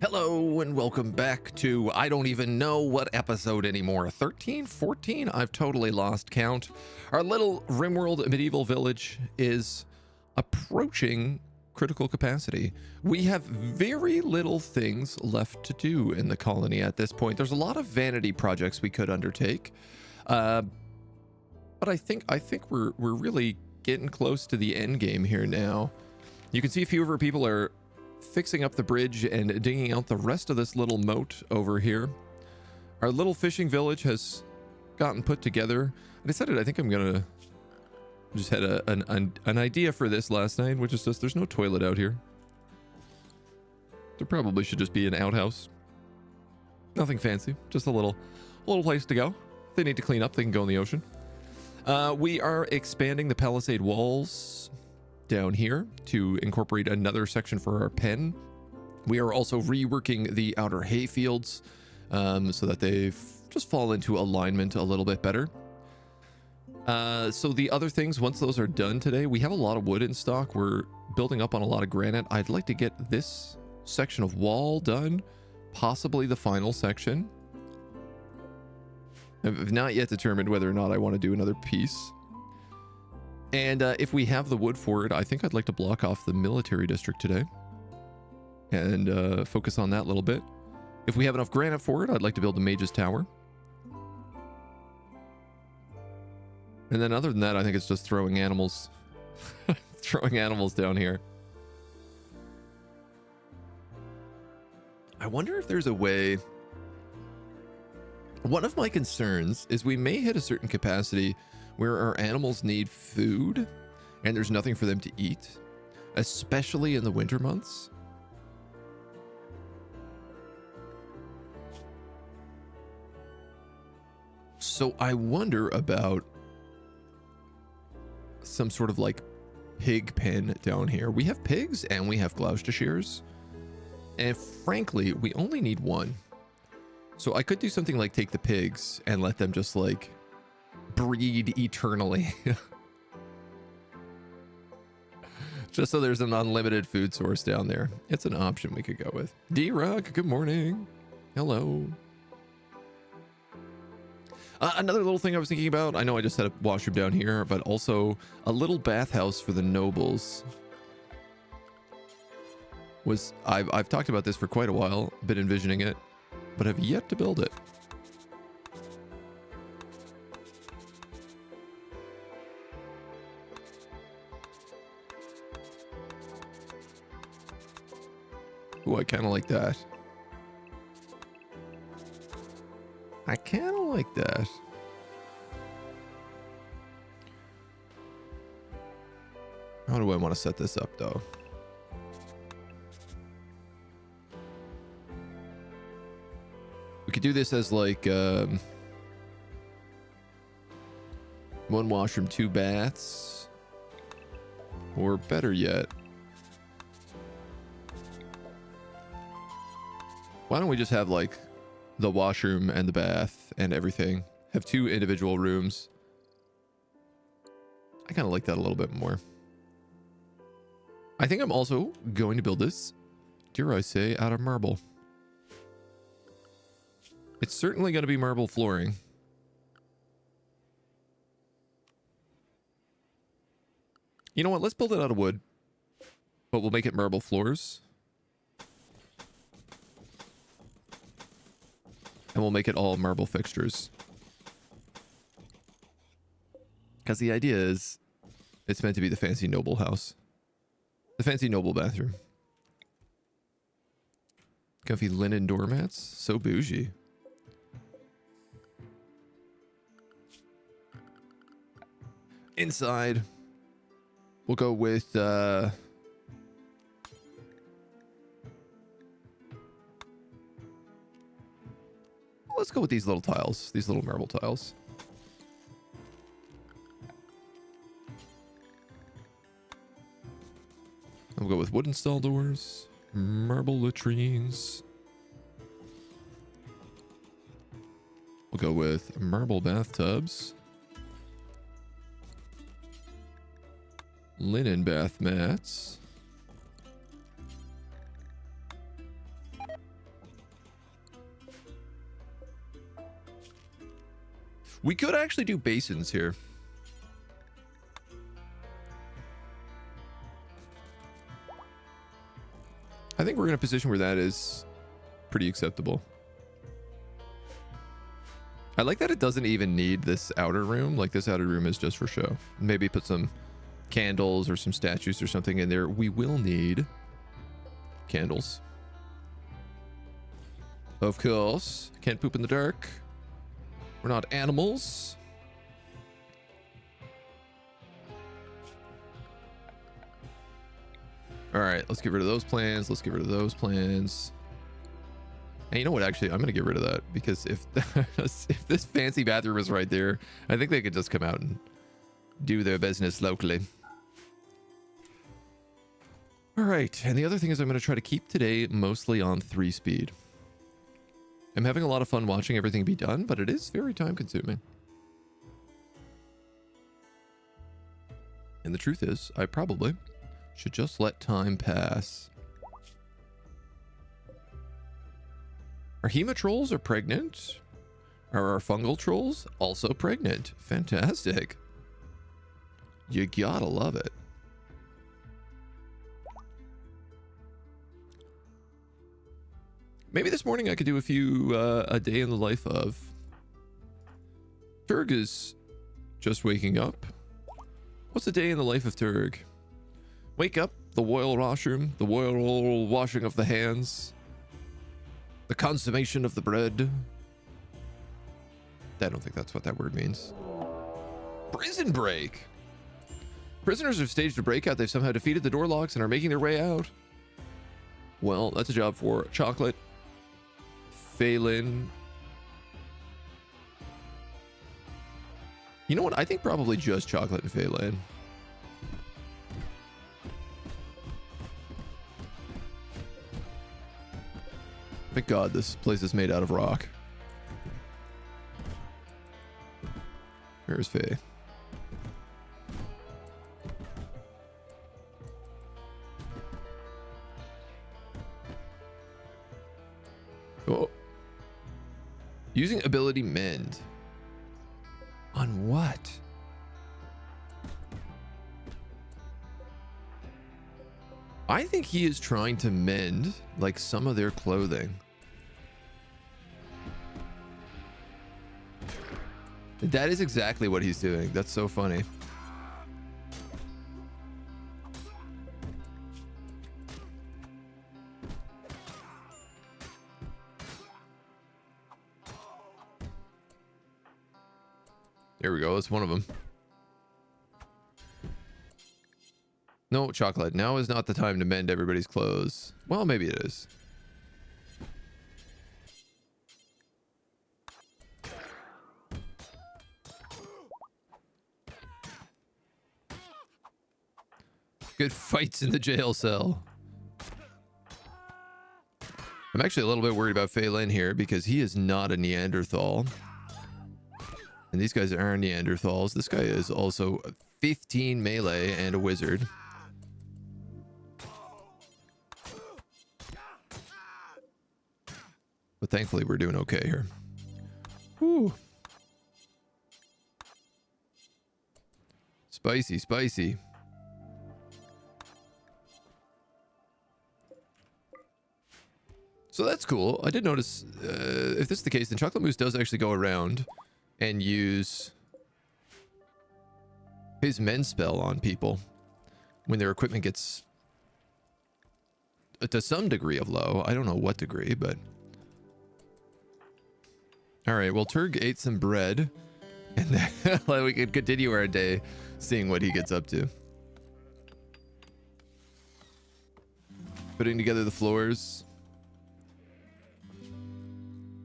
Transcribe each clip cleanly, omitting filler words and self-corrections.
Hello and welcome back to, I don't even know what episode anymore, 13, 14? I've totally lost count. Our little Rimworld medieval village is approaching critical capacity. We have very little things left to do in the colony at this point. There's a lot of vanity projects we could undertake, but I think we're really getting close to the end game here now. You can see a few of our people are fixing up the bridge and digging out the rest of this little moat over here. Our little fishing village has gotten put together. I decided I think I'm gonna just had an idea for this last night, which is just there's no toilet out here. There probably should just be an outhouse. Nothing fancy, just a little place to go. If they need to clean up, they can go in the ocean. We are expanding the palisade walls down here to incorporate another section for our pen. We are also reworking the outer hay fields so that they've just fall into alignment a little bit better. So the other things, once those are done today, we have a lot of wood in stock. We're building up on a lot of granite. I'd like to get this section of wall done, possibly the final section. I've not yet determined whether or not I want to do another piece. And if we have the wood for it, I think I'd like to block off the military district today and focus on that a little bit. If we have enough granite for it, I'd like to build the mage's tower. And then other than that, I think it's just throwing animals, throwing animals down here. I wonder if there's a way. One of my concerns is we may hit a certain capacity where our animals need food and there's nothing for them to eat, especially in the winter months. So I wonder about some sort of like pig pen down here. We have pigs and we have Gloucesters, and frankly, we only need one. So I could do something like take the pigs and let them just like breed eternally. Just so there's an unlimited food source down there. It's an option we could go with. D-Rock, good morning. Hello. Another little thing I was thinking about, I know I just had a washroom down here, but also a little bathhouse for the nobles. I've talked about this for quite a while, been envisioning it, but have yet to build it. Ooh, I kind of like that. I kind of like that. How do I want to set this up, though? We could do this as like one washroom, 2 baths, or better yet, why don't we just have like the washroom and the bath and everything, have 2 individual rooms. I kind of like that a little bit more. I think I'm also going to build this, dare I say, out of marble. It's certainly going to be marble flooring. You know what? Let's build it out of wood, but we'll make it marble floors. And we'll make it all marble fixtures. Because the idea is, it's meant to be the fancy noble house. The fancy noble bathroom. Comfy linen doormats. So bougie. Inside, we'll go with let's go with these little tiles, these little marble tiles. We'll go with wooden stall doors, marble latrines. We'll go with marble bathtubs, linen bath mats, We could actually do basins here. I think we're in a position where that is pretty acceptable. I like that it doesn't even need this outer room. Like, this outer room is just for show. Maybe put some candles or some statues or something in there. We will need candles. Of course. Can't poop in the dark. We're not animals. All right, let's get rid of those plans. Let's get rid of those plans. And you know what? Actually, I'm going to get rid of that because if this fancy bathroom is right there, I think they could just come out and do their business locally. All right, and the other thing is I'm going to try to keep today mostly on 3-speed. I'm having a lot of fun watching everything be done, but it is very time consuming. And the truth is, I probably should just let time pass. Our Hema trolls are pregnant. Are our fungal trolls also pregnant? Fantastic. You gotta love it. Maybe this morning I could do a day in the life of. Turg is just waking up. What's a day in the life of Turg? Wake up, the royal washroom, the royal washing of the hands, the consummation of the bread. I don't think that's what that word means. Prison break. Prisoners have staged a breakout. They've somehow defeated the door locks and are making their way out. Well, that's a job for Chocolate, Phelan. You know what? I think probably just Chocolate and Phelan. Thank God this place is made out of rock. Where's Faye? Oh. Using ability mend. On what? I think he is trying to mend like some of their clothing. That is exactly what he's doing. That's so funny. There we go. That's one of them. No, Chocolate. Now is not the time to mend everybody's clothes. Well, maybe it is. Good fights in the jail cell. I'm actually a little bit worried about Phelan here because he is not a Neanderthal. And these guys are Neanderthals. This guy is also 15 melee and a wizard. But thankfully we're doing okay here. Whew. Spicy, spicy. So that's cool. I did notice, if this is the case, then Chocolate Mousse does actually go around and use his mend spell on people when their equipment gets to some degree of low. I don't know what degree, but... Alright, well, Turg ate some bread, and then we could continue our day seeing what he gets up to. Putting together the floors.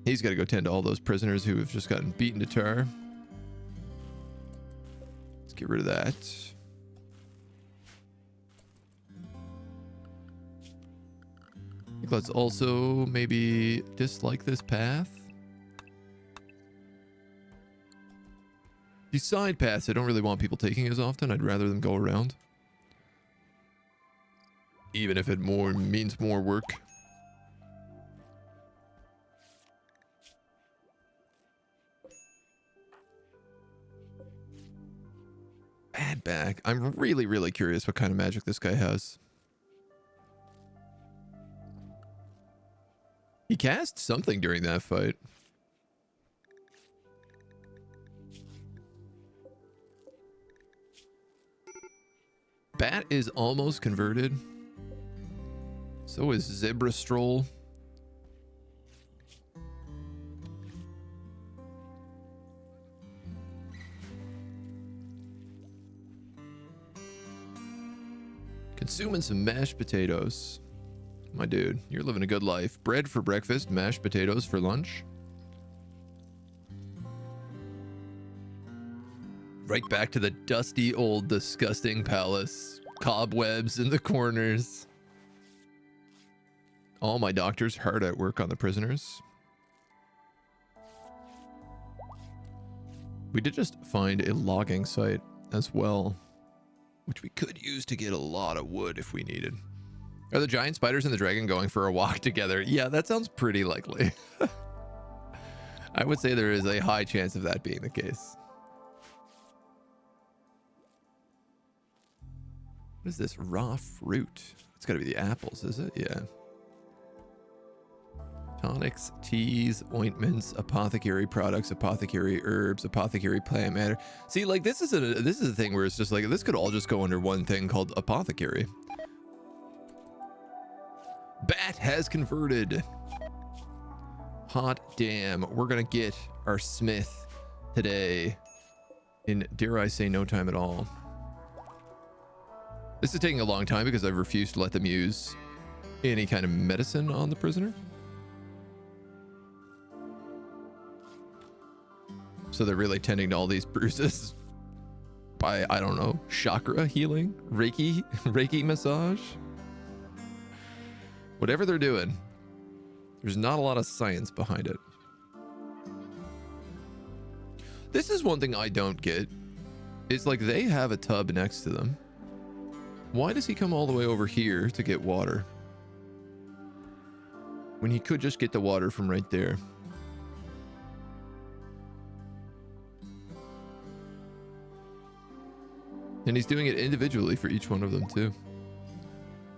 He's got to go tend to all those prisoners who have just gotten beaten to tar. Let's get rid of that. I think let's also maybe dislike this path. These side paths, I don't really want people taking as often. I'd rather them go around. Even if it means more work. get back. I'm really, really curious what kind of magic this guy has. He cast something during that fight. Bat is almost converted. So is Zebra Stroll. Consuming some mashed potatoes. My dude, you're living a good life. Bread for breakfast, mashed potatoes for lunch. Right back to the dusty old disgusting palace. Cobwebs in the corners. All my doctors hard at work on the prisoners. We did just find a logging site as well, which we could use to get a lot of wood if we needed. Are the giant spiders and the dragon going for a walk together? Yeah, that sounds pretty likely. I would say there is a high chance of that being the case. What is this? Raw fruit. It's got to be the apples, is it? Yeah. Tonics, teas, ointments, apothecary products, apothecary herbs, apothecary plant matter. See, like this is a thing where it's just like this could all just go under one thing called apothecary. Bat has converted. Hot damn. We're gonna get our smith today in, dare I say, no time at all. This is taking a long time because I've refused to let them use any kind of medicine on the prisoner. So they're really tending to all these bruises by, I don't know, chakra healing, Reiki massage. Whatever they're doing, there's not a lot of science behind it. This is one thing I don't get. It's like they have a tub next to them. Why does he come all the way over here to get water when he could just get the water from right there? And he's doing it individually for each one of them too.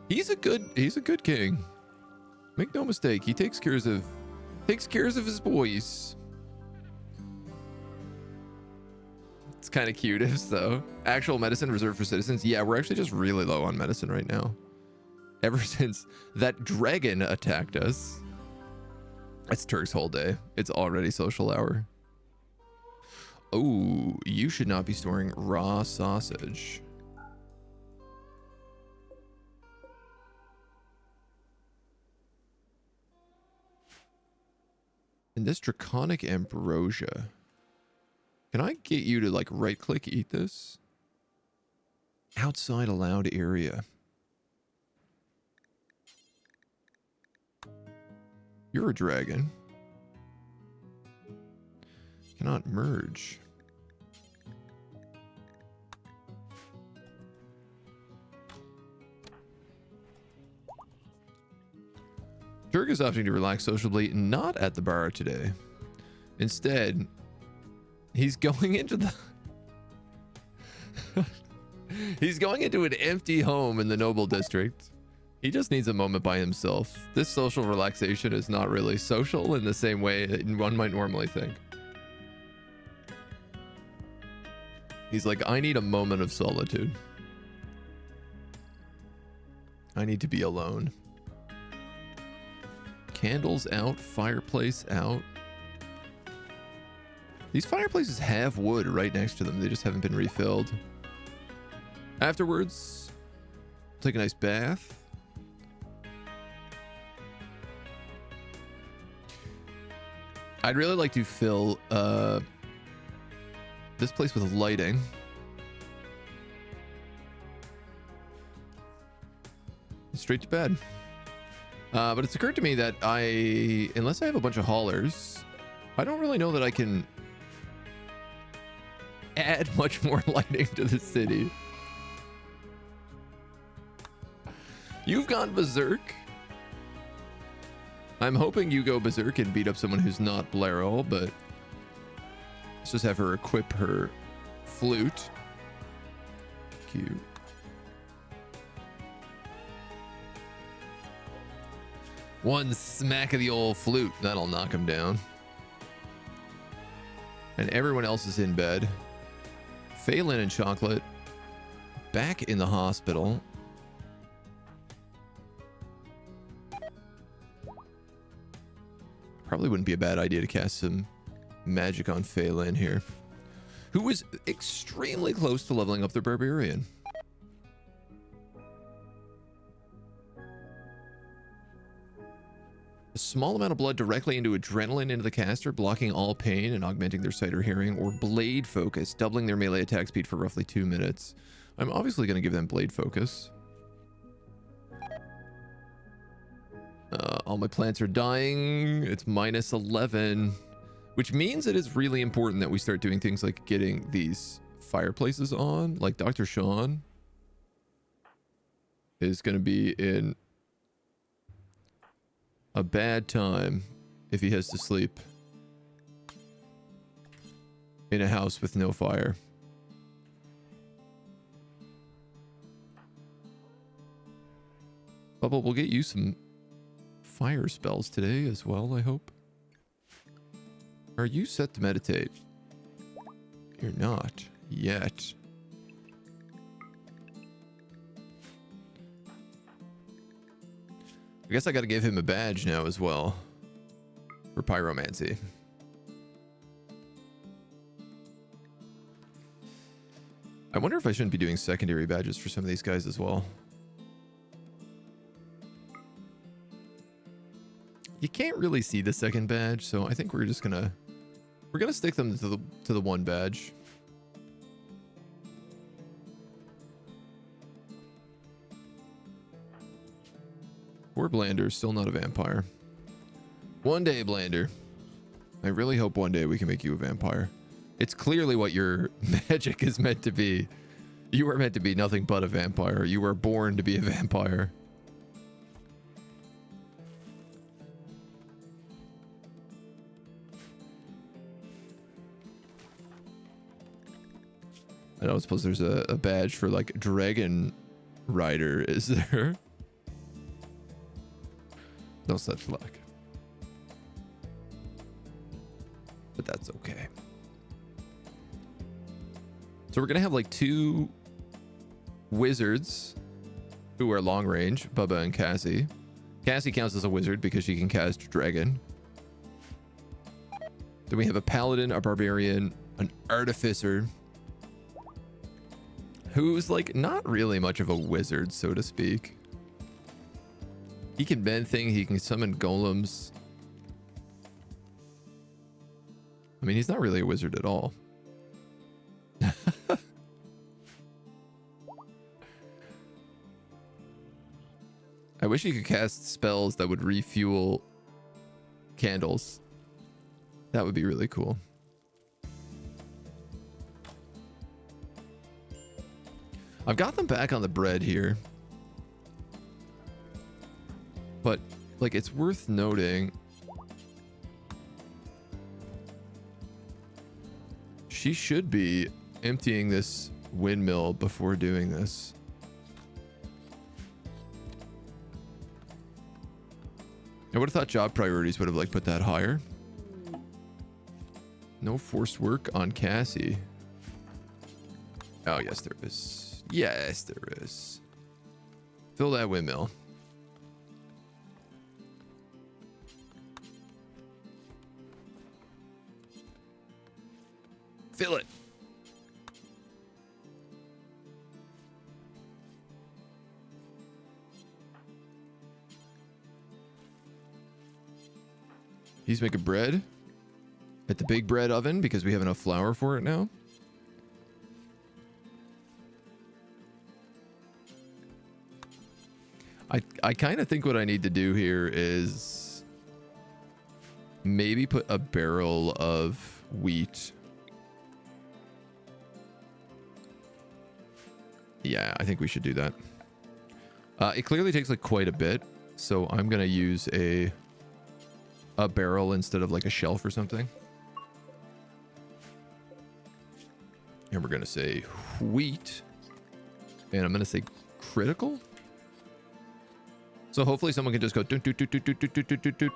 He's a good king. Make no mistake, he takes cares of his boys. It's kind of cute if so. Actual medicine reserved for citizens. Yeah, we're actually just really low on medicine right now. Ever since that dragon attacked us. It's Turk's whole day. It's already social hour. Oh, you should not be storing raw sausage. And this draconic ambrosia. Can I get you to like right click eat this? Outside allowed area. You're a dragon. Cannot merge. Turk is opting to relax sociably, not at the bar today. Instead, he's going into the he's going into an empty home in the noble district. He just needs a moment by himself. This social relaxation is not really social in the same way that one might normally think. He's like, I need a moment of solitude. I need to be alone. Candles out, fireplace out. These fireplaces have wood right next to them. They just haven't been refilled. Afterwards, take a nice bath. I'd really like to fill this place with lighting. Straight to bed. But it's occurred to me that unless I have a bunch of haulers, I don't really know that I can add much more lighting to the city. You've gone berserk. I'm hoping you go berserk and beat up someone who's not Blairol, but let's just have her equip her flute. cute. One smack of the old flute. That'll knock him down. And everyone else is in bed. Phelan and Chocolate back in the hospital. Probably wouldn't be a bad idea to cast some magic on Phelan here, who was extremely close to leveling up their barbarian. A small amount of blood directly into adrenaline into the caster, blocking all pain and augmenting their sight or hearing, or blade focus, doubling their melee attack speed for roughly 2 minutes. I'm obviously going to give them blade focus. All my plants are dying. It's minus 11, which means it is really important that we start doing things like getting these fireplaces on. Like Dr. Sean is going to be in a bad time if he has to sleep in a house with no fire. Bubble, we'll get you some fire spells today as well, I hope. Are you set to meditate? You're not yet. I guess I gotta give him a badge now as well for pyromancy. I wonder if I shouldn't be doing secondary badges for some of these guys as well. You can't really see the second badge, so I think we're gonna stick them to the one badge. Poor Blander, still not a vampire. One day, Blander. I really hope one day we can make you a vampire. It's clearly what your magic is meant to be. You are meant to be nothing but a vampire. You were born to be a vampire. I don't suppose there's a badge for like Dragon Rider, is there? No such luck. But that's okay. So we're gonna have like 2 wizards who are long range, Bubba and Cassie. Cassie counts as a wizard because she can cast Dragon. Then we have a paladin, a barbarian, an artificer, who's like not really much of a wizard, so to speak. He can bend things, he can summon golems. I mean, he's not really a wizard at all. I wish he could cast spells that would refuel candles. That would be really cool. I've got them back on the bread here. But, like, it's worth noting. She should be emptying this windmill before doing this. I would have thought job priorities would have, like, put that higher. No forced work on Cassie. Oh, yes, there is. Yes, there is. Fill that windmill. Fill it. He's making bread at the big bread oven because we have enough flour for it now. I kind of think what I need to do here is maybe put a barrel of wheat. Yeah, I think we should do that. It clearly takes like quite a bit, so I'm gonna use a barrel instead of like a shelf or something. And we're gonna say wheat And I'm going to say critical. So hopefully someone can just go doot, doot, doot, doot, doot, doot, doot, doot, doot, doot,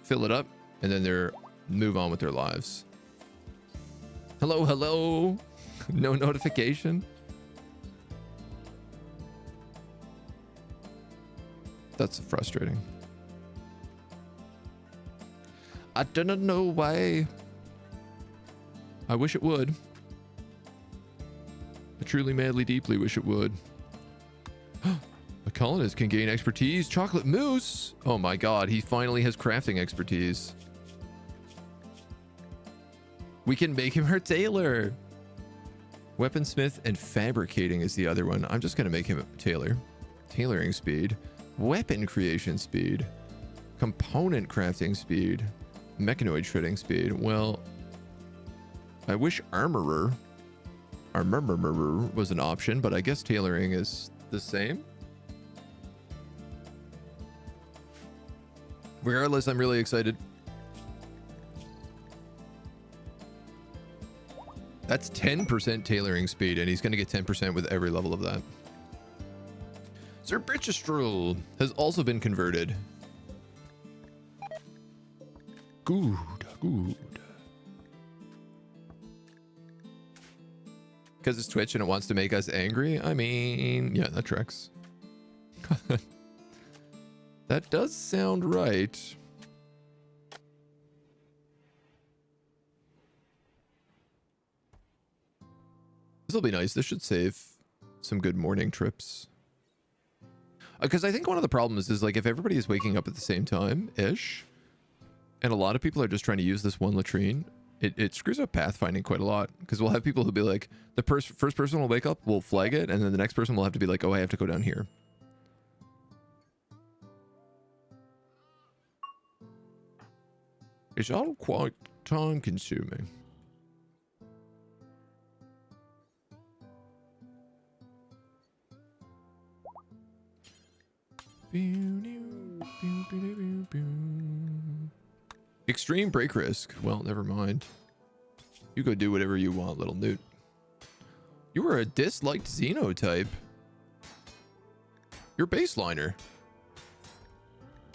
fill it up, and then they're move on with their lives. Hello, hello. No notification. That's frustrating. I don't know why. I wish it would. I truly, madly, deeply wish it would. A colonist can gain expertise. Chocolate mousse. Oh my god, he finally has crafting expertise. We can make him our tailor. Weaponsmith and fabricating is the other one. I'm just going to make him a tailor. Tailoring speed. Weapon creation speed. Component crafting speed. Mechanoid shredding speed. Well, I wish armorer was an option, but I guess tailoring is the same. Regardless, I'm really excited. That's 10% tailoring speed, and he's going to get 10% with every level of that. Sir Britchestrel has also been converted. Good, good. Because it's Twitch and it wants to make us angry? I mean, yeah, that tracks. That does sound right. This will be nice. This should save some good morning trips. Because I think one of the problems is, like, if everybody is waking up at the same time-ish, and a lot of people are just trying to use this one latrine, it screws up pathfinding quite a lot. Because we'll have people who'll be like, the first person will wake up, will flag it, and then the next person will have to be like, oh, I have to go down here. It's all quite time-consuming. Extreme break risk. Well, never mind. You go do whatever you want, little newt. You are a disliked xenotype. You're baseliner.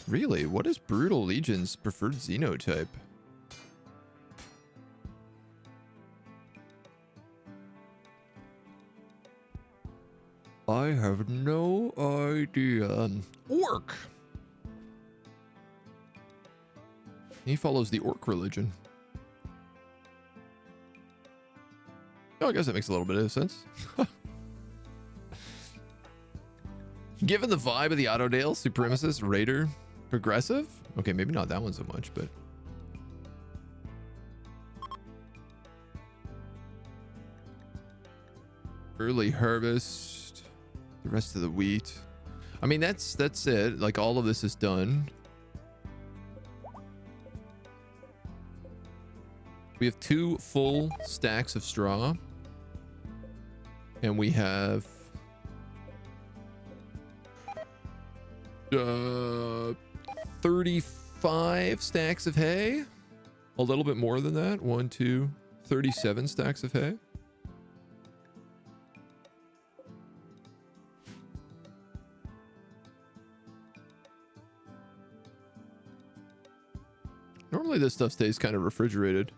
Really? What is Brutal Legion's preferred xenotype? I have no idea. Orc! He follows the orc religion. Oh, I guess that makes a little bit of sense. Given the vibe of the Autodale, Supremacist, Raider, Progressive? Okay, maybe not that one so much, but... Early harvest. The rest of the wheat. I mean, that's it. Like, all of this is done. We have 2 full stacks of straw. And we have... 35 stacks of hay. A little bit more than that. 1, 2, 37 stacks of hay. Normally this stuff stays kind of refrigerated.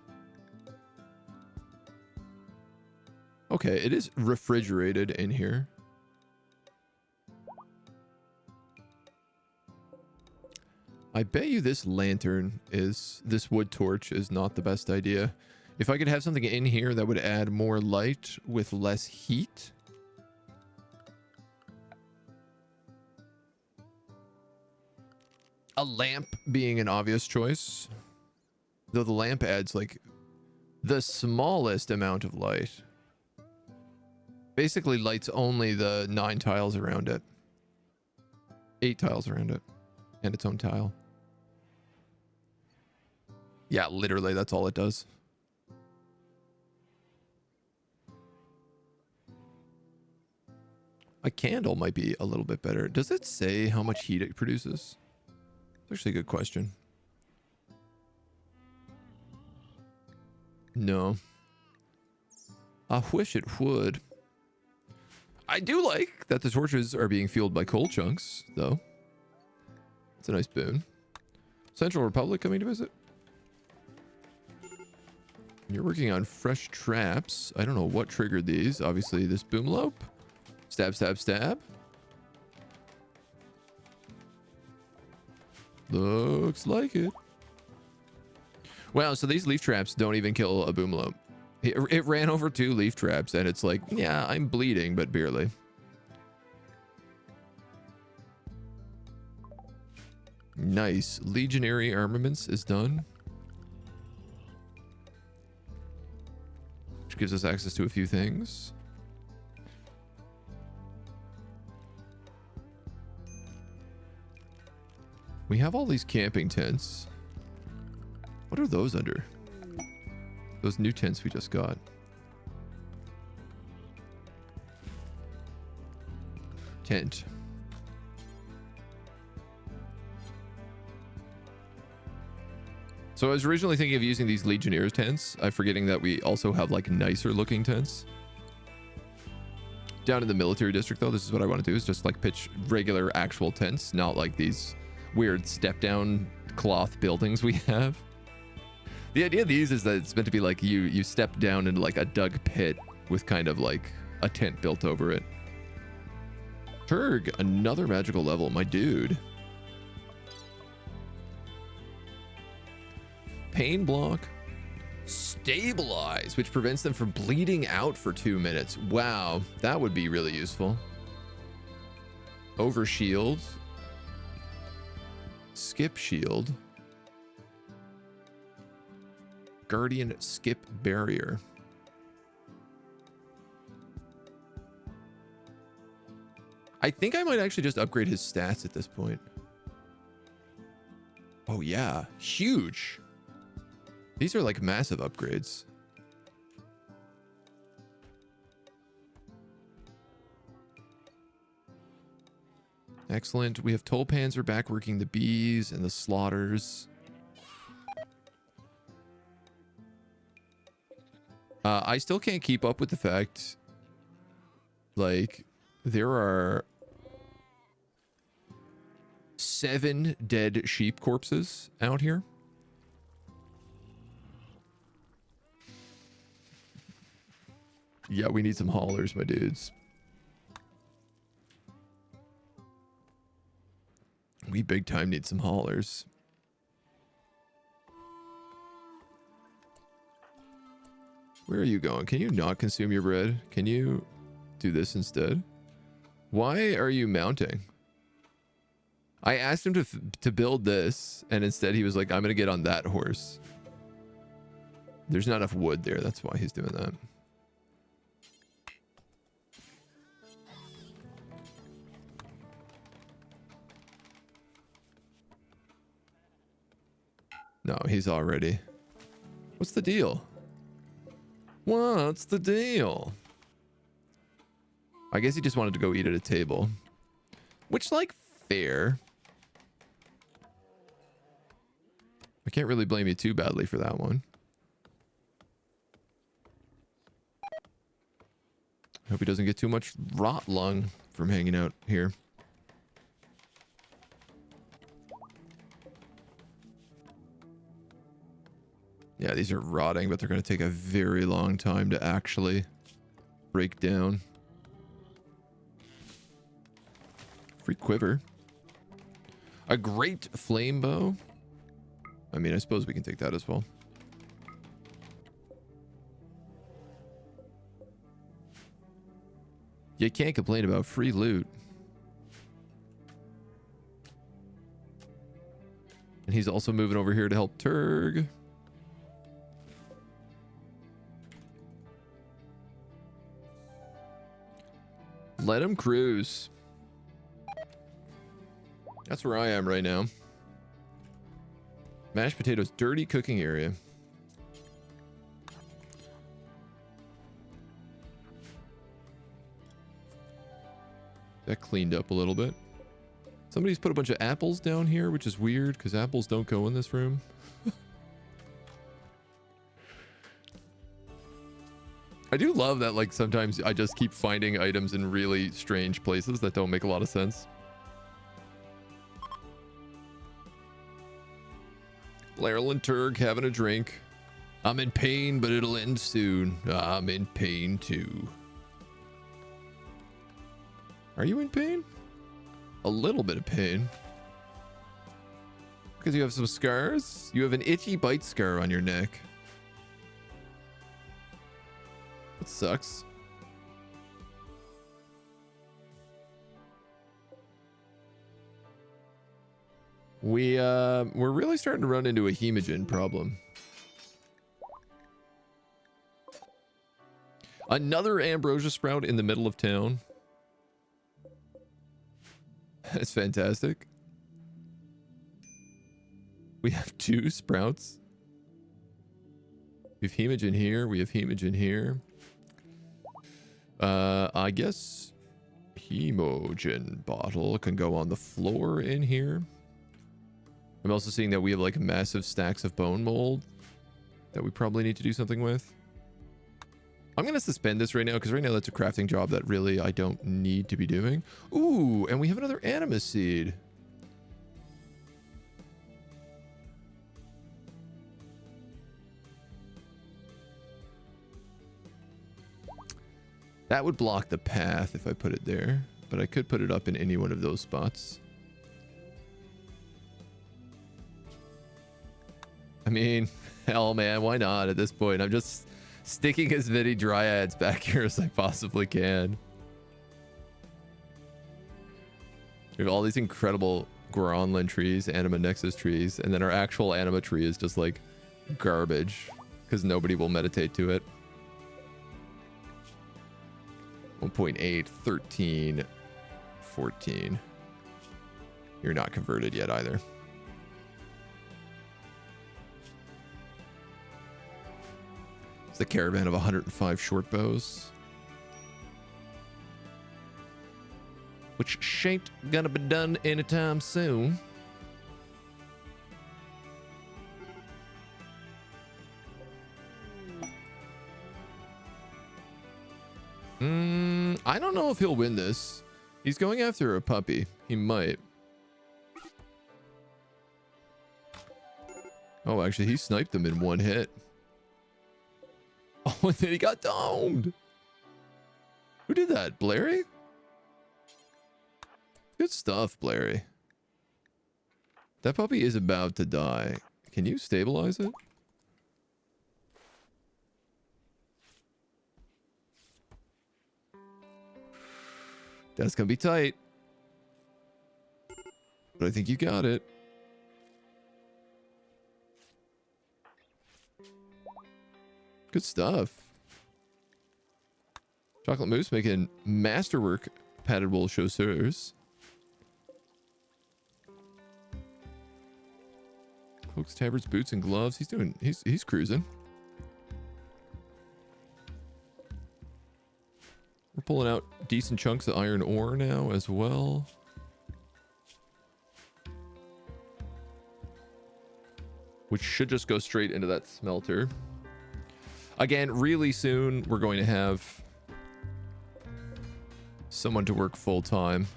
Okay, it is refrigerated in here. I bet you this lantern is, this wood torch is not the best idea. If I could have something in here that would add more light with less heat. A lamp being an obvious choice. Though the lamp adds like the smallest amount of light. Basically lights only the 9 tiles around it. 8 tiles around it. And its own tile. Yeah, literally, that's all it does. A candle might be a little bit better. Does it say how much heat it produces? It's actually a good question. No. I wish it would. I do like that the torches are being fueled by coal chunks, though. It's a nice boon. Central Republic coming to visit. You're working on fresh traps. I don't know what triggered these. Obviously, this boomlope. Stab, stab, stab. Looks like it. Wow, so these leaf traps don't even kill a boomlope. It ran over 2 leaf traps, and it's like, yeah, I'm bleeding, but barely. Nice. Legionary armaments is done. Which gives us access to a few things. We have all these camping tents. What are those under? Those new tents we just got. Tent. So I was originally thinking of using these Legionnaires tents. I'm forgetting that we also have like nicer looking tents. Down in the military district though, this is what I want to do, is just like pitch regular actual tents, not like these weird step down cloth buildings we have. The idea of these is that it's meant to be like you step down into like a dug pit with kind of like a tent built over it. Turg, another magical level, my dude. Pain block. Stabilize, which prevents them from bleeding out for 2 minutes. Wow, that would be really useful. Overshield. Skip shield. Guardian skip barrier. I think I might actually just upgrade his stats at this point. Oh yeah, huge. These are like massive upgrades. Excellent. We have Toll Panzer back working the bees and the slaughters. I still can't keep up with the fact, like, there are 7 dead sheep corpses out here. Yeah, we need some haulers, my dudes. We big time need some haulers. Where are you going? Can you not consume your bread? Can you do this instead? Why are you mounting? I asked him to build this, and instead he was like, I'm going to get on that horse. There's not enough wood there. That's why he's doing that. No, he's already. What's the deal? What's the deal? I guess he just wanted to go eat at a table. Which, like, fair. I can't really blame you too badly for that one. I hope he doesn't get too much rot lung from hanging out here. Yeah, these are rotting, but they're going to take a very long time to actually break down. Free quiver. A great flame bow. I mean, I suppose we can take that as well. You can't complain about free loot. And he's also moving over here to help Turg. Let him cruise. That's where I am right now. Mashed potatoes, dirty cooking area. That cleaned up a little bit. Somebody's put a bunch of apples down here, which is weird because apples don't go in this room. I do love that, like, sometimes I just keep finding items in really strange places that don't make a lot of sense. Larlin Turg having a drink. I'm in pain, but it'll end soon. I'm in pain too. Are you in pain? A little bit of pain. Because you have some scars? You have an itchy bite scar on your neck. That sucks. We're really starting to run into a hemogen problem. Another ambrosia sprout in the middle of town. That's fantastic. We have 2 sprouts. We have hemogen here. We have hemogen here. I guess hemogen bottle can go on the floor in here. I'm also seeing that we have like massive stacks of bone mold that we probably need to do something with. I'm going to suspend this right now because right now that's a crafting job that really I don't need to be doing. Ooh, and we have another animus seed. That would block the path if I put it there, but I could put it up in any one of those spots. I mean, hell man, why not at this point? I'm just sticking as many dryads back here as I possibly can. We have all these incredible Goronlin trees, Anima Nexus trees, and then our actual Anima tree is just like garbage because nobody will meditate to it. 1.8, 13, 14. You're not converted yet either. It's the caravan of 105 short bows. Which ain't gonna be done anytime soon. I don't know if he'll win this. He's going after a puppy. He might. Oh, actually, he sniped him in one hit. Oh, and then he got domed. Who did that? Blairy? Good stuff, Blairy. That puppy is about to die. Can you stabilize it? That's gonna be tight. But I think you got it. Good stuff. Chocolate Moose making masterwork padded wool chaussures. Cloaks, tabards, boots, and gloves. He's cruising. We're pulling out decent chunks of iron ore now as well. Which should just go straight into that smelter. Again, really soon we're going to have someone to work full time.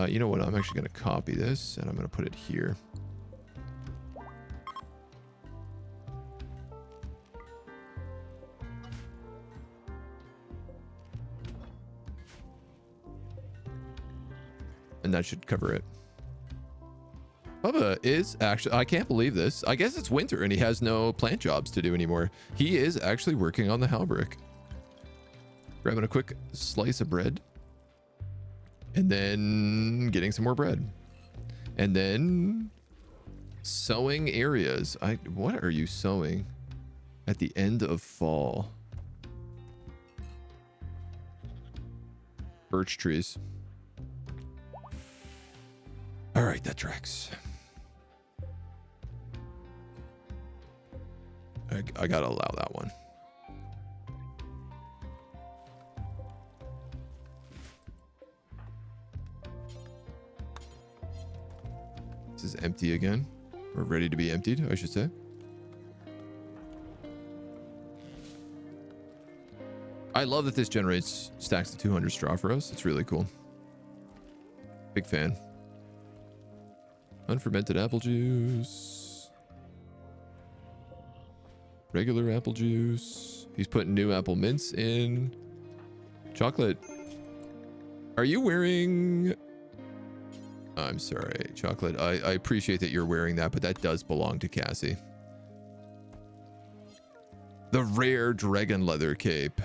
You know what? I'm actually going to copy this and I'm going to put it here. And that should cover it. Bubba is actually, I can't believe this. I guess it's winter and he has no plant jobs to do anymore. He is actually working on the Halbrick. Grabbing a quick slice of bread. And then getting some more bread. And then sowing areas. What are you sowing at the end of fall? Birch trees. All right, that tracks. I gotta allow that one. This is empty again. Or ready to be emptied, I should say. I love that this generates stacks of 200 straw for us. It's really cool. Big fan. Unfermented apple juice. Regular apple juice. He's putting new apple mints in. Chocolate. Are you wearing... I'm sorry, Chocolate. I appreciate that you're wearing that, but that does belong to Cassie. The rare dragon leather cape.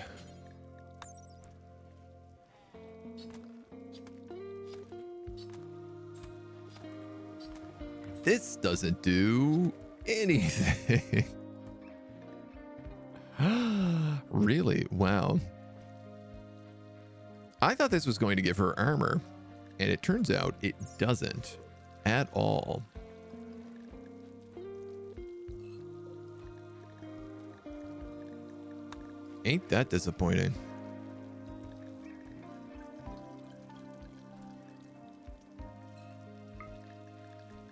This doesn't do anything. Really? Wow. I thought this was going to give her armor, and it turns out it doesn't at all. Ain't that disappointing?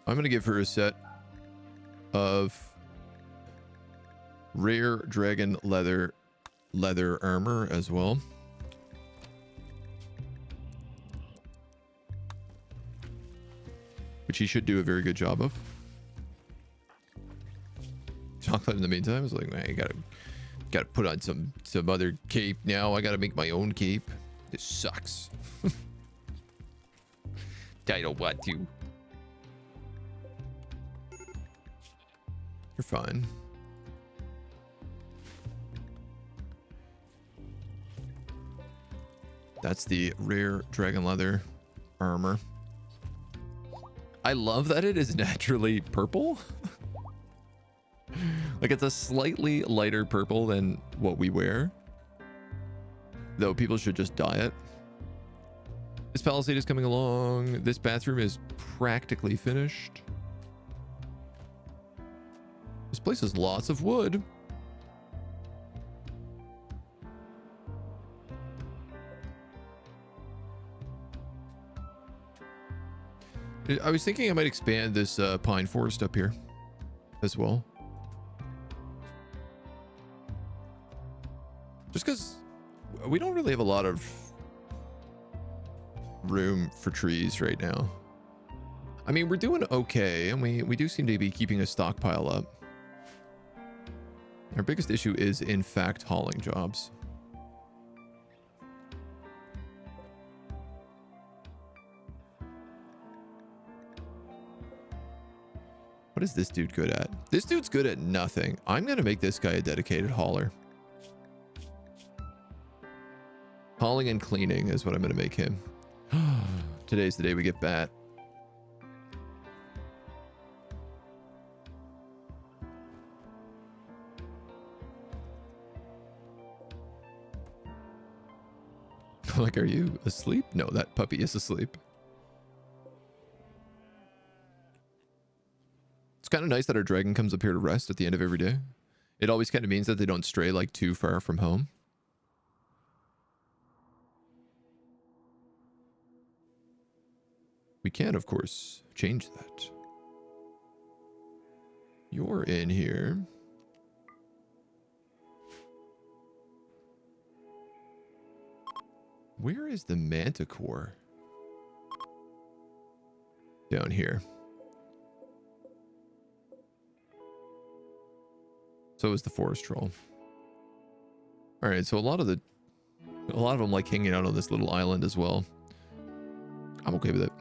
I'm going to give her a set of rare dragon leather armor as well. Which he should do a very good job of. Chocolate in the meantime is like, man, you gotta put on some other cape now. I gotta make my own cape. This sucks. I don't want to. You're fine. That's the rare dragon leather armor. I love that it is naturally purple. Like it's a slightly lighter purple than what we wear. Though people should just dye it. This palisade is coming along. This bathroom is practically finished. This place has lots of wood. I was thinking I might expand this pine forest up here as well. Just because we don't really have a lot of room for trees right now. I mean, we're doing okay, and we do seem to be keeping a stockpile up. Our biggest issue is, in fact, hauling jobs. What is this dude good at? This dude's good at nothing. I'm going to make this guy a dedicated hauler. Hauling and cleaning is what I'm going to make him. Today's the day we get bat. Like, are you asleep? No, that puppy is asleep. It's kind of nice that our dragon comes up here to rest at the end of every day. It always kind of means that they don't stray like too far from home. We can, of course, change that. You're in here. Where is the manticore? Down here. So is the forest troll. All right, so a lot of them like hanging out on this little island as well. I'm okay with it.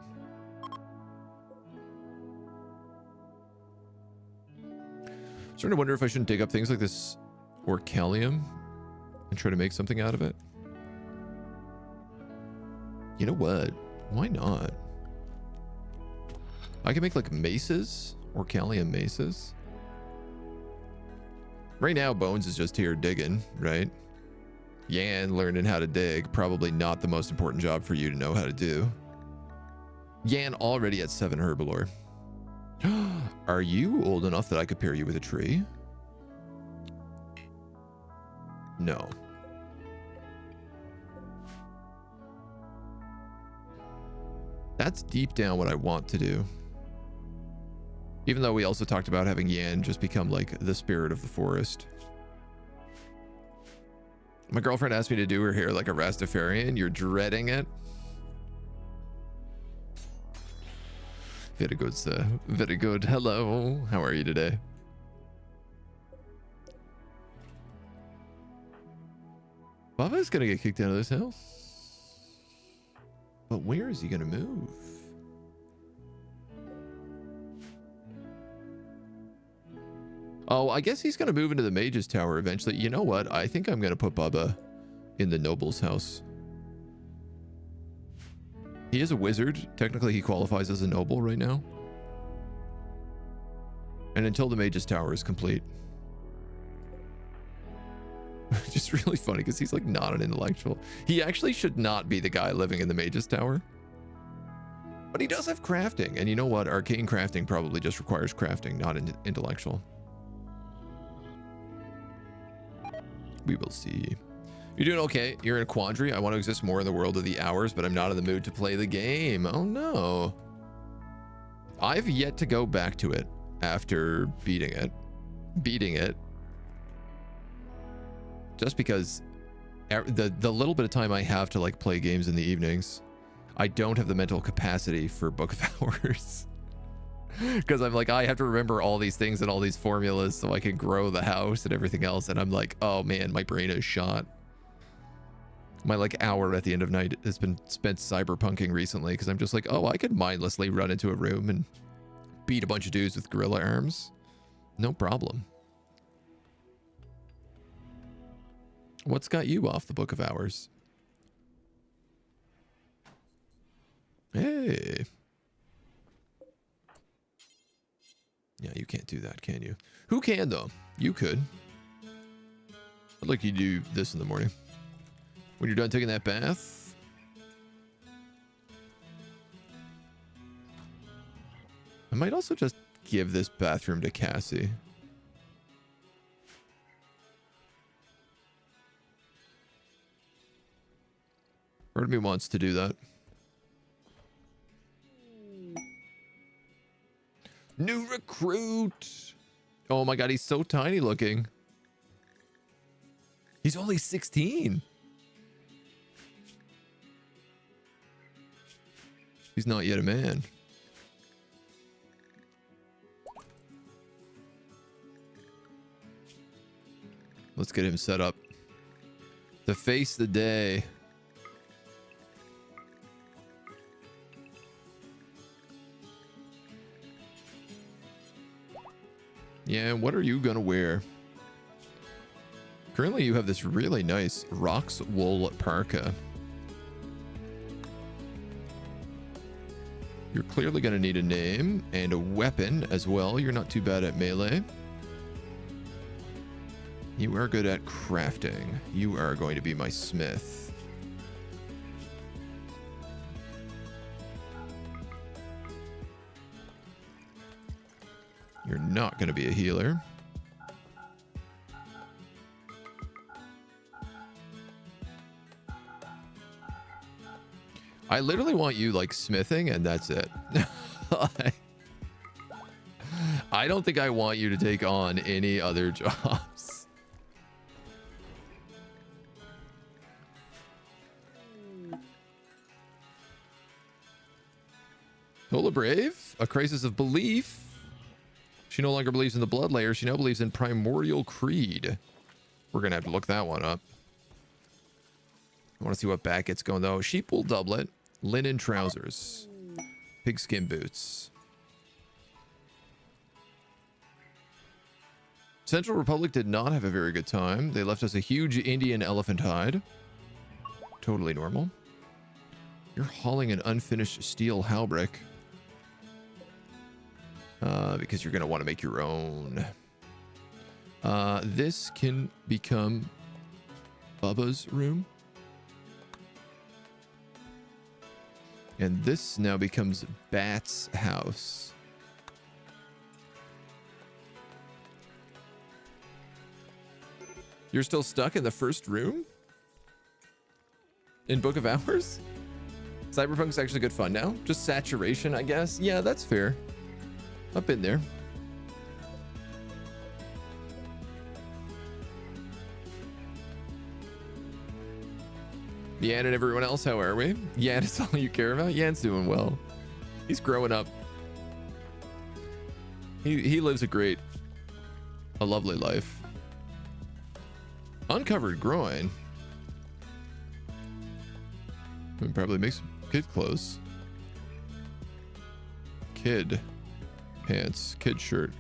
I'm starting to wonder if I shouldn't dig up things like this orcalium and try to make something out of it. You know what? Why not? I can make like maces, orcalium maces. Right now, Bones is just here digging, right? Yan learning how to dig. Probably not the most important job for you to know how to do. Yan already at 7 herbalore. Are you old enough that I could pair you with a tree? No. That's deep down what I want to do. Even though we also talked about having Yan just become like the spirit of the forest. My girlfriend asked me to do her hair like a Rastafarian. You're dreading it? Very good, sir. Very good. Hello. How are you today? Baba's gonna get kicked out of this house. But where is he gonna move? Oh, I guess he's gonna move into the Mage's Tower eventually. You know what? I think I'm gonna put Bubba in the Noble's house. He is a wizard. Technically, he qualifies as a noble right now. And until the Mage's Tower is complete. Just really funny because he's like not an intellectual. He actually should not be the guy living in the Mage's Tower. But he does have crafting. And you know what? Arcane crafting probably just requires crafting, not intellectual. We will see. You're doing okay. You're in a quandary. I want to exist more in the world of the hours, but I'm not in the mood to play the game. Oh no. I've yet to go back to it after beating it. Just because the little bit of time I have to like play games in the evenings, I don't have the mental capacity for Book of Hours. Because I'm like, I have to remember all these things and all these formulas so I can grow the house and everything else. And I'm like, oh man, my brain is shot. My like hour at the end of night has been spent cyberpunking recently because I'm just like, oh, I could mindlessly run into a room and beat a bunch of dudes with gorilla arms. No problem. What's got you off the Book of Hours? Hey. Yeah, you can't do that, can you? Who can, though? You could. I'd like you to do this in the morning. When you're done taking that bath. I might also just give this bathroom to Cassie. Part of me wants to do that. New recruit. Oh my god, he's so tiny looking. He's only 16. He's not yet a man. Let's get him set up to face the day. Yeah, what are you gonna wear? Currently, you have this really nice Rox wool parka. You're clearly gonna need a name and a weapon as well. You're not too bad at melee. You are good at crafting. You are going to be my smith. You're not going to be a healer. I literally want you like smithing and that's it. I don't think I want you to take on any other jobs. Tola Brave, a crisis of belief. She no longer believes in the blood layer. She now believes in primordial creed. We're going to have to look that one up. I want to see what back gets going, though. Sheep wool doublet, linen trousers, pigskin boots. Central Republic did not have a very good time. They left us a huge Indian elephant hide. Totally normal. You're hauling an unfinished steel halbrick. Because you're going to want to make your own. This can become Bubba's room. And this now becomes Bat's house. You're still stuck in the first room? In Book of Hours? Cyberpunk's actually good fun now. Just saturation, I guess. Yeah, that's fair. I've been there. Yan and everyone else, how are we? Yan is all you care about. Yan's doing well. He's growing up. He lives a lovely life. Uncovered groin. Probably makes kid clothes. Kid pants. Kid shirt.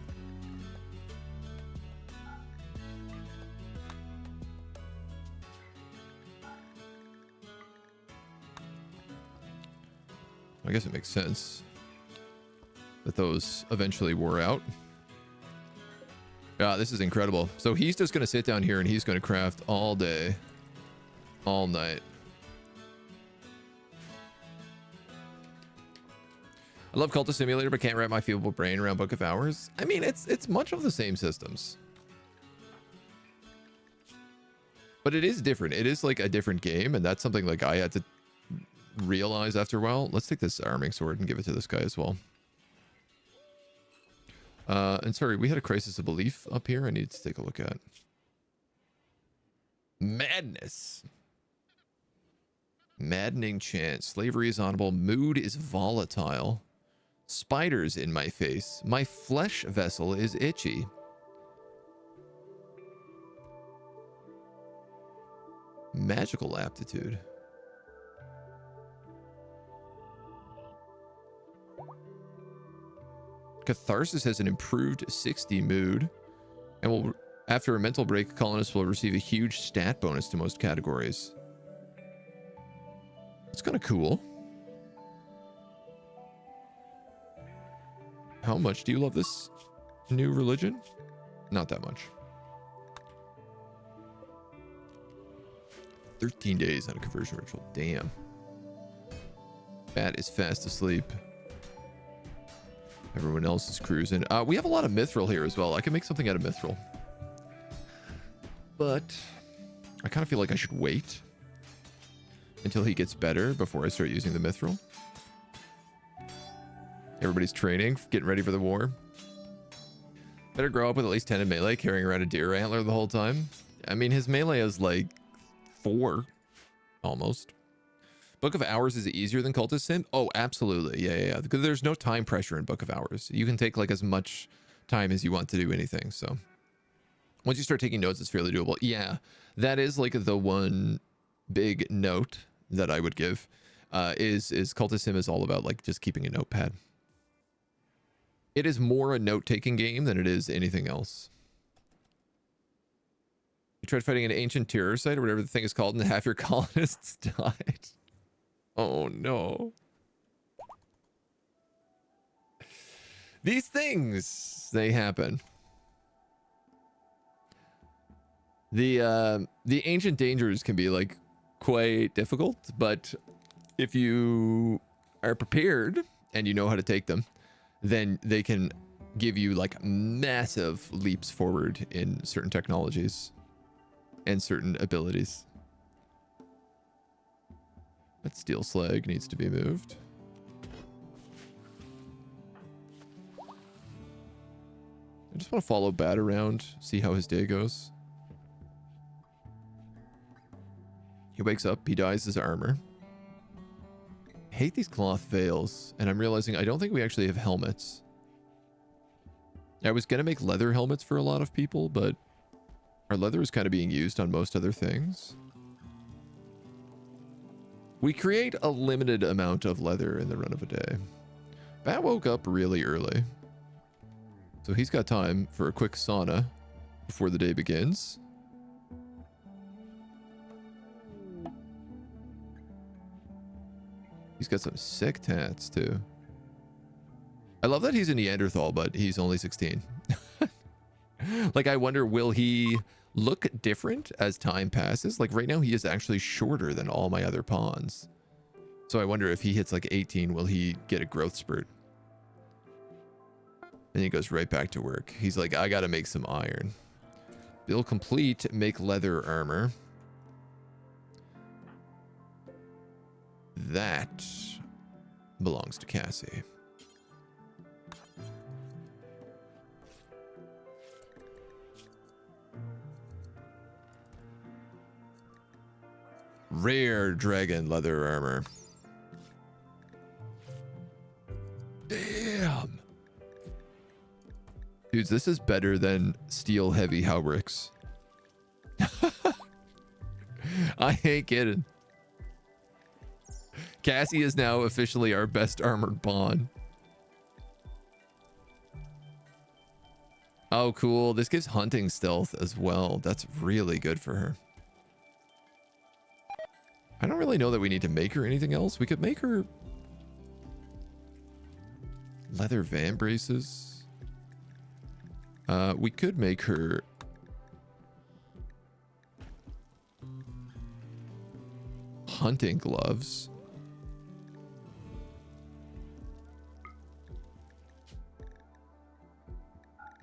I guess it makes sense that those eventually wore out. Yeah, this is incredible. So he's just going to sit down here and he's going to craft all day, all night. I love Cultist Simulator, but can't wrap my feeble brain around Book of Hours. I mean, it's much of the same systems. But it is different. It is like a different game, and that's something like I had to realize after a while. Let's take this arming sword and give it to this guy as well. And sorry, we had a crisis of belief up here I need to take a look at. Madness. Maddening chance. Slavery is honorable. Mood is volatile. Spiders in my face. My flesh vessel is itchy. Magical aptitude. Catharsis has an improved 60 mood, and will, after a mental break, colonists will receive a huge stat bonus to most categories. It's kind of cool. How much do you love this new religion? Not that much. 13 days on a conversion ritual. Damn. Bat is fast asleep. Everyone else is cruising. We have a lot of mithril here as well. I can make something out of mithril. But I kind of feel like I should wait until he gets better before I start using the mithril. Everybody's training, getting ready for the war. Better grow up with at least 10 in melee, carrying around a deer antler the whole time. I mean, his melee is like 4, almost. Book of Hours is easier than Cultist Sim? Oh, absolutely. Yeah. Because there's no time pressure in Book of Hours. You can take like as much time as you want to do anything. So once you start taking notes, it's fairly doable. Yeah, that is like the one big note that I would give is Cultist Sim is all about like just keeping a notepad. It is more a note-taking game than it is anything else. You tried fighting an ancient terror site or whatever the thing is called, and half your colonists died. Oh no. These things, they happen. The ancient dangers can be like quite difficult, but if you are prepared and you know how to take them, then they can give you like massive leaps forward in certain technologies and certain abilities. That steel slag needs to be moved. I just want to follow Bat around, see how his day goes. He wakes up, he dyes his armor. I hate these cloth veils, and I'm realizing I don't think we actually have helmets. I was going to make leather helmets for a lot of people, but our leather is kind of being used on most other things. We create a limited amount of leather in the run of a day. Bat woke up really early, so he's got time for a quick sauna before the day begins. He's got some sick tats too. I love that he's a Neanderthal, but he's only 16. Like, I wonder, will he look different as time passes? Like right now he is actually shorter than all my other pawns. So I wonder if he hits like 18, will he get a growth spurt? And he goes right back to work. He's like, I gotta make some iron. Build complete, make leather armor. That belongs to Cassie. rare dragon leather armor. Damn. Dudes, this is better than steel heavy hauberks. I ain't kidding. Cassie is now officially our best armored pawn. Oh, cool. This gives hunting stealth as well. That's really good for her. I don't really know that we need to make her anything else. We could make her leather van braces. We could make her hunting gloves.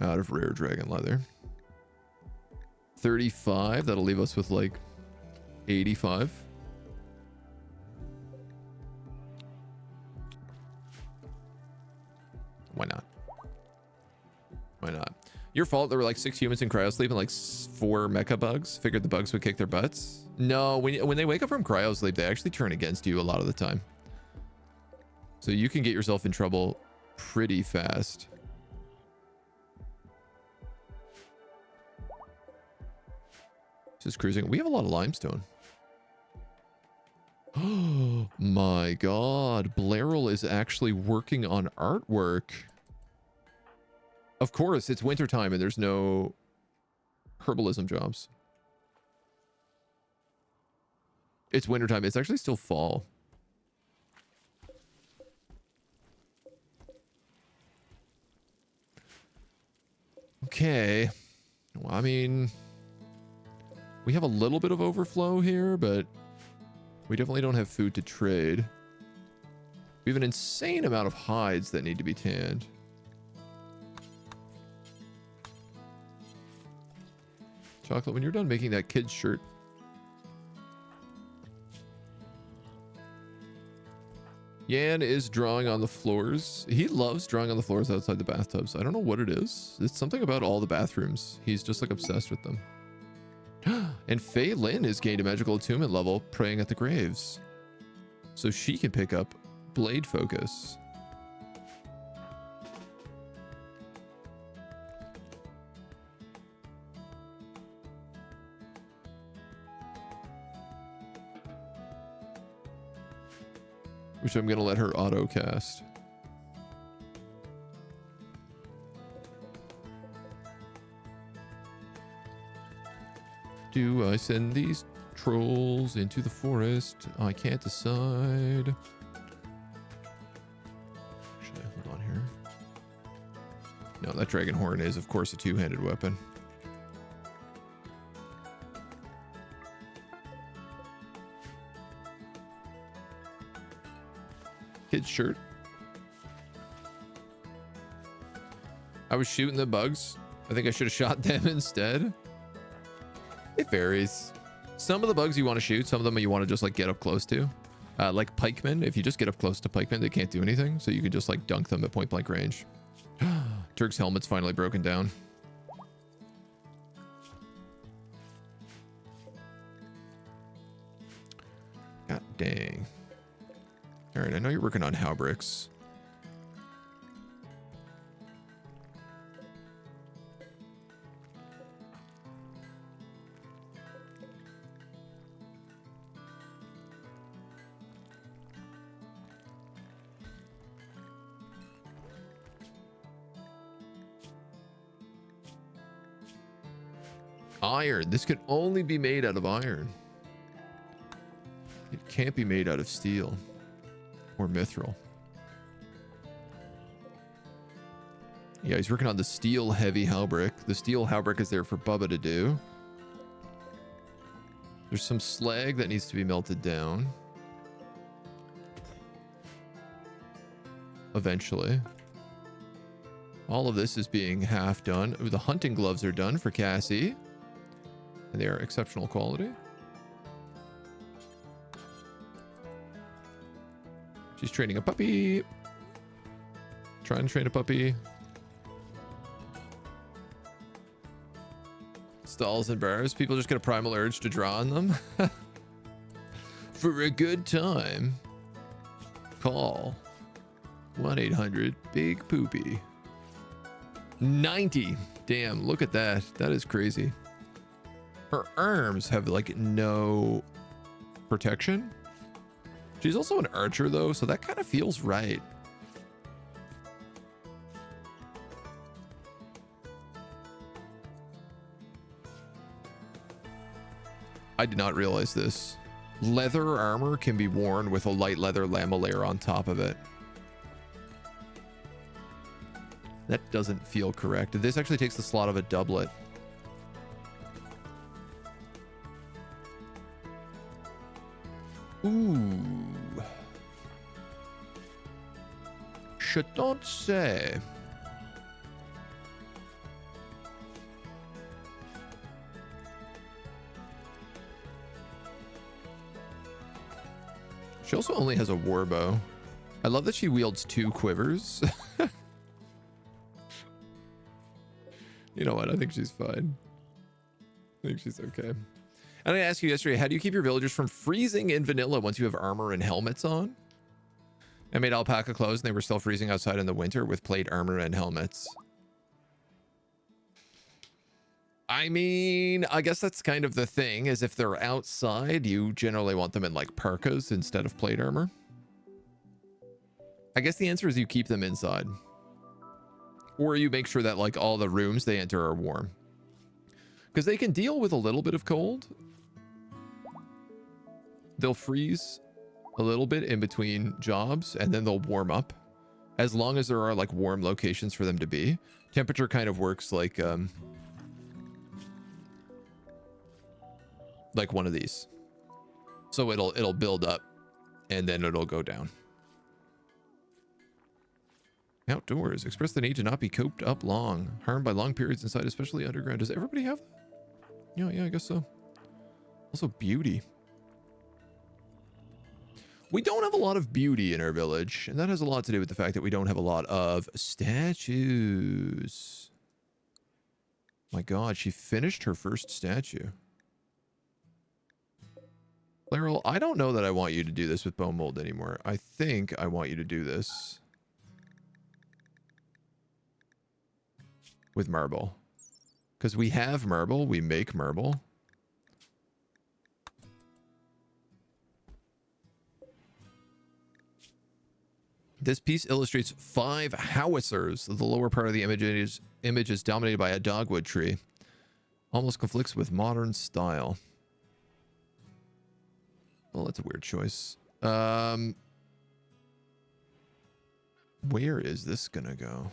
Out of rare dragon leather. 35. That'll leave us with like 85. Why not? Why not? Your fault there were like 6 humans in cryosleep and like 4 mecha bugs. Figured the bugs would kick their butts. No, when they wake up from cryosleep, they actually turn against you a lot of the time. So you can get yourself in trouble pretty fast. Just cruising. We have a lot of limestone. Oh my god. Blairal is actually working on artwork. Of course, it's wintertime and there's no herbalism jobs. It's wintertime. It's actually still fall. Okay. Well, I mean, we have a little bit of overflow here, but we definitely don't have food to trade. We have an insane amount of hides that need to be tanned. Chocolate, when you're done making that kid's shirt. Yan is drawing on the floors. He loves drawing on the floors outside the bathtubs. I don't know what it is. It's something about all the bathrooms. He's just like obsessed with them. And Fei Lin has gained a magical attunement level praying at the graves. So she can pick up blade focus. Which I'm going to let her auto cast. Do I send these trolls into the forest? I can't decide. Actually, hold on here. No, that dragon horn is, of course, a two-handed weapon. Kid's shirt. I was shooting the bugs. I think I should have shot them instead. It varies. Some of the bugs you want to shoot, some of them you want to just like get up close to. Like pikemen, if you just get up close to pikemen, they can't do anything. So you can just like dunk them at point blank range. Turk's helmet's finally broken down. God dang. All right, I know you're working on hauberks. Iron. This could only be made out of iron. It can't be made out of steel. Or mithril. Yeah, he's working on the steel heavy hauberk. The steel hauberk is there for Bubba to do. There's some slag that needs to be melted down. Eventually. All of this is being half done. Ooh, the hunting gloves are done for Cassie. And they are exceptional quality. She's training a puppy. Trying to train a puppy. Stalls and bars. People just get a primal urge to draw on them. For a good time, call 1-800-BIG-POOPY. 90. Damn, look at that. That is crazy. Her arms have like no protection. She's also an archer though, so that kind of feels right. I did not realize this. Leather armor can be worn with a light leather lamellar on top of it. That doesn't feel correct. This actually takes the slot of a doublet. Ooh. Je don't say. She also only has a war bow. I love that she wields 2 quivers. You know what? I think she's fine. I think she's okay. And I asked you yesterday, how do you keep your villagers from freezing in vanilla once you have armor and helmets on? I made alpaca clothes and they were still freezing outside in the winter with plate armor and helmets. I mean, I guess that's kind of the thing, is if they're outside, you generally want them in like parkas instead of plate armor. I guess the answer is you keep them inside. Or you make sure that like all the rooms they enter are warm. Because they can deal with a little bit of cold. They'll freeze a little bit in between jobs and then they'll warm up. As long as there are like warm locations for them to be. Temperature kind of works like one of these. So it'll build up and then it'll go down. Outdoors. Express the need to not be coped up long. Harmed by long periods inside, especially underground. Does everybody have that? Yeah, I guess so. Also beauty. We don't have a lot of beauty in our village, and that has a lot to do with the fact that we don't have a lot of statues. My god, she finished her first statue. Laryl, I don't know that I want you to do this with bone mold anymore. I think I want you to do this with marble. Because we have marble, we make marble. This piece illustrates 5 howitzers. The lower part of the image is dominated by a dogwood tree. Almost conflicts with modern style. Well, that's a weird choice. Where is this gonna go?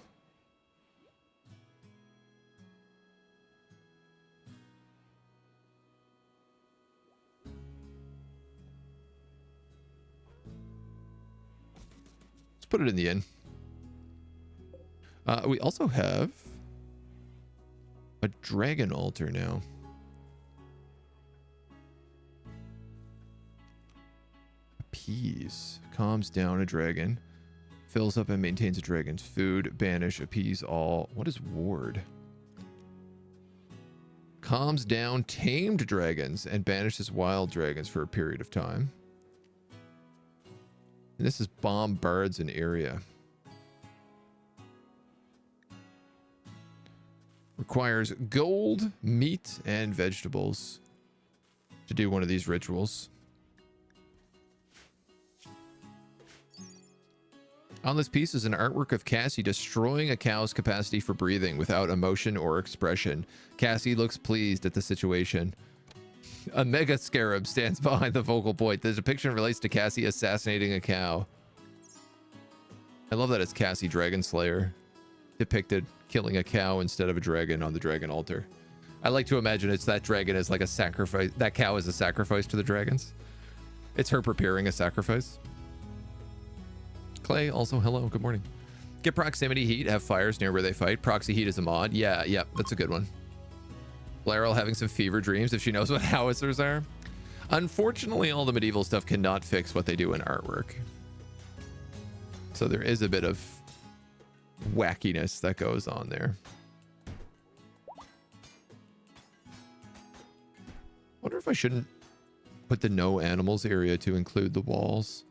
Let's put it in the inn. We also have a dragon altar now. Appease. Calms down a dragon. Fills up and maintains a dragon's food. Banish, appease all. What is ward? Calms down tamed dragons and banishes wild dragons for a period of time. And this is bombards an area. Requires gold, meat, and vegetables to do one of these rituals. On this piece is an artwork of Cassie destroying a cow's capacity for breathing without emotion or expression. Cassie looks pleased at the situation. A mega scarab stands behind the focal point. The depiction relates to Cassie assassinating a cow. I love that it's Cassie Dragon Slayer depicted killing a cow instead of a dragon on the dragon altar. I like to imagine it's that dragon as like a sacrifice. That cow is a sacrifice to the dragons. It's her preparing a sacrifice. Clay, also hello, good morning. Get proximity heat, have fires near where they fight. Proxy heat is a mod. Yeah, that's a good one. Laryl having some fever dreams if she knows what howitzers are. Unfortunately, all the medieval stuff cannot fix what they do in artwork. So there is a bit of wackiness that goes on there. Wonder if I shouldn't put the no animals area to include the walls.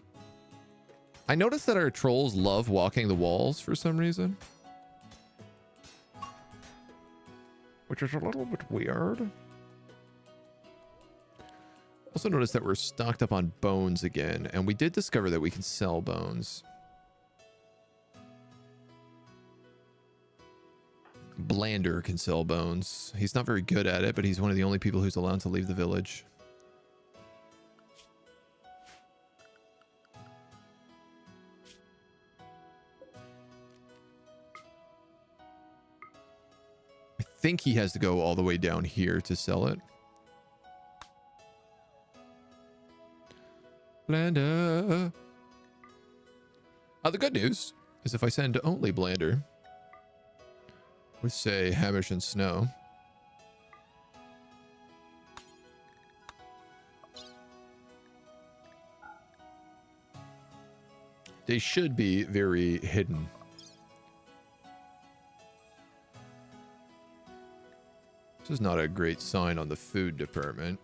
I noticed that our trolls love walking the walls for some reason, which is a little bit weird. Also noticed that we're stocked up on bones again, and we did discover that we can sell bones. Blander can sell bones. He's not very good at it, but he's one of the only people who's allowed to leave the village. I think he has to go all the way down here to sell it. Blander. The good news is if I send only Blander with, say, Hamish and Snow, they should be very hidden. This is not a great sign on the food department.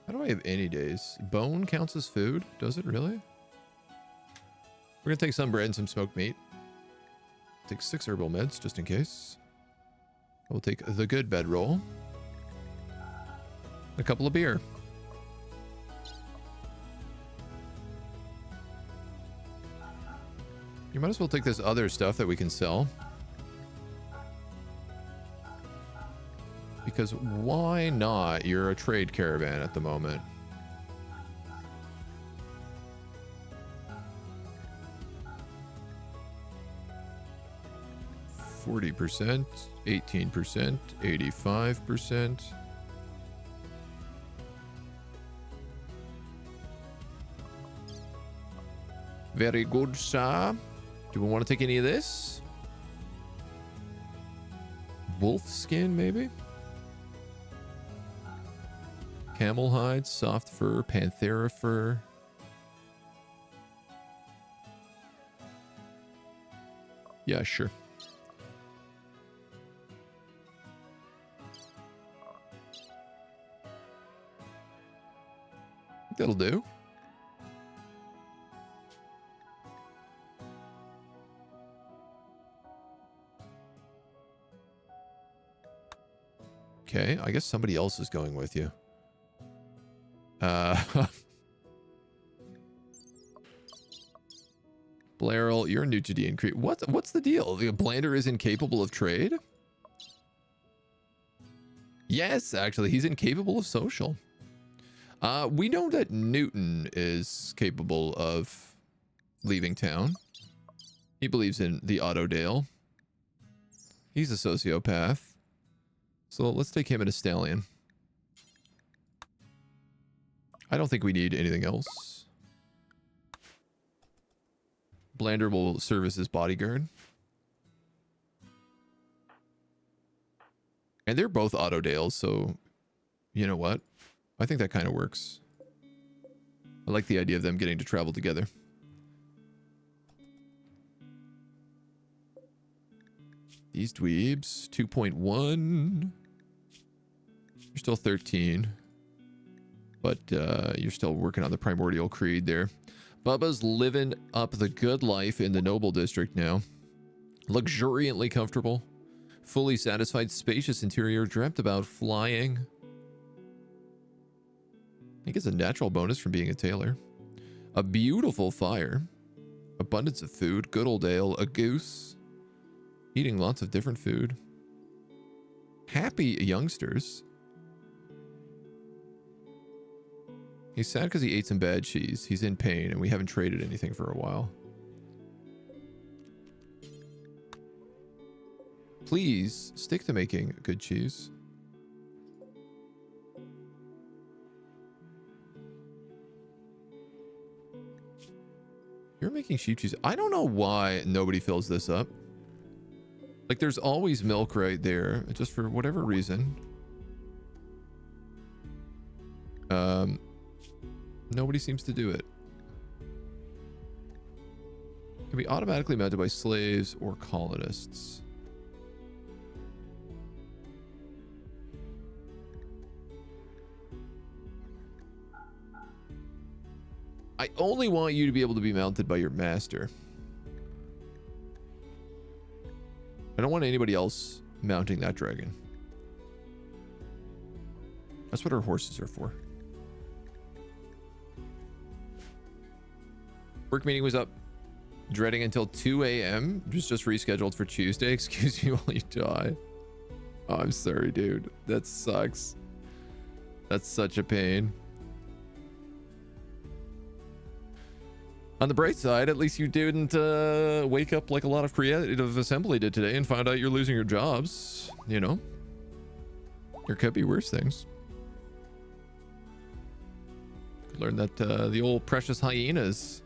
How do I have any days? Bone counts as food? Does it really? We're going to take some bread and some smoked meat. Take 6 herbal meds just in case. We'll take the good bedroll. A couple of beer. You might as well take this other stuff that we can sell. Because why not? You're a trade caravan at the moment. %, 18%, 85%. Very good, sir. Do we want to take any of this? Wolf skin, maybe? Camel hide, soft fur, panthera fur. Yeah, sure. That'll do. Okay, I guess somebody else is going with you. Blairl, you're new to D&D. What's the deal? The Blander is incapable of trade? Yes, actually, he's incapable of social. We know that Newton is capable of leaving town. He believes in the Autodale. He's a sociopath. So let's take him and a stallion. I don't think we need anything else. Blander will serve as his bodyguard. And they're both Autodales, so you know what? I think that kind of works. I like the idea of them getting to travel together. These dweebs, 2.1. You're still 13. But you're still working on the primordial creed there. Bubba's living up the good life in the noble district now. Luxuriantly comfortable. Fully satisfied, spacious interior, dreamt about flying. I think it's a natural bonus from being a tailor. A beautiful fire. Abundance of food, good old ale, a goose. Eating lots of different food. Happy youngsters. He's sad because he ate some bad cheese. He's in pain and we haven't traded anything for a while. Please stick to making good cheese. You're making sheep cheese. I don't know why nobody fills this up. Like, there's always milk right there, just for whatever reason. Nobody seems to do it. Can be automatically mounted by slaves or colonists. I only want you to be able to be mounted by your master. I don't want anybody else mounting that dragon. That's what our horses are for. Work meeting was up. Dreading until 2 a.m. Just rescheduled for Tuesday. Excuse me while you die. Oh, I'm sorry, dude. That sucks. That's such a pain. On the bright side, at least you didn't wake up like a lot of creative assembly did today and found out you're losing your jobs. You know? There could be worse things. Learn that the old precious hyenas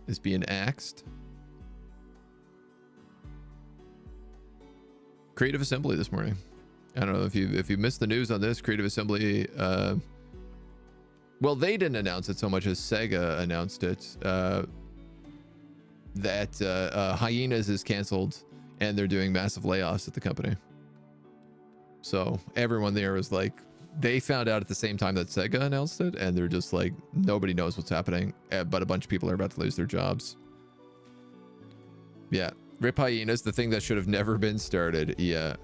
is being axed. Creative Assembly this morning. I don't know if you missed the news on this. Creative Assembly, well, they didn't announce it so much as Sega announced it, that Hyenas is canceled and they're doing massive layoffs at the company. So everyone there was like, they found out at the same time that Sega announced it, and they're just like, nobody knows what's happening, but a bunch of people are about to lose their jobs. Yeah, Rip Hyenas, the thing that should have never been started. Yeah,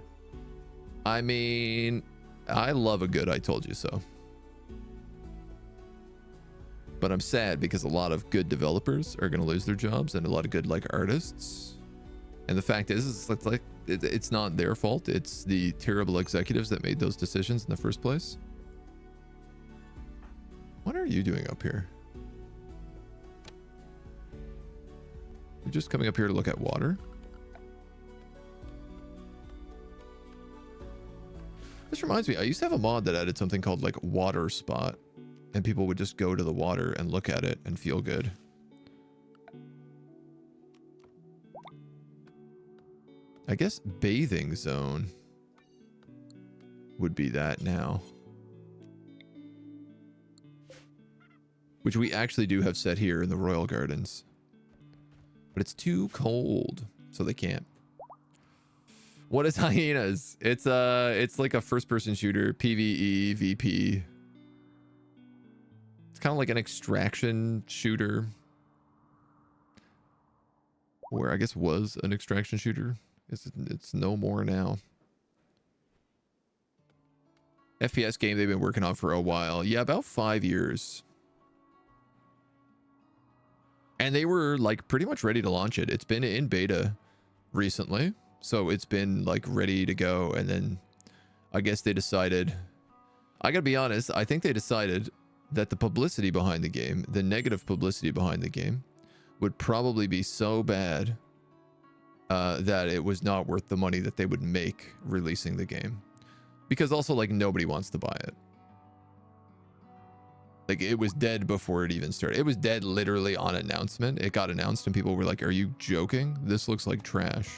I mean, I love a good I told you so, but I'm sad because a lot of good developers are going to lose their jobs, and a lot of good like artists. And the fact is it's like it's not their fault. It's the terrible executives that made those decisions in the first place. What are you doing up here? You're just coming up here to look at water? This reminds me, I used to have a mod that added something called like water spot, and people would just go to the water and look at it and feel good. I guess bathing zone would be that now. Which we actually do have set here in the Royal Gardens. But it's too cold, so they can't. What is Hyenas? It's like a first-person shooter, PvE, VP. It's kind of like an extraction shooter. Or I guess was an extraction shooter. It's no more now. FPS game they've been working on for a while. Yeah, about 5 years. And they were like pretty much ready to launch it. It's been in beta recently, so it's been like ready to go. And then I guess they decided, I gotta be honest, I think they decided that the publicity behind the game, the negative publicity behind the game, would probably be so bad that it was not worth the money that they would make releasing the game. Because also, like, nobody wants to buy it. Like, it was dead before it even started. It was dead literally on announcement. It got announced and people were like, are you joking? This looks like trash.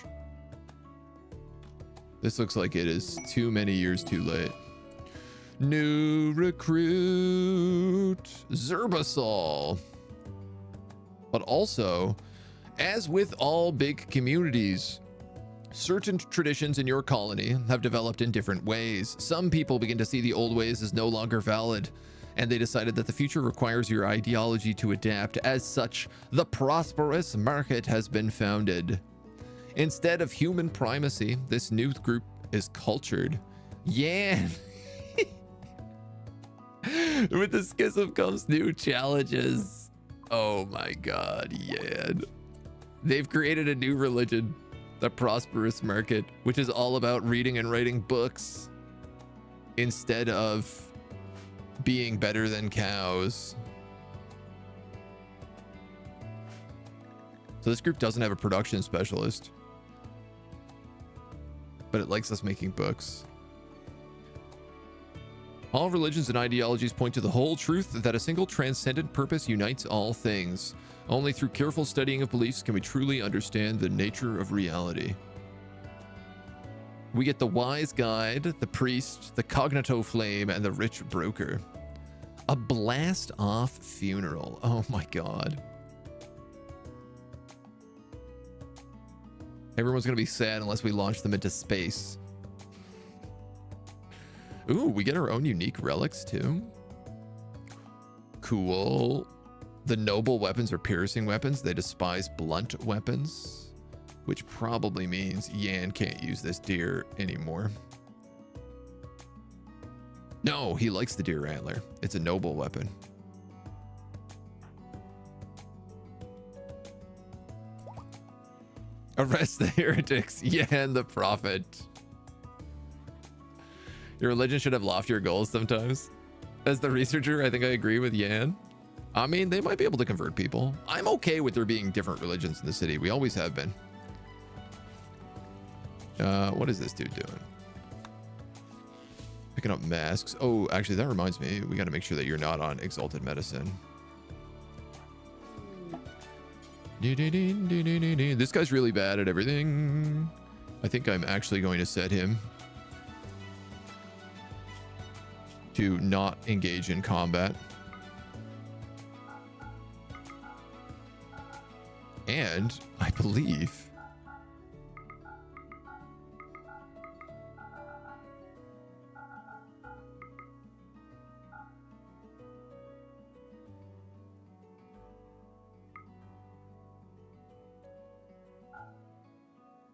This looks like it is too many years too late. New recruit, Zerbasol. But also, as with all big communities, certain traditions in your colony have developed in different ways. Some people begin to see the old ways as no longer valid, and they decided that the future requires your ideology to adapt. As such, the prosperous market has been founded. Instead of human primacy, this new group is cultured. Yeah. With the schism comes new challenges. Oh my god, yeah. They've created a new religion, the prosperous market, which is all about reading and writing books instead of being better than cows. So this group doesn't have a production specialist, but it likes us making books. All religions and ideologies point to the whole truth that a single transcendent purpose unites all things. Only through careful studying of beliefs can we truly understand the nature of reality. We get the wise guide, the priest, the cognito flame, and the rich broker. A blast off funeral. Oh my god. Everyone's gonna be sad unless we launch them into space. Ooh, we get our own unique relics too. Cool. The noble weapons are piercing weapons. They despise blunt weapons, which probably means Yan can't use this deer anymore. No, he likes the deer antler. It's a noble weapon. Arrest the heretics. Yan the prophet. Your religion should have loftier goals sometimes. As the researcher, I think I agree with Yan. I mean, they might be able to convert people. I'm okay with there being different religions in the city. We always have been. What is this dude doing? Picking up masks. Oh, actually, that reminds me. We got to make sure that you're not on exalted medicine. This guy's really bad at everything. I think I'm actually going to set him to not engage in combat. And I believe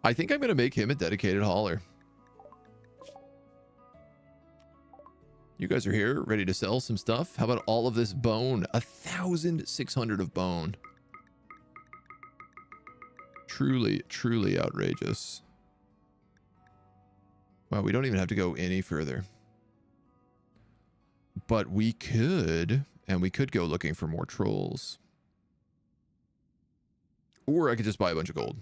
I'm going to make him a dedicated hauler. You guys are here, ready to sell some stuff. How about all of this bone? 1,600 of bone. Truly, truly outrageous. Wow, we don't even have to go any further. But we could, and we could go looking for more trolls. Or I could just buy a bunch of gold.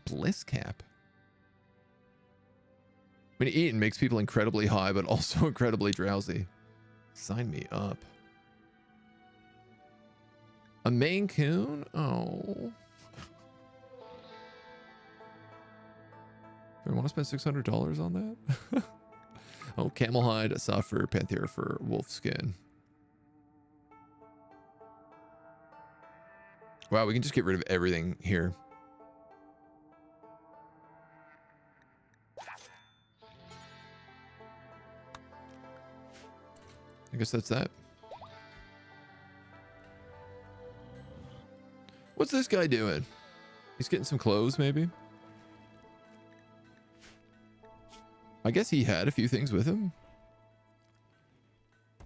Bliss cap. When you eat, it makes people incredibly high, but also incredibly drowsy. Sign me up. A Maine Coon? Oh. Do I want to spend $600 on that? Oh, camel hide, soft fur, panther fur, wolf skin. Wow, we can just get rid of everything here. I guess that's that. What's this guy doing? He's getting some clothes, maybe? I guess he had a few things with him.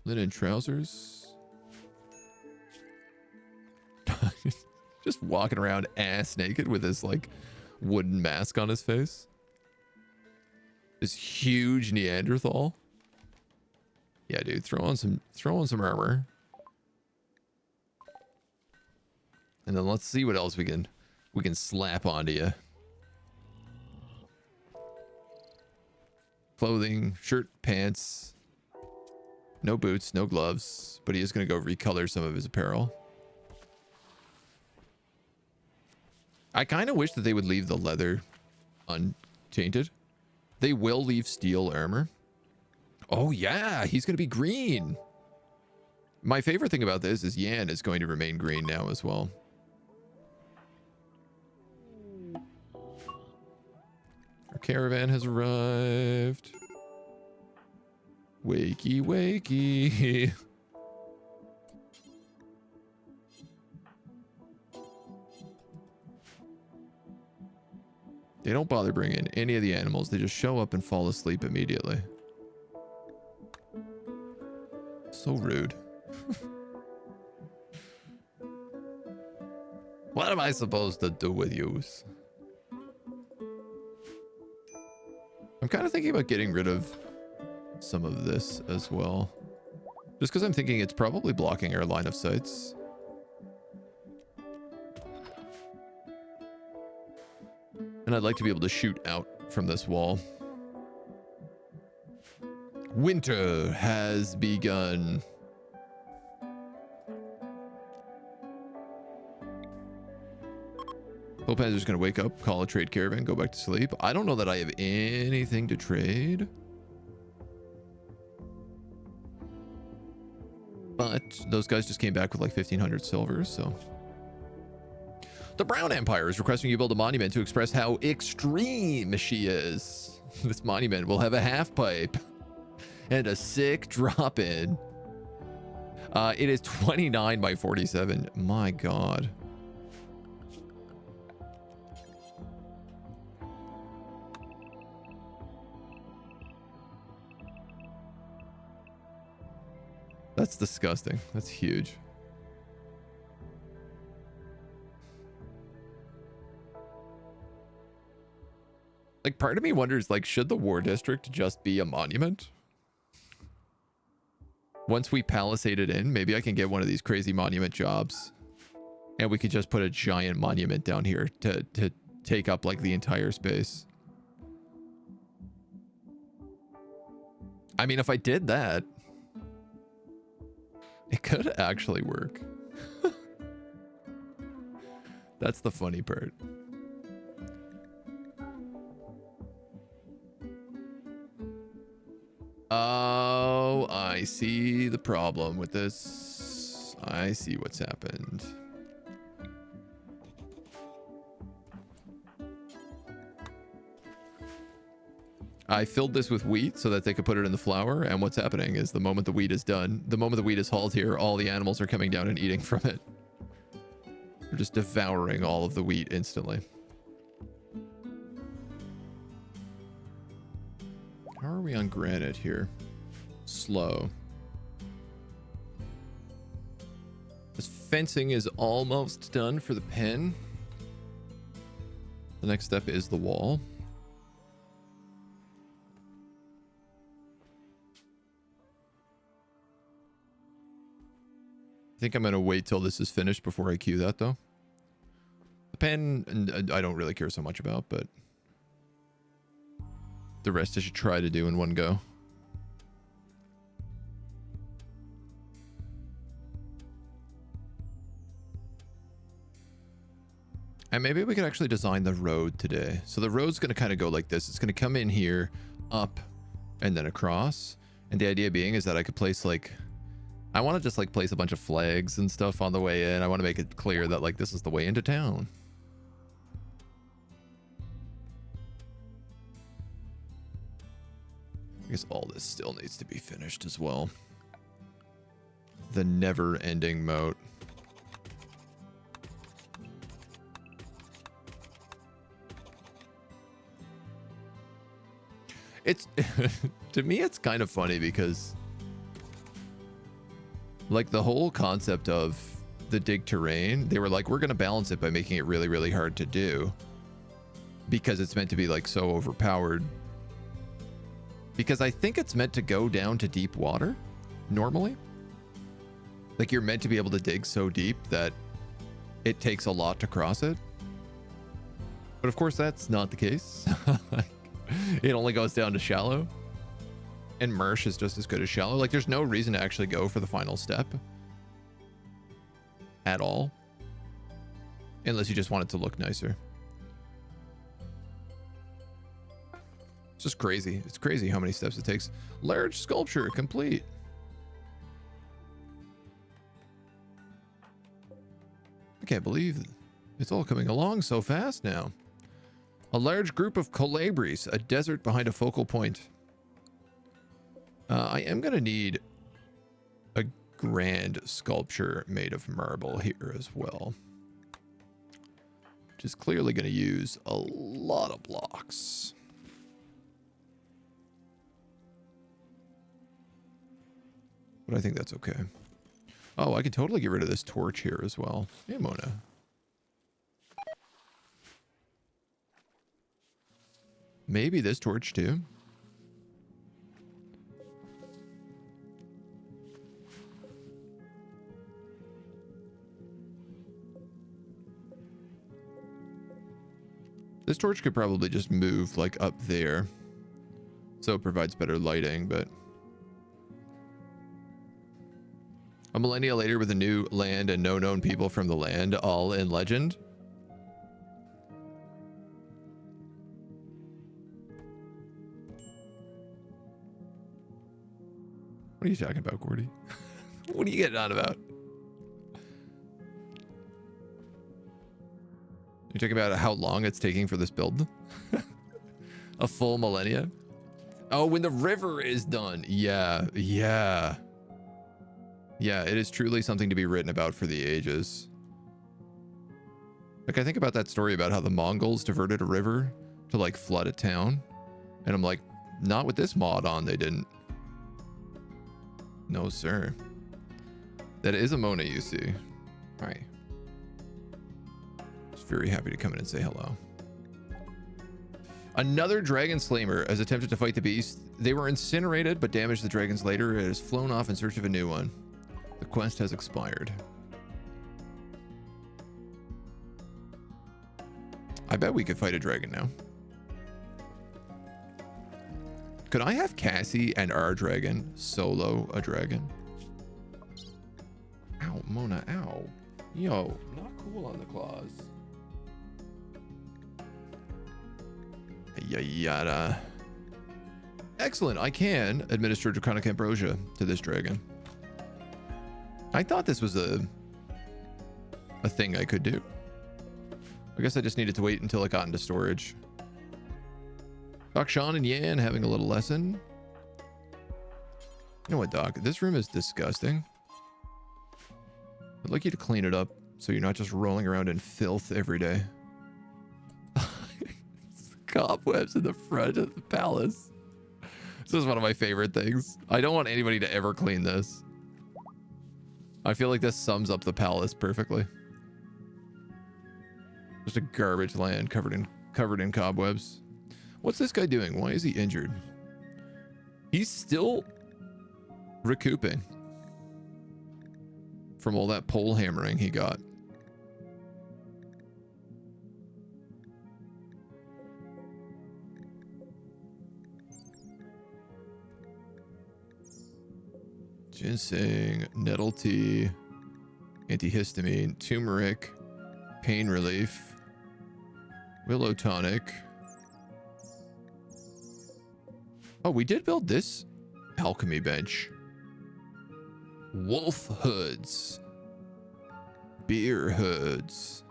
Linen trousers. Just walking around ass naked with his, like, wooden mask on his face. This huge Neanderthal. Yeah, dude, throw on some armor. And then let's see what else we can slap onto you. Clothing, shirt, pants. No boots, no gloves, but he is going to go recolor some of his apparel. I kind of wish that they would leave the leather untainted. They will leave steel armor. Oh yeah, he's going to be green. My favorite thing about this is Yan is going to remain green now as well. Our caravan has arrived. Wakey, wakey. They don't bother bringing any of the animals. They just show up and fall asleep immediately. So rude. What am I supposed to do with you? I'm kind of thinking about getting rid of some of this as well. Just because I'm thinking it's probably blocking our line of sights. And I'd like to be able to shoot out from this wall. Winter has begun. Hillpanzer's gonna wake up, call a trade caravan, go back to sleep. I don't know that I have anything to trade. But those guys just came back with like 1,500 silver, so. The Brown Empire is requesting you build a monument to express how extreme she is. This monument will have a half pipe. and a sick drop in. It is 29 by 47. My God. That's disgusting. That's huge. Like, part of me wonders, like, should the war district just be a monument? Once we palisade it in, maybe I can get one of these crazy monument jobs. And we could just put a giant monument down here to take up, like, the entire space. I mean, if I did that, it could actually work. That's the funny part. Oh, I see the problem with this. I see what's happened. I filled this with wheat so that they could put it in the flour, and what's happening is the moment the wheat is done, the moment the wheat is hauled here, all the animals are coming down and eating from it. They're just devouring all of the wheat instantly. How are we on granite here? Slow. This fencing is almost done for the pen. The next step is the wall. I think I'm going to wait till this is finished before I cue that, though. The pen, I don't really care so much about, but the rest I should try to do in one go. And maybe we could actually design the road today. So the road's going to kind of go like this. It's going to come in here, up, and then across. And the idea being is that I could place, like, I want to just, like, place a bunch of flags and stuff on the way in. I want to make it clear that, like, this is the way into town. I guess all this still needs to be finished as well. The never-ending moat. It's to me it's kind of funny because, like, the whole concept of the dig terrain, they were like, we're gonna balance it by making it really, really hard to do because it's meant to be, like, so overpowered. Because I think it's meant to go down to deep water normally. Like, you're meant to be able to dig so deep that it takes a lot to cross it. But of course that's not the case. It only goes down to shallow. And Mersh is just as good as shallow. Like, there's no reason to actually go for the final step. At all. Unless you just want it to look nicer. It's just crazy. It's crazy how many steps it takes. Large sculpture complete. I can't believe it's all coming along so fast now. A large group of colabris, a desert behind a focal point. I am going to need a grand sculpture made of marble here as well. Which is clearly going to use a lot of blocks. But I think that's okay. Oh, I could totally get rid of this torch here as well. Hey, Mona. Maybe this torch too. This torch could probably just move, like, up there. So it provides better lighting, but... A millennia later with a new land and no known people from the land, all in legend. What are you talking about, Gordy? What are you getting on about? You're talking about how long it's taking for this build? A full millennia? Oh, when the river is done. Yeah, yeah. Yeah, it is truly something to be written about for the ages. Like, I think about that story about how the Mongols diverted a river to, like, flood a town. And I'm like, not with this mod on, they didn't. No, sir. That is a Mona, you see. Hi. Just very happy to come in and say hello. Another dragon slayer has attempted to fight the beast. They were incinerated, but damaged the dragons later. It has flown off in search of a new one. The quest has expired. I bet we could fight a dragon now. Could I have Cassie and our dragon solo a dragon? Ow, Mona, ow. Yo, not cool on the claws. Yada. Excellent. I can administer draconic ambrosia to this dragon. I thought this was a thing I could do. I guess I just needed to wait until it got into storage. Doc Sean and Yan having a little lesson. You know what, Doc? This room is disgusting. I'd like you to clean it up so you're not just rolling around in filth every day. Cobwebs in the front of the palace. This is one of my favorite things. I don't want anybody to ever clean this. I feel like this sums up the palace perfectly. Just a garbage land covered in cobwebs. What's this guy doing? Why is he injured? He's still recouping from all that pole hammering he got. Ginseng, nettle tea, antihistamine, turmeric, pain relief, willow tonic. Oh, we did build this alchemy bench. Wolf hoods, beer hoods,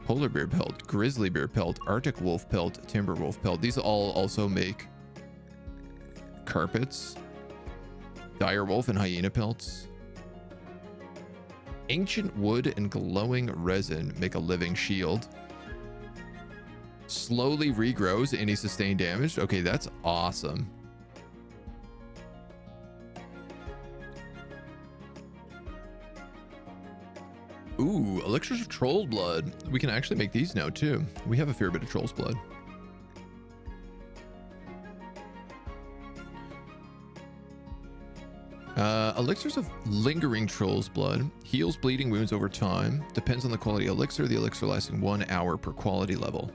polar bear pelt, grizzly bear pelt, arctic wolf pelt, timber wolf pelt. These all also make carpets. Dire wolf and hyena pelts. Ancient wood and glowing resin make a living shield. Slowly regrows any sustained damage. Okay, that's awesome. Ooh, elixirs of troll's blood. We can actually make these now too. We have a fair bit of troll's blood. Elixirs of lingering troll's blood. Heals bleeding wounds over time. Depends on the quality elixir. The elixir lasting 1 hour per quality level.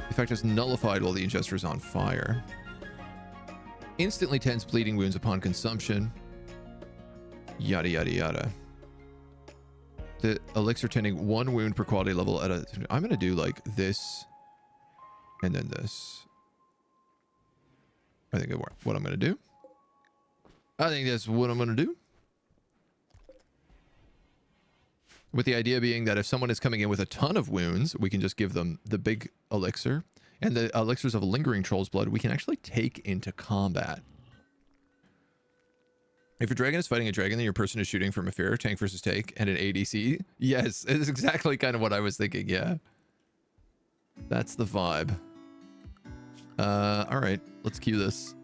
Effect is nullified while the ingester is on fire. Instantly tends bleeding wounds upon consumption. Yada yada yada. The elixir tending 1 wound per quality level at a... I'm gonna do like this and then this. I think what I'm gonna do. I think that's what I'm going to do. With the idea being that if someone is coming in with a ton of wounds, we can just give them the big elixir. And the elixirs of lingering troll's blood, we can actually take into combat. If your dragon is fighting a dragon, then your person is shooting from a fair tank versus tank and an ADC. Yes, it's exactly kind of what I was thinking. Yeah. That's the vibe. All right, let's cue this.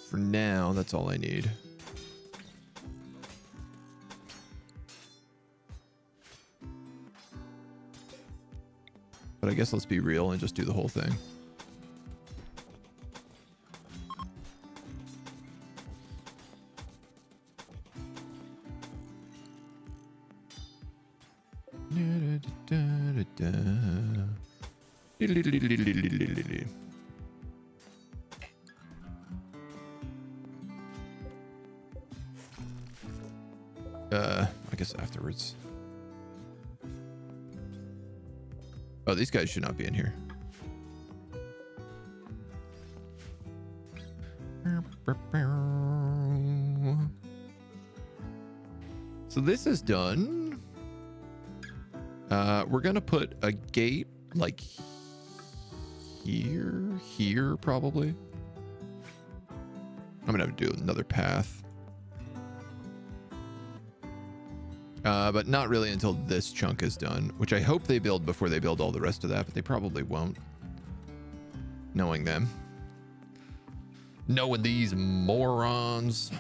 For now, that's all I need. But I guess let's be real and just do the whole thing. I guess afterwards. Oh, these guys should not be in here. So this is done. We're gonna put a gate like here probably. I'm gonna have to do another path. But not really until this chunk is done, which I hope they build before they build all the rest of that, but they probably won't. Knowing them. Knowing these morons.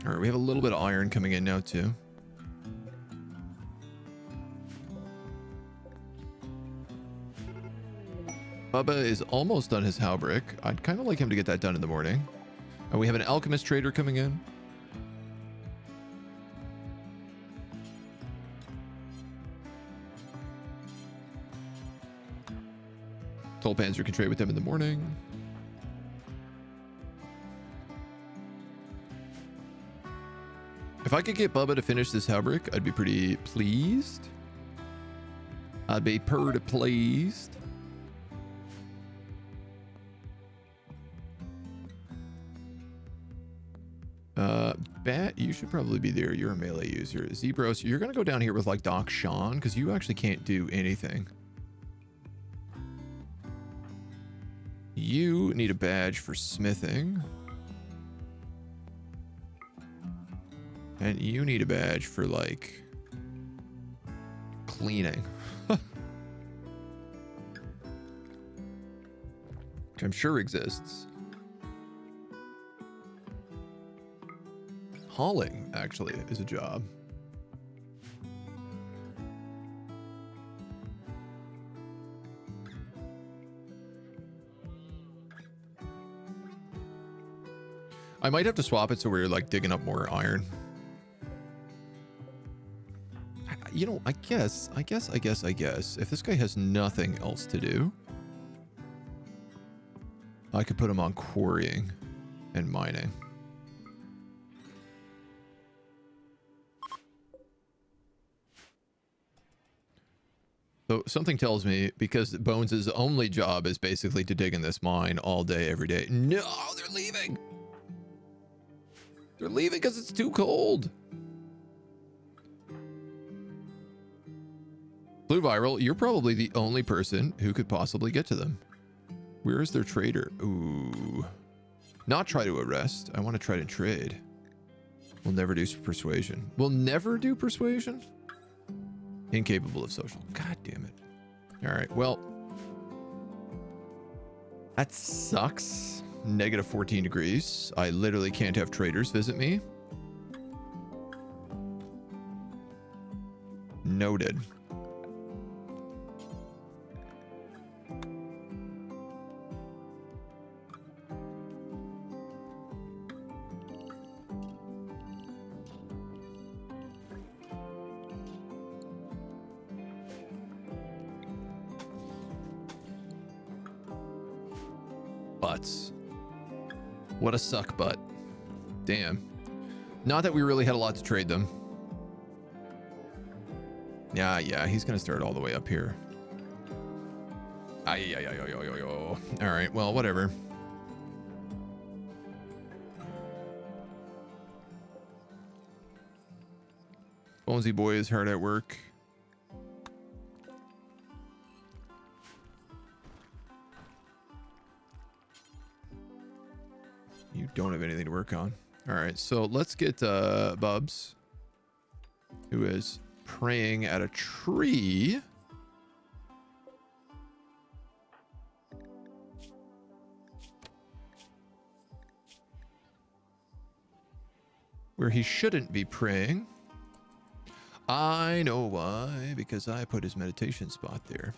All right, we have a little bit of iron coming in now too. Bubba is almost done his howbrick. I'd kind of like him to get that done in the morning. And we have an alchemist trader coming in. Tulpanzer can trade with them in the morning. If I could get Bubba to finish this howbrick, I'd be pretty pleased. I'd be pretty pleased. Bat, you should probably be there. You're a melee user. Zebros, you're gonna go down here with like Doc Sean because you actually can't do anything. You need a badge for smithing. And you need a badge for like cleaning. Which I'm sure exists. Hauling, actually, is a job. I might have to swap it so we're like digging up more iron. You know, I guess, if this guy has nothing else to do, I could put him on quarrying and mining. So something tells me, because Bones' only job is basically to dig in this mine all day, every day. No, they're leaving. They're leaving because it's too cold. Blue Viral, you're probably the only person who could possibly get to them. Where is their trader? Ooh. Not try to arrest. I want to try to trade. We'll never do persuasion. We'll never do persuasion? Incapable of social. God damn it. All right, well. That sucks. Negative 14 degrees. I literally can't have traders visit me. Noted. Butts. What a suck butt. Damn. Not that we really had a lot to trade them. Yeah, he's gonna start all the way up here. All right, well, whatever. Bonesy boy is hard at work. You don't have anything to work on. All right, so let's get Bubs, who is praying at a tree. Where he shouldn't be praying. I know why, because I put his meditation spot there.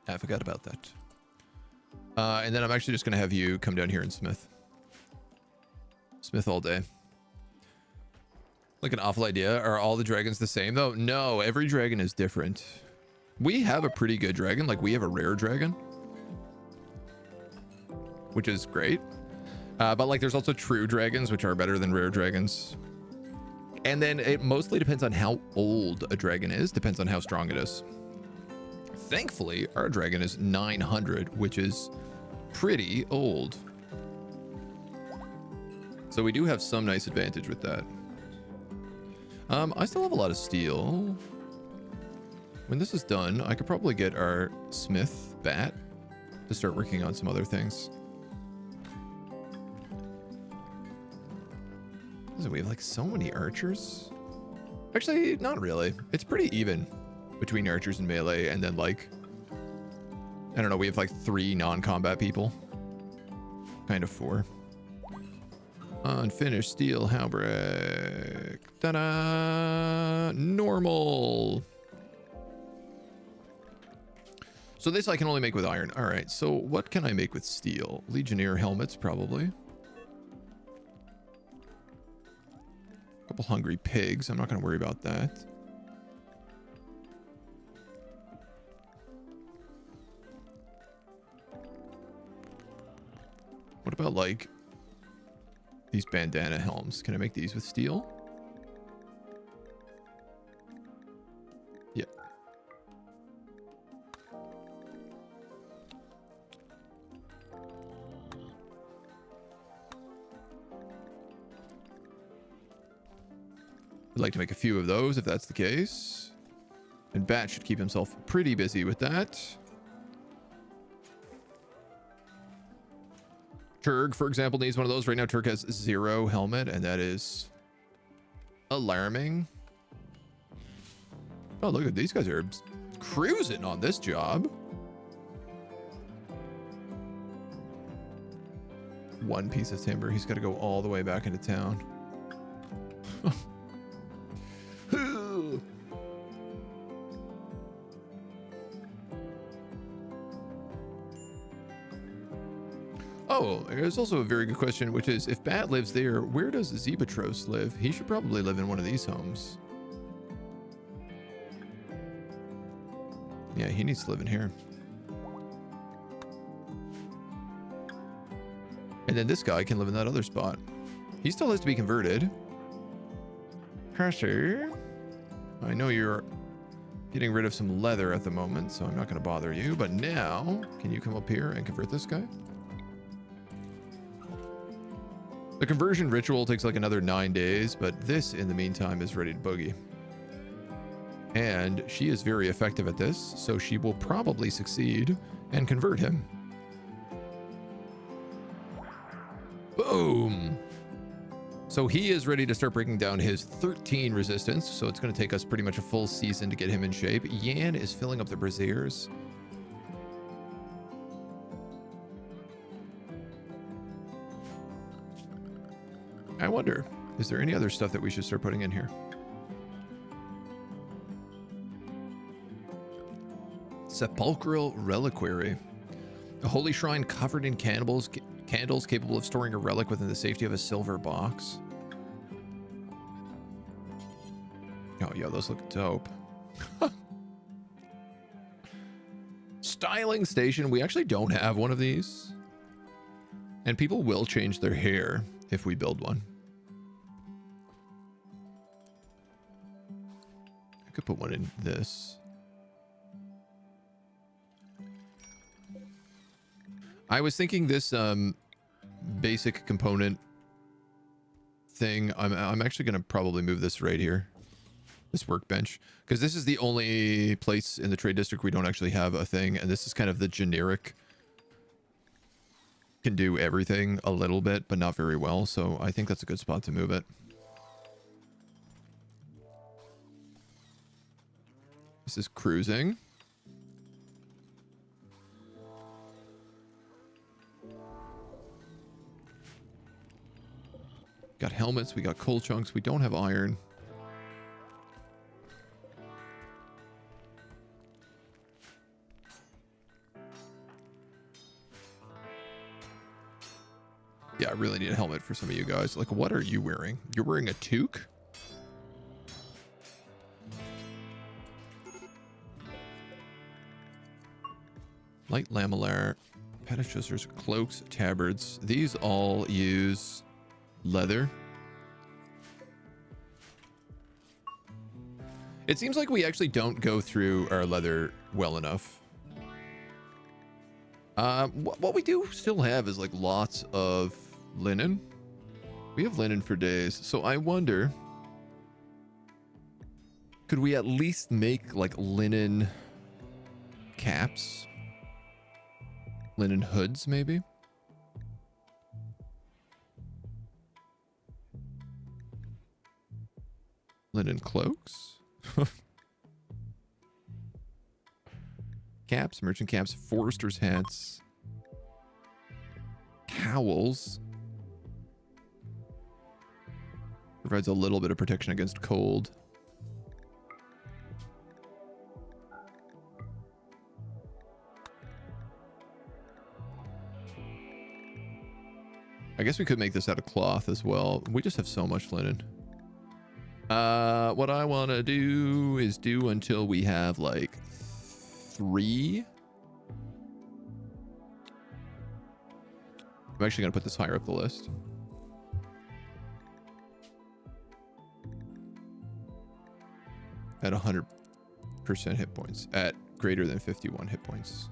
I forgot about that. And then I'm actually just going to have you come down here and smith. Smith all day. Like an awful idea. Are all the dragons the same though? No, every dragon is different. We have a pretty good dragon. Like, we have a rare dragon, which is great. But like, there's also true dragons, which are better than rare dragons. And then it mostly depends on how old a dragon is, depends on how strong it is. Thankfully, our dragon is 900, which is pretty old. So we do have some nice advantage with that. I still have a lot of steel. When this is done, I could probably get our smith bat to start working on some other things. Listen, we have like so many archers. Actually, not really. It's pretty even between archers and melee, and then like, I don't know, we have like 3 non-combat people. Kind of 4. Unfinished steel halberd. Ta-da! Normal. So this I can only make with iron. All right, so what can I make with steel? Legionnaire helmets, probably. A couple hungry pigs. I'm not going to worry about that. What about like these bandana helms? Can I make these with steel? Yeah. I'd like to make a few of those if that's the case. And Bat should keep himself pretty busy with that. Turg, for example, needs one of those. Right now, Turg has 0 helmet, and that is alarming. Oh, look at these guys are cruising on this job. 1 piece of timber. He's got to go all the way back into town. Oh, there's also a very good question, which is, if Bat lives there, where does Zebatros live? He should probably live in one of these homes. Yeah, he needs to live in here. And then this guy can live in that other spot. He still has to be converted. Crusher, I know you're getting rid of some leather at the moment, so I'm not going to bother you. But now, can you come up here and convert this guy? The conversion ritual takes like another 9 days, but this, in the meantime, is ready to boogie. And she is very effective at this, so she will probably succeed and convert him. Boom! So he is ready to start breaking down his 13 resistance, so it's going to take us pretty much a full season to get him in shape. Yan is filling up the braziers. I wonder, is there any other stuff that we should start putting in here? Sepulchral reliquary. A holy shrine covered in candles capable of storing a relic within the safety of a silver box. Oh yeah, those look dope. Styling station. We actually don't have one of these. And people will change their hair if we build one. I could put one in this. I was thinking this basic component thing, I'm actually going to probably move this right here, this workbench, because this is the only place in the trade district we don't actually have a thing, and this is kind of the generic, can do everything a little bit but not very well, so I think that's a good spot to move it. This is cruising. Got helmets, we got coal chunks, we don't have iron. Yeah, I really need a helmet for some of you guys. Like, what are you wearing? You're wearing a toque? Light lamellar, pedesters, cloaks, tabards. These all use leather. It seems like we actually don't go through our leather well enough. What we do still have is like lots of linen. We have linen for days. So I wonder, could we at least make like linen caps? Linen hoods, maybe? Linen cloaks? Caps, merchant caps, forester's hats, cowls. Provides a little bit of protection against cold. I guess we could make this out of cloth as well. We just have so much linen. What I want to do is do until we have like 3. I'm actually going to put this higher up the list. At 100% hit points. At greater than 51 hit points.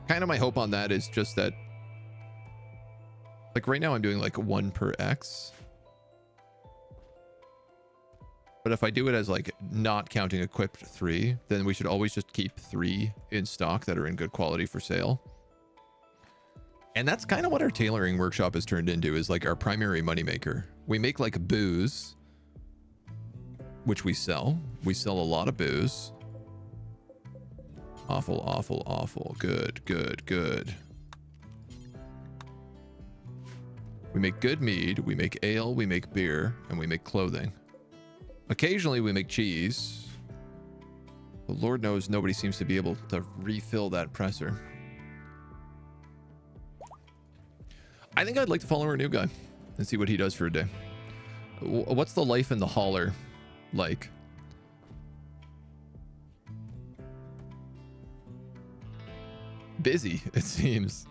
Kind of my hope on that is just that, like right now I'm doing like 1 per X. But if I do it as like not counting equipped 3, then we should always just keep 3 in stock that are in good quality for sale. And that's kind of what our tailoring workshop has turned into, is like our primary moneymaker. We make like booze, which we sell. We sell a lot of booze. Awful, awful, awful. Good, good, good. We make good mead, we make ale, we make beer, and we make clothing. Occasionally we make cheese. But Lord knows nobody seems to be able to refill that presser. I think I'd like to follow our new guy and see what he does for a day. What's the life in the holler like? Busy, it seems.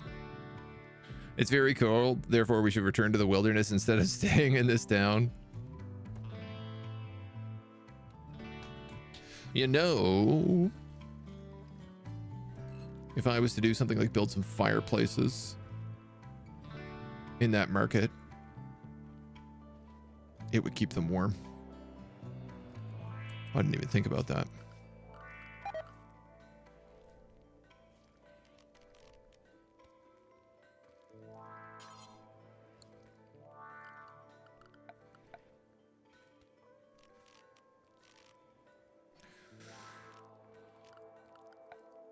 It's very cold, therefore we should return to the wilderness instead of staying in this town. You know, if I was to do something like build some fireplaces in that market, it would keep them warm. I didn't even think about that.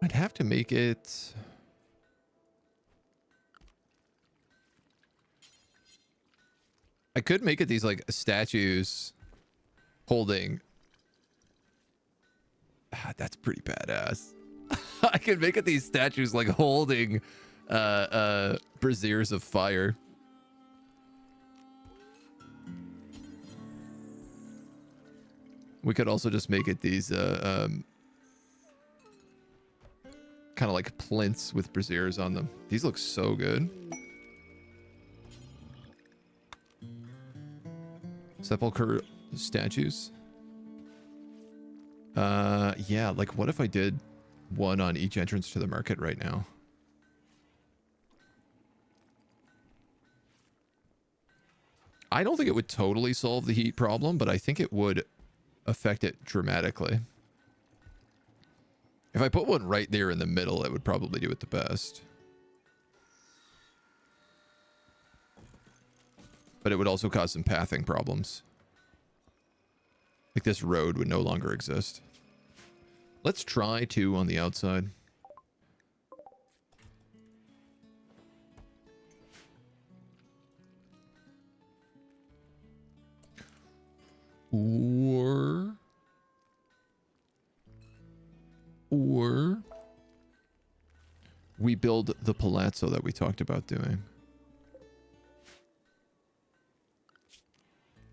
I'd have to make it... I could make it these like statues holding... that's pretty badass. I could make it these statues like holding braziers of fire. We could also just make it these kind of like plinths with braziers on them. These look so good. Sepulchre statues. Yeah, like what if I did one on each entrance to the market right now? I don't think it would totally solve the heat problem, but I think it would affect it dramatically. If I put one right there in the middle, it would probably do it the best. But it would also cause some pathing problems. Like this road would no longer exist. Let's try 2 on the outside. Or we build the palazzo that we talked about doing.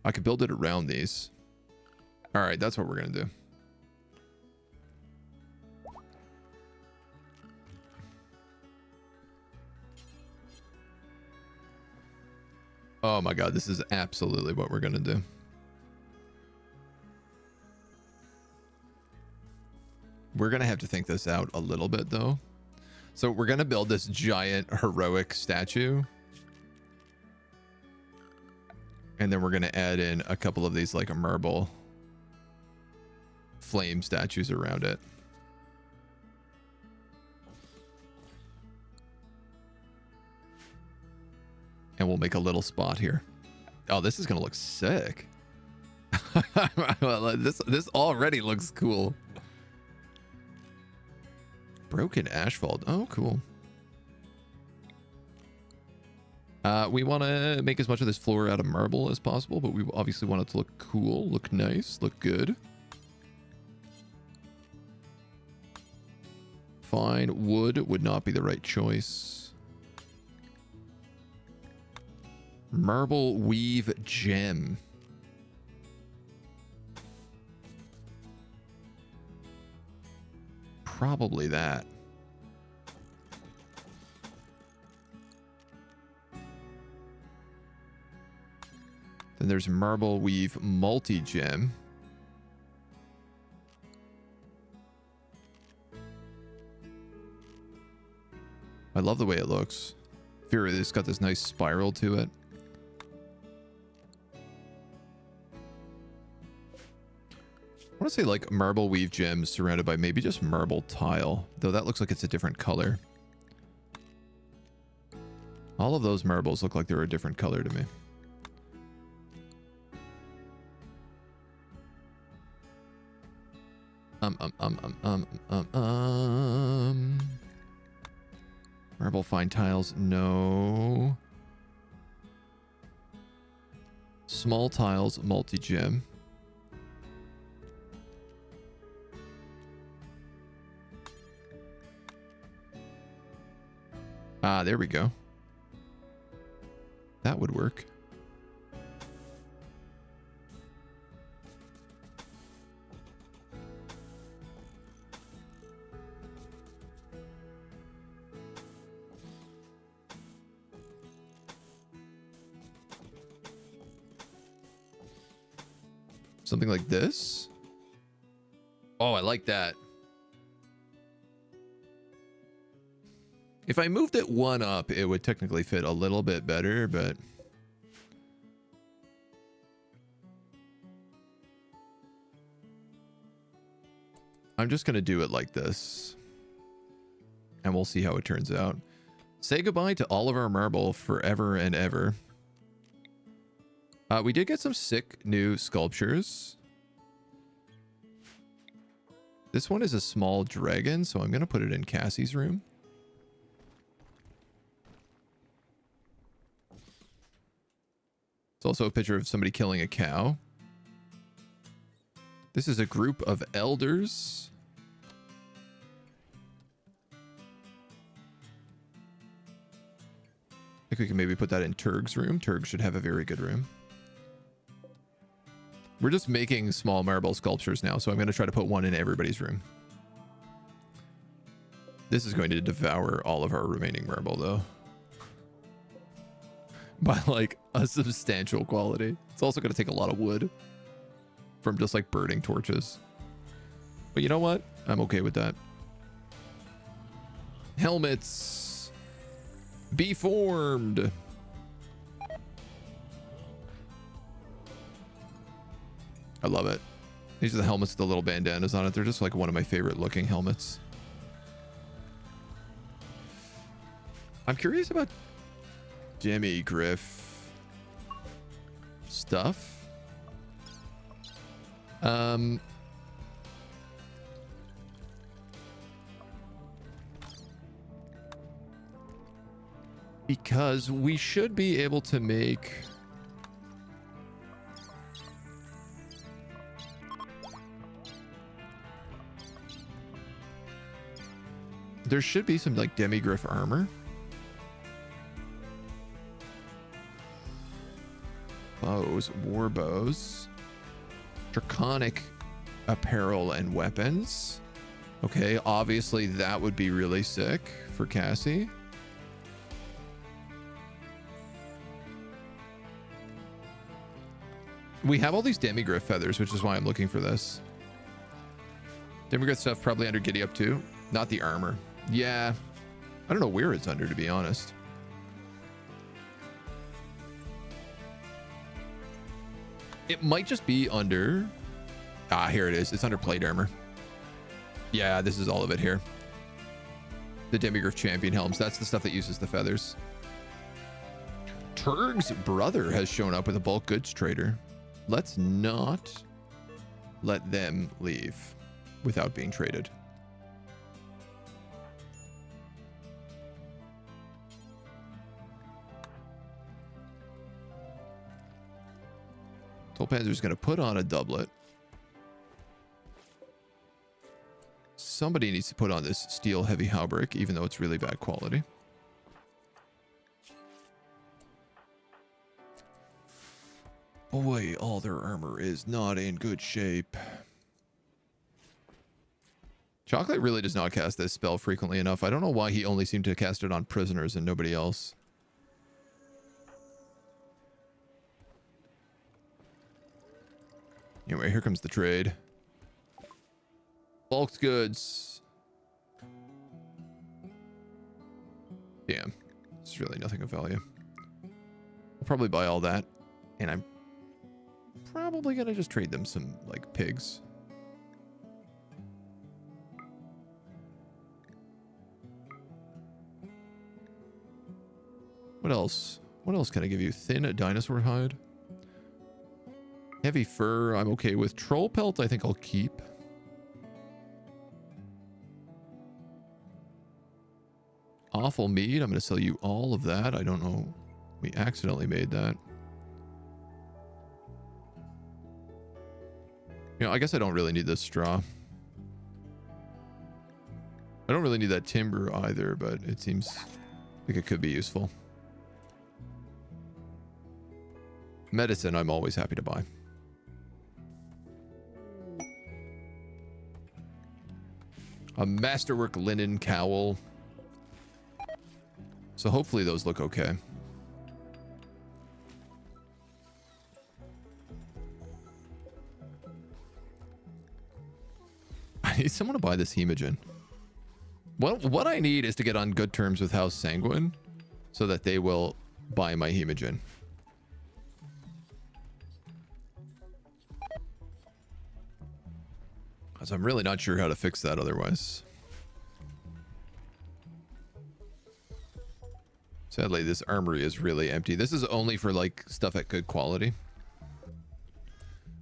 I could build it around these. All right, that's what we're going to do. Oh my god, this is absolutely what we're gonna do. We're gonna have to think this out a little bit though. So we're gonna build this giant heroic statue. And then we're gonna add in a couple of these like marble flame statues around it. And we'll make a little spot here. Oh, this is gonna look sick. this already looks cool. Broken asphalt. Oh, cool. We want to make as much of this floor out of marble as possible, but we obviously want it to look cool, look nice, look good. Fine. Wood would not be the right choice. Marble weave gem. Probably that. Then there's marble weave multi-gem. I love the way it looks. Fury, it's got this nice spiral to it. I want to say like marble weave gems surrounded by maybe just marble tile, though that looks like it's a different color. All of those marbles look like they're a different color to me. Marble fine tiles, no. Small tiles, multi-gem. Ah, there we go. That would work. Something like this. Oh, I like that. If I moved it one up, it would technically fit a little bit better, but I'm just going to do it like this. And we'll see how it turns out. Say goodbye to all of our marble forever and ever. We did get some sick new sculptures. This one is a small dragon, so I'm going to put it in Cassie's room. It's also a picture of somebody killing a cow. This is a group of elders. I think we can maybe put that in Turg's room. Turg should have a very good room. We're just making small marble sculptures now, so I'm going to try to put one in everybody's room. This is going to devour all of our remaining marble, though. By, like, a substantial quality. It's also going to take a lot of wood from just, like, burning torches. But you know what? I'm okay with that. Helmets. Be formed. I love it. These are the helmets with the little bandanas on it. They're just like one of my favorite looking helmets. I'm curious about demigriff stuff. Because we should be able to make there should be some like demigriff armor. Bows, war bows, draconic apparel and weapons. Okay, obviously that would be really sick for Cassie. We have all these demigriff feathers, which is why I'm looking for this. Demigriff stuff probably under Giddy Up too. Not the armor. Yeah. I don't know where it's under, to be honest. It might just be under... Ah, here it is. It's under plate armor. Yeah, this is all of it here. The Demigriff Champion helms. That's the stuff that uses the feathers. Turg's brother has shown up with a bulk goods trader. Let's not let them leave without being traded. Tolpanzer's going to put on a doublet. Somebody needs to put on this steel heavy hauberk, even though it's really bad quality. Boy, all their armor is not in good shape. Chocolate really does not cast this spell frequently enough. I don't know why he only seemed to cast it on prisoners and nobody else. Anyway, here comes the trade. Bulk goods. Damn. It's really nothing of value. I'll probably buy all that. And I'm probably going to just trade them some, like, pigs. What else? What else can I give you? Thin dinosaur hide. Heavy fur, I'm okay with. Troll pelt, I think I'll keep. Awful meat, I'm going to sell you all of that. I don't know. We accidentally made that. You know, I guess I don't really need this straw. I don't really need that timber either, but it seems like it could be useful. Medicine, I'm always happy to buy. A masterwork linen cowl. So hopefully those look okay. I need someone to buy this hemogen. What I need is to get on good terms with House Sanguine so that they will buy my hemogen. Because I'm really not sure how to fix that otherwise. Sadly, this armory is really empty. This is only for, like, stuff at good quality.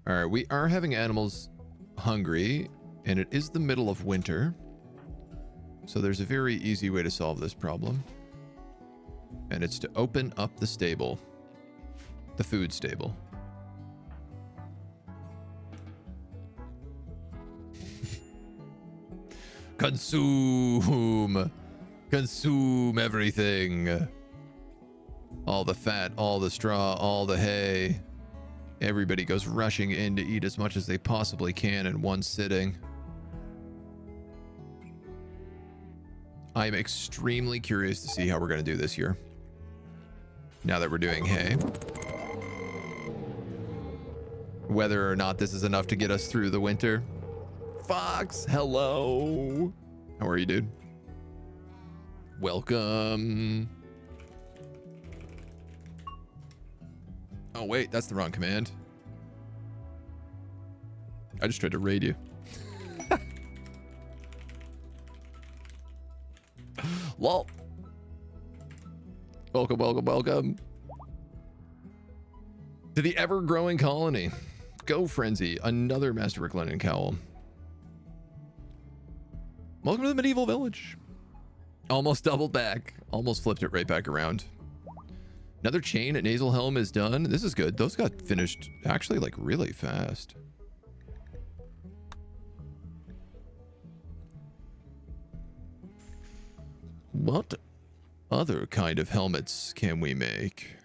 Alright, we are having animals hungry, and it is the middle of winter. So there's a very easy way to solve this problem. And it's to open up the stable. The food stable. Consume! Consume everything! All the fat, all the straw, all the hay. Everybody goes rushing in to eat as much as they possibly can in one sitting. I'm extremely curious to see how we're going to do this year. Now that we're doing hay. Whether or not this is enough to get us through the winter. Fox, hello. How are you, dude? Welcome. Oh, wait, that's the wrong command. I just tried to raid you. Lol. Welcome, welcome, welcome. To the ever-growing colony. Go, Frenzy. Another Masterwork Linen Cowl. Welcome to the medieval village. Almost doubled back. Almost flipped it right back around. Another chain at Nasal Helm is done. This is good. Those got finished actually like really fast. What other kind of helmets can we make?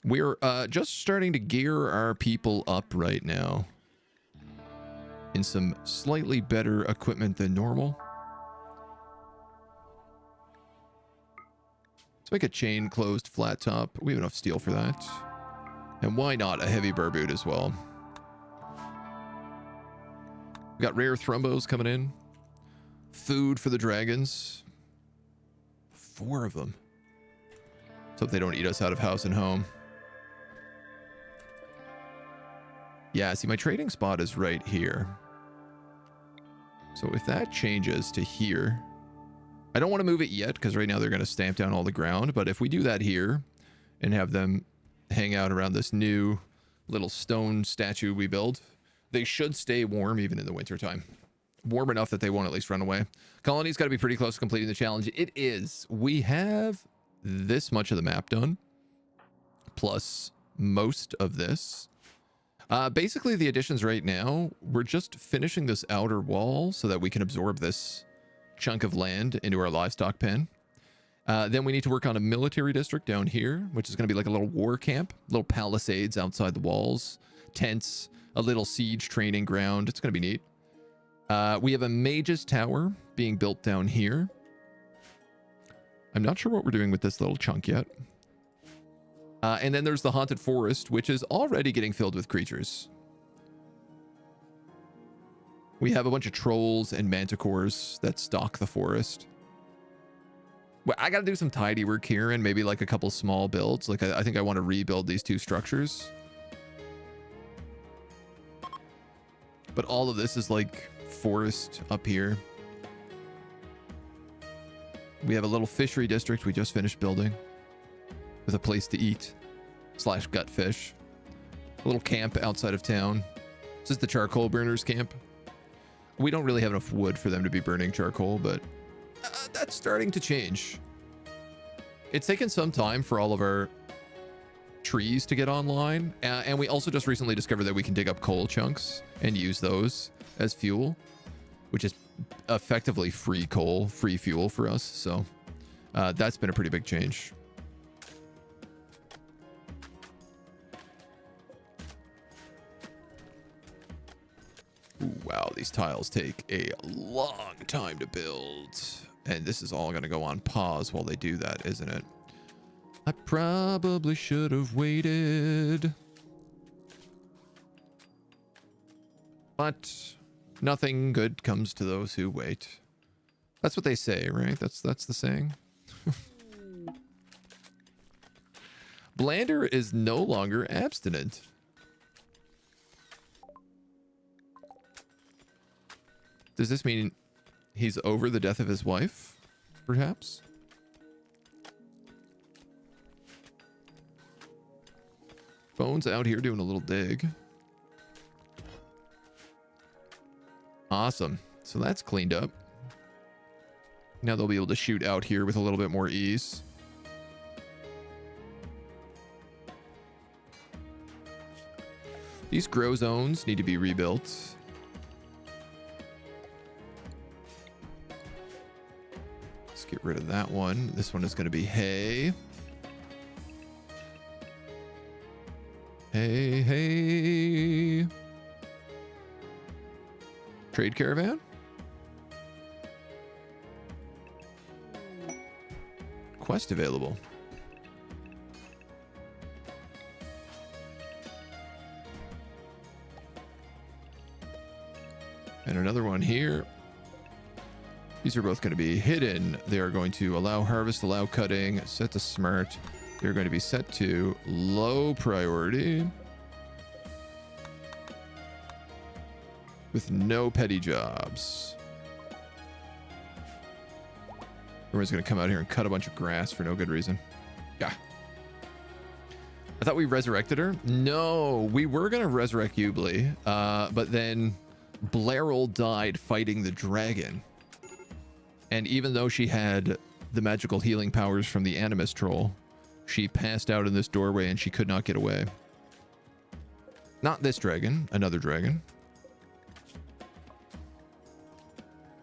We're just starting to gear our people up right now in some slightly better equipment than normal. Let's make a chain closed flat top. We have enough steel for that. And why not a heavy barboot as well? We got rare thrombos coming in. Food for the dragons. 4 of them. Let's hope they don't eat us out of house and home. Yeah, see, my trading spot is right here. So if that changes to here, I don't want to move it yet because right now they're going to stamp down all the ground. But if we do that here and have them hang out around this new little stone statue we build, they should stay warm even in the wintertime. Warm enough that they won't at least run away. Colony's got to be pretty close to completing the challenge. It is. We have this much of the map done, plus most of this. Basically, the additions right now, we're just finishing this outer wall so that we can absorb this chunk of land into our livestock pen. Then we need to work on a military district down here, which is going to be like a little war camp, little palisades outside the walls, tents, a little siege training ground. It's going to be neat. We have a mage's tower being built down here. I'm not sure what we're doing with this little chunk yet. And then there's the haunted forest, which is already getting filled with creatures. We have a bunch of trolls and manticores that stalk the forest. Well, I got to do some tidy work here and maybe like a couple small builds. Like I think I want to rebuild these 2 structures. But all of this is like forest up here. We have a little fishery district we just finished building with a place to eat / gut fish. A little camp outside of town. This is the charcoal burners camp. We don't really have enough wood for them to be burning charcoal, but that's starting to change. It's taken some time for all of our trees to get online. And we also just recently discovered that we can dig up coal chunks and use those as fuel, which is effectively free coal, free fuel for us. So that's been a pretty big change. Ooh, wow, these tiles take a long time to build. And this is all going to go on pause while they do that, isn't it? I probably should have waited. But nothing good comes to those who wait. That's what they say, right? That's the saying. Blander is no longer abstinent. Does this mean he's over the death of his wife, perhaps? Bones out here doing a little dig. Awesome. So that's cleaned up. Now they'll be able to shoot out here with a little bit more ease. These grow zones need to be rebuilt. Let's get rid of that one. This one is going to be hay. Hey, hey. Trade caravan? Quest available. And another one here. These are both going to be hidden. They are going to allow harvest, allow cutting, set to smart. They're going to be set to low priority with no petty jobs. Everyone's going to come out here and cut a bunch of grass for no good reason. Yeah. I thought we resurrected her. No, we were going to resurrect Ubly, but then Blairel died fighting the dragon. And even though she had the magical healing powers from the Animus Troll, she passed out in this doorway and she could not get away. Not this dragon, another dragon,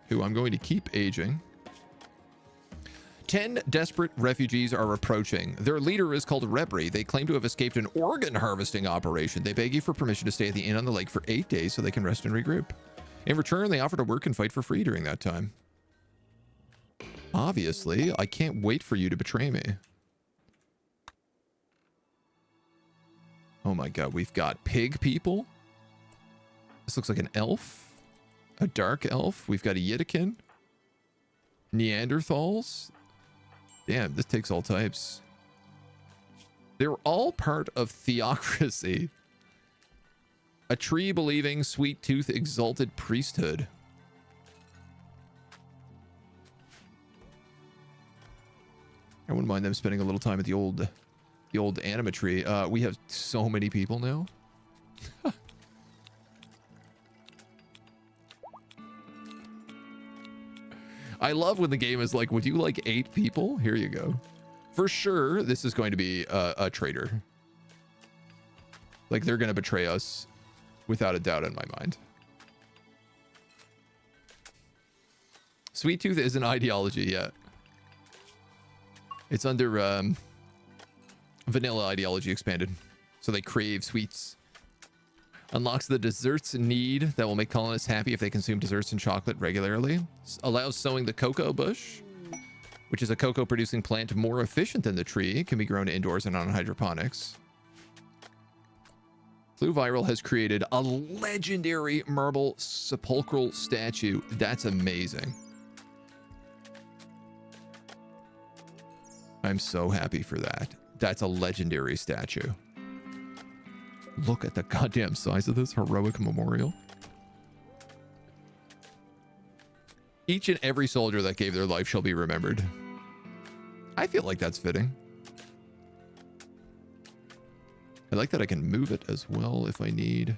who I'm going to keep aging. 10 desperate refugees are approaching. Their leader is called Rebri. They claim to have escaped an organ harvesting operation. They beg you for permission to stay at the inn on the lake for 8 days so they can rest and regroup. In return, they offer to work and fight for free during that time. Obviously, I can't wait for you to betray me. Oh my god, we've got pig people. This looks like an elf. A dark elf. We've got a Yiddikin. Neanderthals. Damn, this takes all types. They're all part of theocracy. A tree-believing, sweet-tooth, exalted priesthood. I wouldn't mind them spending a little time at the old animatree. We have so many people now. I love when the game is like, would you like 8 people? Here you go. For sure, this is going to be a traitor. Like, they're going to betray us without a doubt in my mind. Sweet Tooth is an ideology, yeah. It's under vanilla ideology expanded. So they crave sweets. Unlocks the desserts need that will make colonists happy if they consume desserts and chocolate regularly. Allows sowing the cocoa bush, which is a cocoa producing plant more efficient than the tree. It can be grown indoors and on hydroponics. Flu Viral has created a legendary marble sepulchral statue. That's amazing. I'm so happy for that. That's a legendary statue. Look at the goddamn size of this heroic memorial. Each and every soldier that gave their life shall be remembered. I feel like that's fitting. I like that I can move it as well if I need.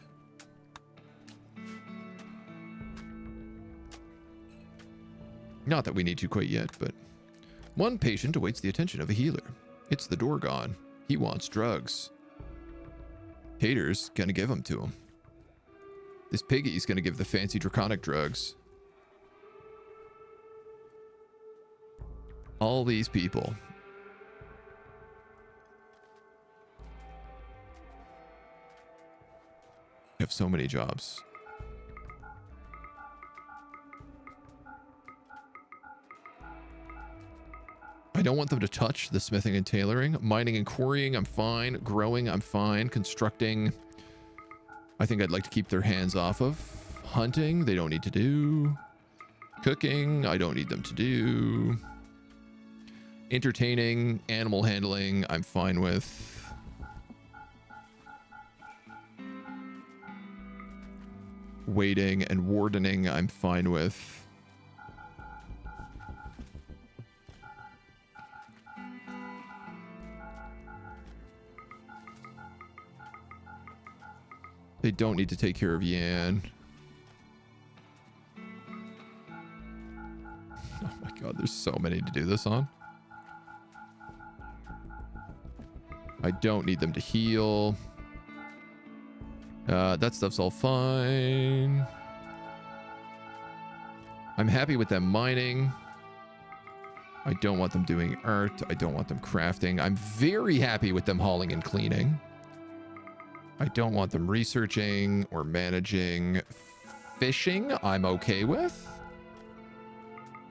Not that we need to quite yet, but one patient awaits the attention of a healer. It's the Dorgon. He wants drugs. Traitors gonna give them to him. This piggy's gonna give the fancy draconic drugs. All these people. Have so many jobs. I don't want them to touch the smithing and tailoring. Mining and quarrying, I'm fine. Growing, I'm fine. Constructing, I think I'd like to keep their hands off of. Hunting, they don't need to do. Cooking, I don't need them to do. Entertaining, animal handling, I'm fine with. Waiting and wardening, I'm fine with. They don't need to take care of Yan. Oh my god, there's so many to do this on. I don't need them to heal. That stuff's all fine. I'm happy with them mining. I don't want them doing art. I don't want them crafting. I'm very happy with them hauling and cleaning. I don't want them researching or managing. Fishing, I'm okay with.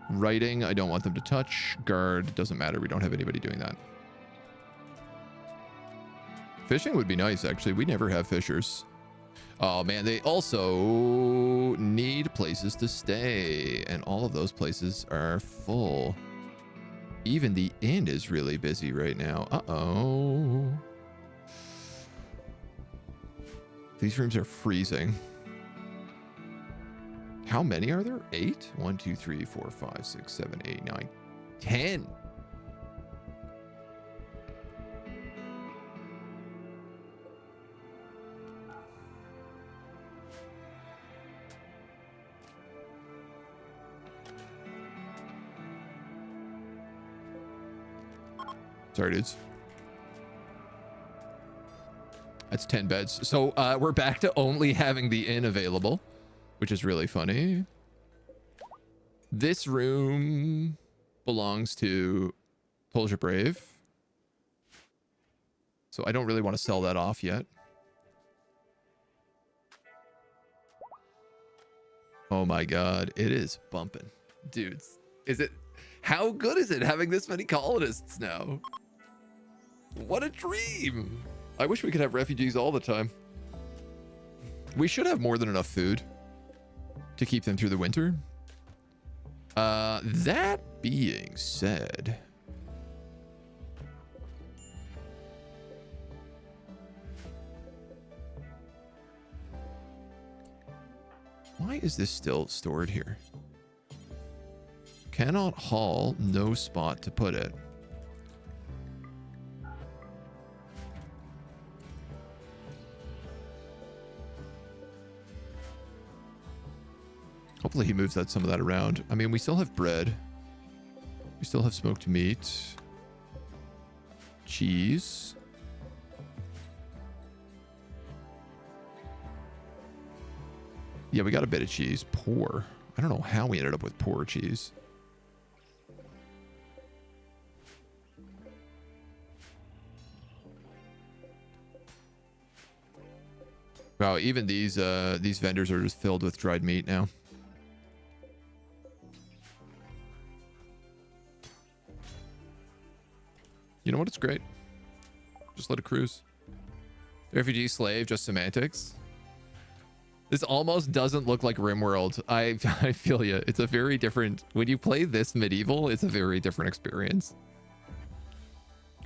Writing, I don't want them to touch. Guard, doesn't matter. We don't have anybody doing that. Fishing would be nice, actually. We never have fishers. Oh, man, they also need places to stay. And all of those places are full. Even the inn is really busy right now. Uh-oh. These rooms are freezing. How many are there? 8? 1, 2, 3, 4, 5, 6, 7, 8, 9, 10. Sorry, dudes. That's 10 beds. So we're back to only having the inn available, which is really funny. This room belongs to Tolja Brave. So I don't really want to sell that off yet. Oh my god, it is bumping. Dudes, is it... How good is it having this many colonists now? What a dream! I wish we could have refugees all the time. We should have more than enough food to keep them through the winter. That being said, why is this still stored here? Cannot haul, no spot to put it. Hopefully he moves some of that around. I mean, we still have bread. We still have smoked meat. Cheese. Yeah, we got a bit of cheese. Poor. I don't know how we ended up with poor cheese. Wow, even these vendors are just filled with dried meat now. You know what? It's great. Just let it cruise. Refugee slave, just semantics. This almost doesn't look like Rimworld. I feel you. It's a very different... When you play this medieval, it's a very different experience.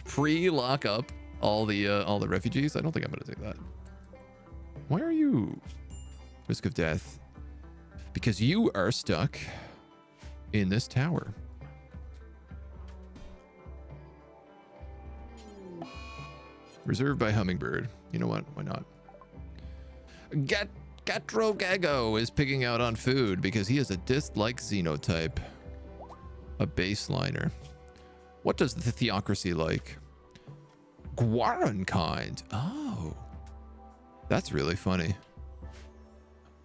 Pre-lock up all the refugees. I don't think I'm going to do that. Why are you... Risk of death? Because you are stuck in this tower. Reserved by Hummingbird. You know what? Why not? Gatrogago is picking out on food because he is a disc-like xenotype. A baseliner. What does the theocracy like? Guarankind. Oh. That's really funny.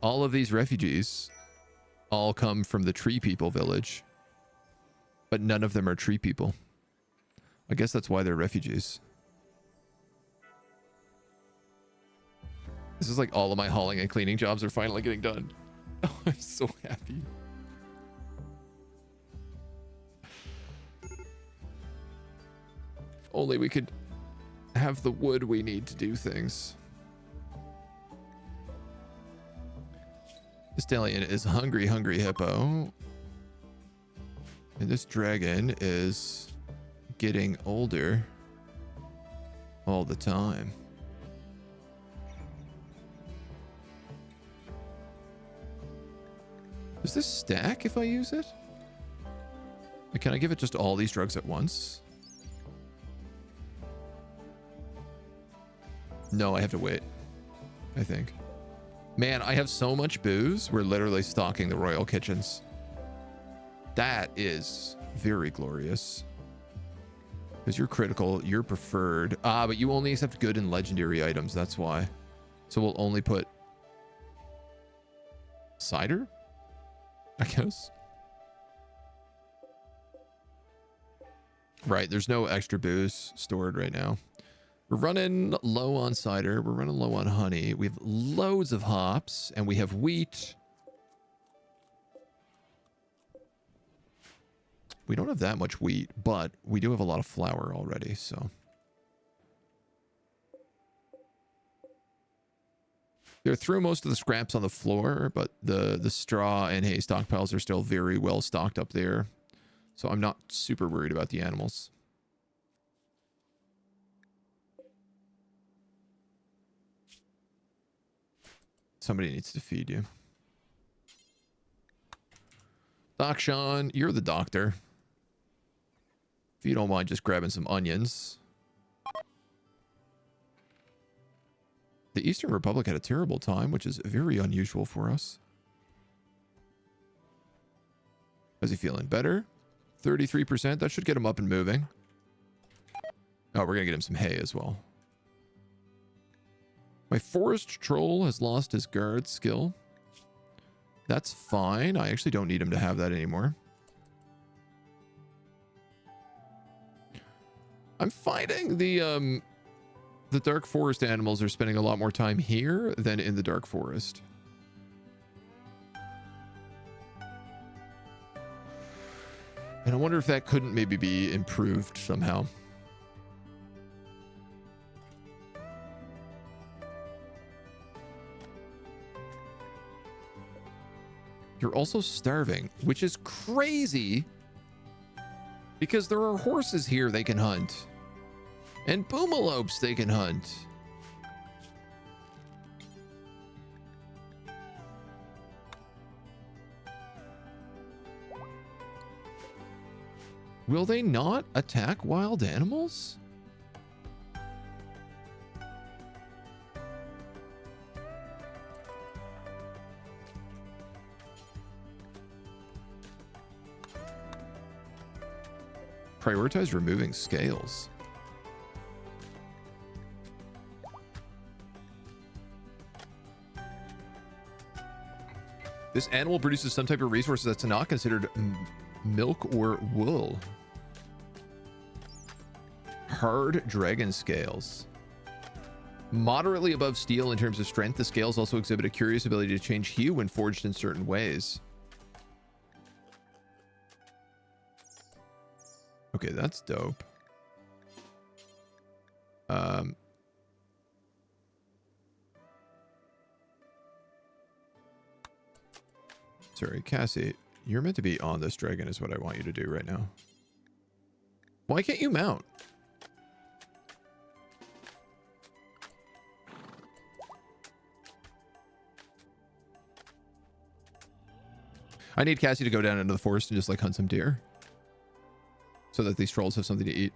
All of these refugees all come from the tree people village. But none of them are tree people. I guess that's why they're refugees. This is like all of my hauling and cleaning jobs are finally getting done. Oh, I'm so happy. If only we could have the wood we need to do things. This stallion is hungry hippo. And this dragon is getting older all the time. Does this stack if I use it? Like, can I give it just all these drugs at once? No, I have to wait, I think. Man, I have so much booze. We're literally stocking the royal kitchens. That is very glorious. Because you're critical, you're preferred. Ah, but you only accept good and legendary items, that's why. So we'll only put cider, I guess. Right, there's no extra booze stored right now. We're running low on cider. We're running low on honey. We have loads of hops, and we have wheat. We don't have that much wheat, but we do have a lot of flour already, so. They're through most of the scraps on the floor, but the straw and hay stockpiles are still very well stocked up there. So I'm not super worried about the animals. Somebody needs to feed you. Doc Sean, you're the doctor. If you don't mind just grabbing some onions. The Eastern Republic had a terrible time, which is very unusual for us. How's he feeling? Better? 33%? That should get him up and moving. Oh, we're going to get him some hay as well. My forest troll has lost his guard skill. That's fine. I actually don't need him to have that anymore. I'm finding the dark forest animals are spending a lot more time here than in the dark forest. And I wonder if that couldn't maybe be improved somehow. You're also starving, which is crazy because there are horses here they can hunt and boomalopes they can hunt. Will they not attack wild animals? Prioritize removing scales. This animal produces some type of resource that's not considered milk or wool. Hard dragon scales. Moderately above steel in terms of strength, the scales also exhibit a curious ability to change hue when forged in certain ways. Okay, that's dope. Sorry, Cassie, you're meant to be on this dragon is what I want you to do right now. Why can't you mount? I need Cassie to go down into the forest and just like hunt some deer so that these trolls have something to eat.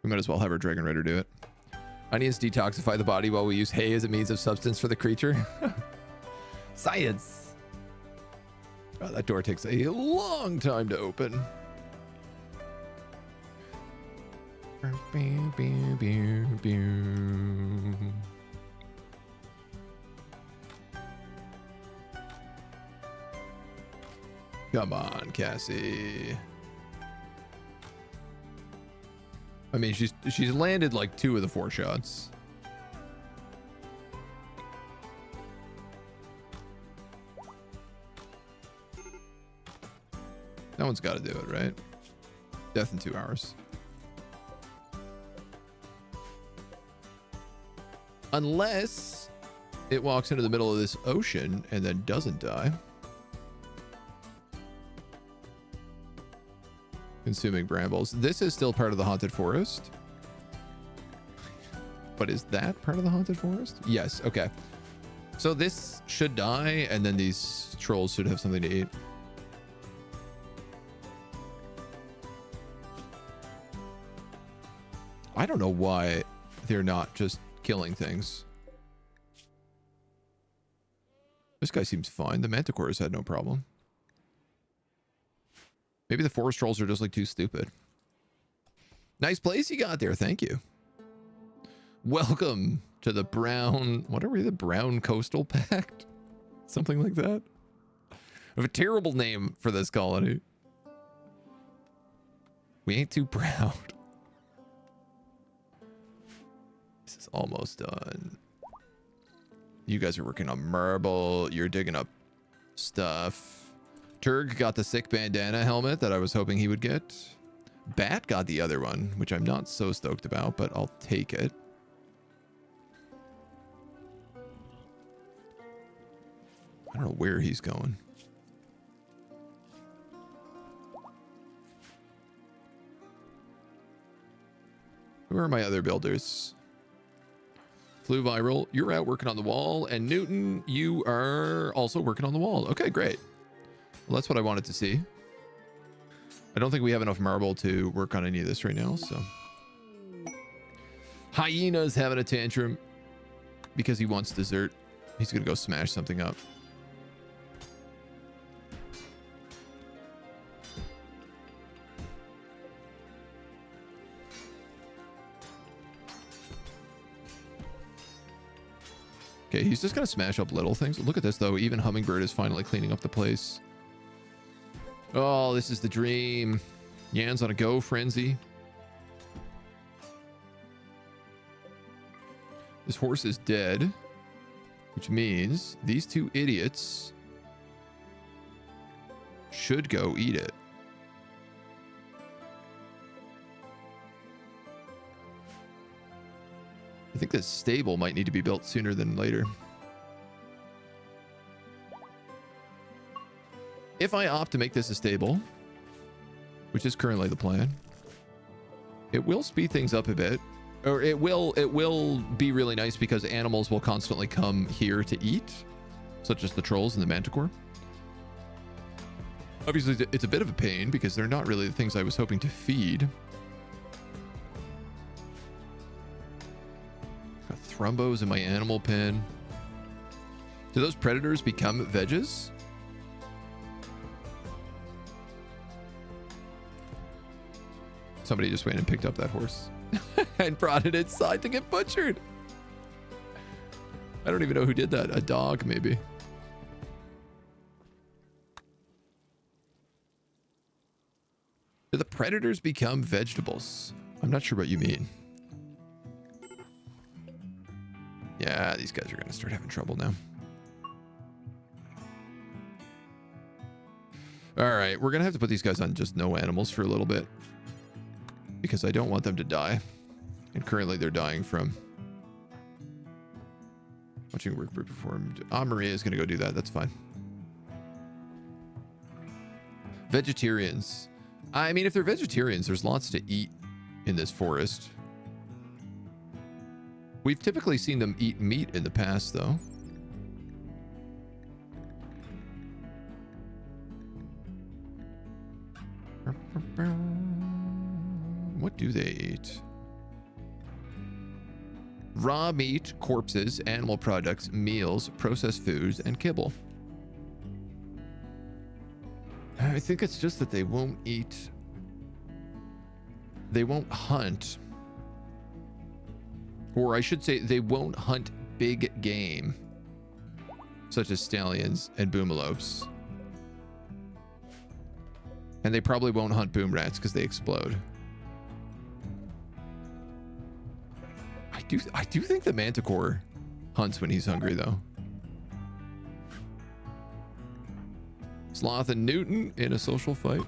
We might as well have our dragon rider do it. Onions detoxify the body while we use hay as a means of substance for the creature. Science. Oh, that door takes a long time to open. Come on, Cassie. I mean, she's landed like 2 of the 4 shots. That one's got to do it, right? Death in 2 hours. Unless it walks into the middle of this ocean and then doesn't die. Consuming brambles. This is still part of the haunted forest. But is that part of the haunted forest? Yes. Okay. So this should die, and then these trolls should have something to eat. I don't know why they're not just killing things. This guy seems fine. The manticores had no problem. Maybe the forest trolls are just like too stupid. Nice place you got there. Thank you. Welcome to the brown, what are we? The Brown Coastal Pact? Something like that. I have a terrible name for this colony. We ain't too proud. This is almost done. You guys are working on marble. You're digging up stuff. Turg got the sick bandana helmet that I was hoping he would get. Bat got the other one, which I'm not so stoked about, but I'll take it. I don't know where he's going. Who are my other builders? Flew viral. You're out working on the wall. And Newton, you are also working on the wall. Okay, great. Well, that's what I wanted to see. I don't think we have enough marble to work on any of this right now, so. Hyena's having a tantrum because he wants dessert. He's gonna go smash something up. Okay, he's just gonna smash up little things. Look at this though, even Hummingbird is finally cleaning up the place. Oh, this is the dream. Yan's on a go frenzy. This horse is dead, which means these 2 idiots should go eat it. I think this stable might need to be built sooner than later. If I opt to make this a stable, which is currently the plan, it will speed things up a bit. Or it will be really nice because animals will constantly come here to eat, such as the trolls and the manticore. Obviously, it's a bit of a pain because they're not really the things I was hoping to feed. Got thrumbos in my animal pen. Do those predators become veggies? Somebody just went and picked up that horse and brought it inside to get butchered. I don't even know who did that. A dog, maybe. Do the predators become vegetables? I'm not sure what you mean. Yeah, these guys are going to start having trouble now. All right, we're going to have to put these guys on just no animals for a little bit, because I don't want them to die. And currently they're dying from watching work be performed. Maria is going to go do that. That's fine. Vegetarians. I mean, if they're vegetarians, there's lots to eat in this forest. We've typically seen them eat meat in the past, though. What do they eat? Raw meat, corpses, animal products, meals, processed foods, and kibble. I think it's just that they won't eat. They won't hunt. Or I should say, they won't hunt big game, such as stallions and boomalopes. And they probably won't hunt boom rats because they explode. I do think the manticore hunts when he's hungry, though. Sloth and Newton in a social fight.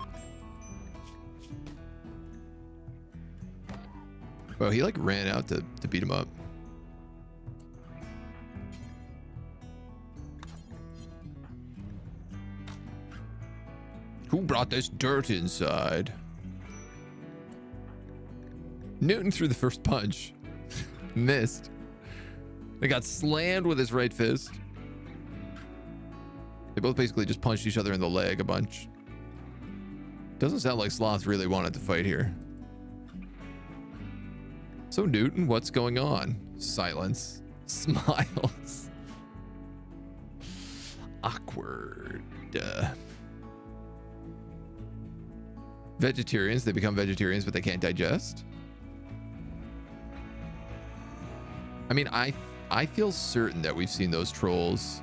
Oh, he like ran out to beat him up. Who brought this dirt inside? Newton threw the first punch. Missed. They got slammed with his right fist. They both basically just punched each other in the leg a bunch. Doesn't sound like Sloth really wanted to fight here. So Newton, what's going on? Silence. Smiles. Awkward. Vegetarians, they become vegetarians, but they can't digest. I mean, I feel certain that we've seen those trolls.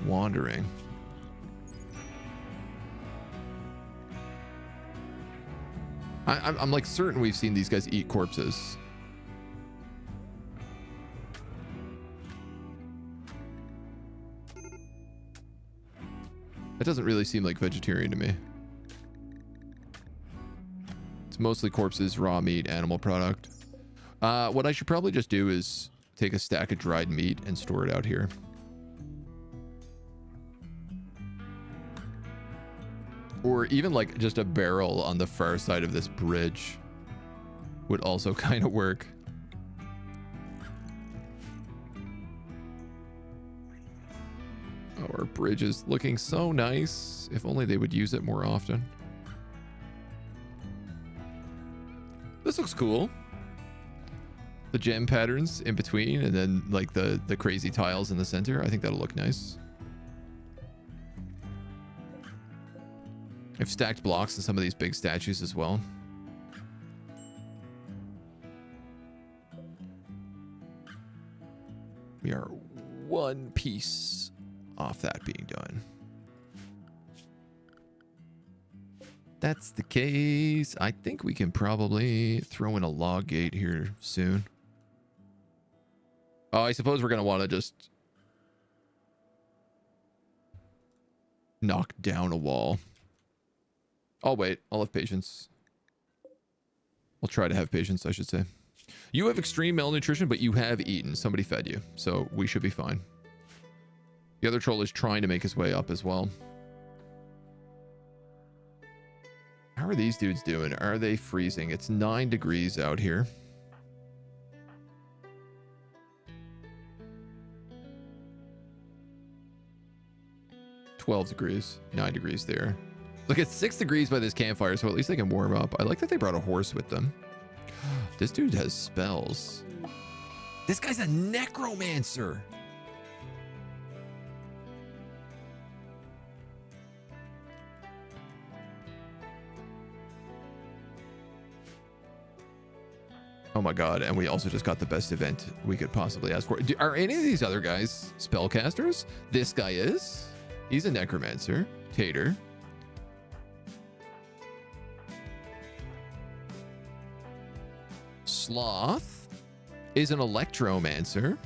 Wandering. I'm like certain we've seen these guys eat corpses. That doesn't really seem like vegetarian to me. It's mostly corpses, raw meat, animal product. What I should probably just do is take a stack of dried meat and store it out here. Or even like just a barrel on the far side of this bridge would also kind of work. Oh, our bridge is looking so nice. If only they would use it more often. This looks cool. The gem patterns in between and then like the crazy tiles in the center. I think that'll look nice. I've stacked blocks in some of these big statues as well. We are one piece off that being done. That's the case. I think we can probably throw in a log gate here soon. Oh, I suppose we're going to want to just knock down a wall. I'll wait. I'll have patience. I'll try to have patience, I should say. You have extreme malnutrition, but you have eaten. Somebody fed you, so we should be fine. The other troll is trying to make his way up as well. How are these dudes doing? Are they freezing? It's 9 degrees out here. $12 degrees, 9 degrees there. Look, it's 6 degrees by this campfire, so at least they can warm up. I like that they brought a horse with them. This dude has spells. This guy's a necromancer. Oh my god, and we also just got the best event we could possibly ask for. Are any of these other guys spellcasters? This guy is. He's a necromancer. Tater. Sloth is an electromancer.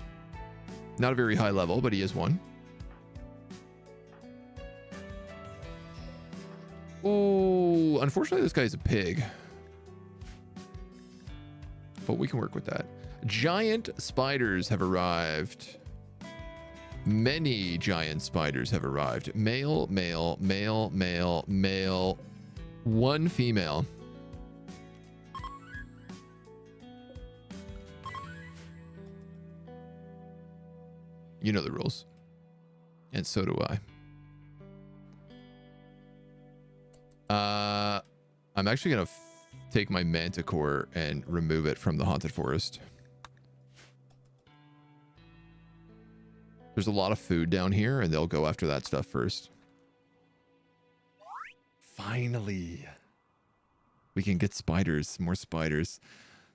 Not a very high level, but he is one. Oh, unfortunately this guy's a pig. But we can work with that. Giant spiders have arrived. Many giant spiders have arrived. Male, male, male, male, male. One female. You know the rules. And so do I. I'm actually going to take my manticore and remove it from the haunted forest. There's a lot of food down here, and they'll go after that stuff first. Finally. We can get spiders, more spiders.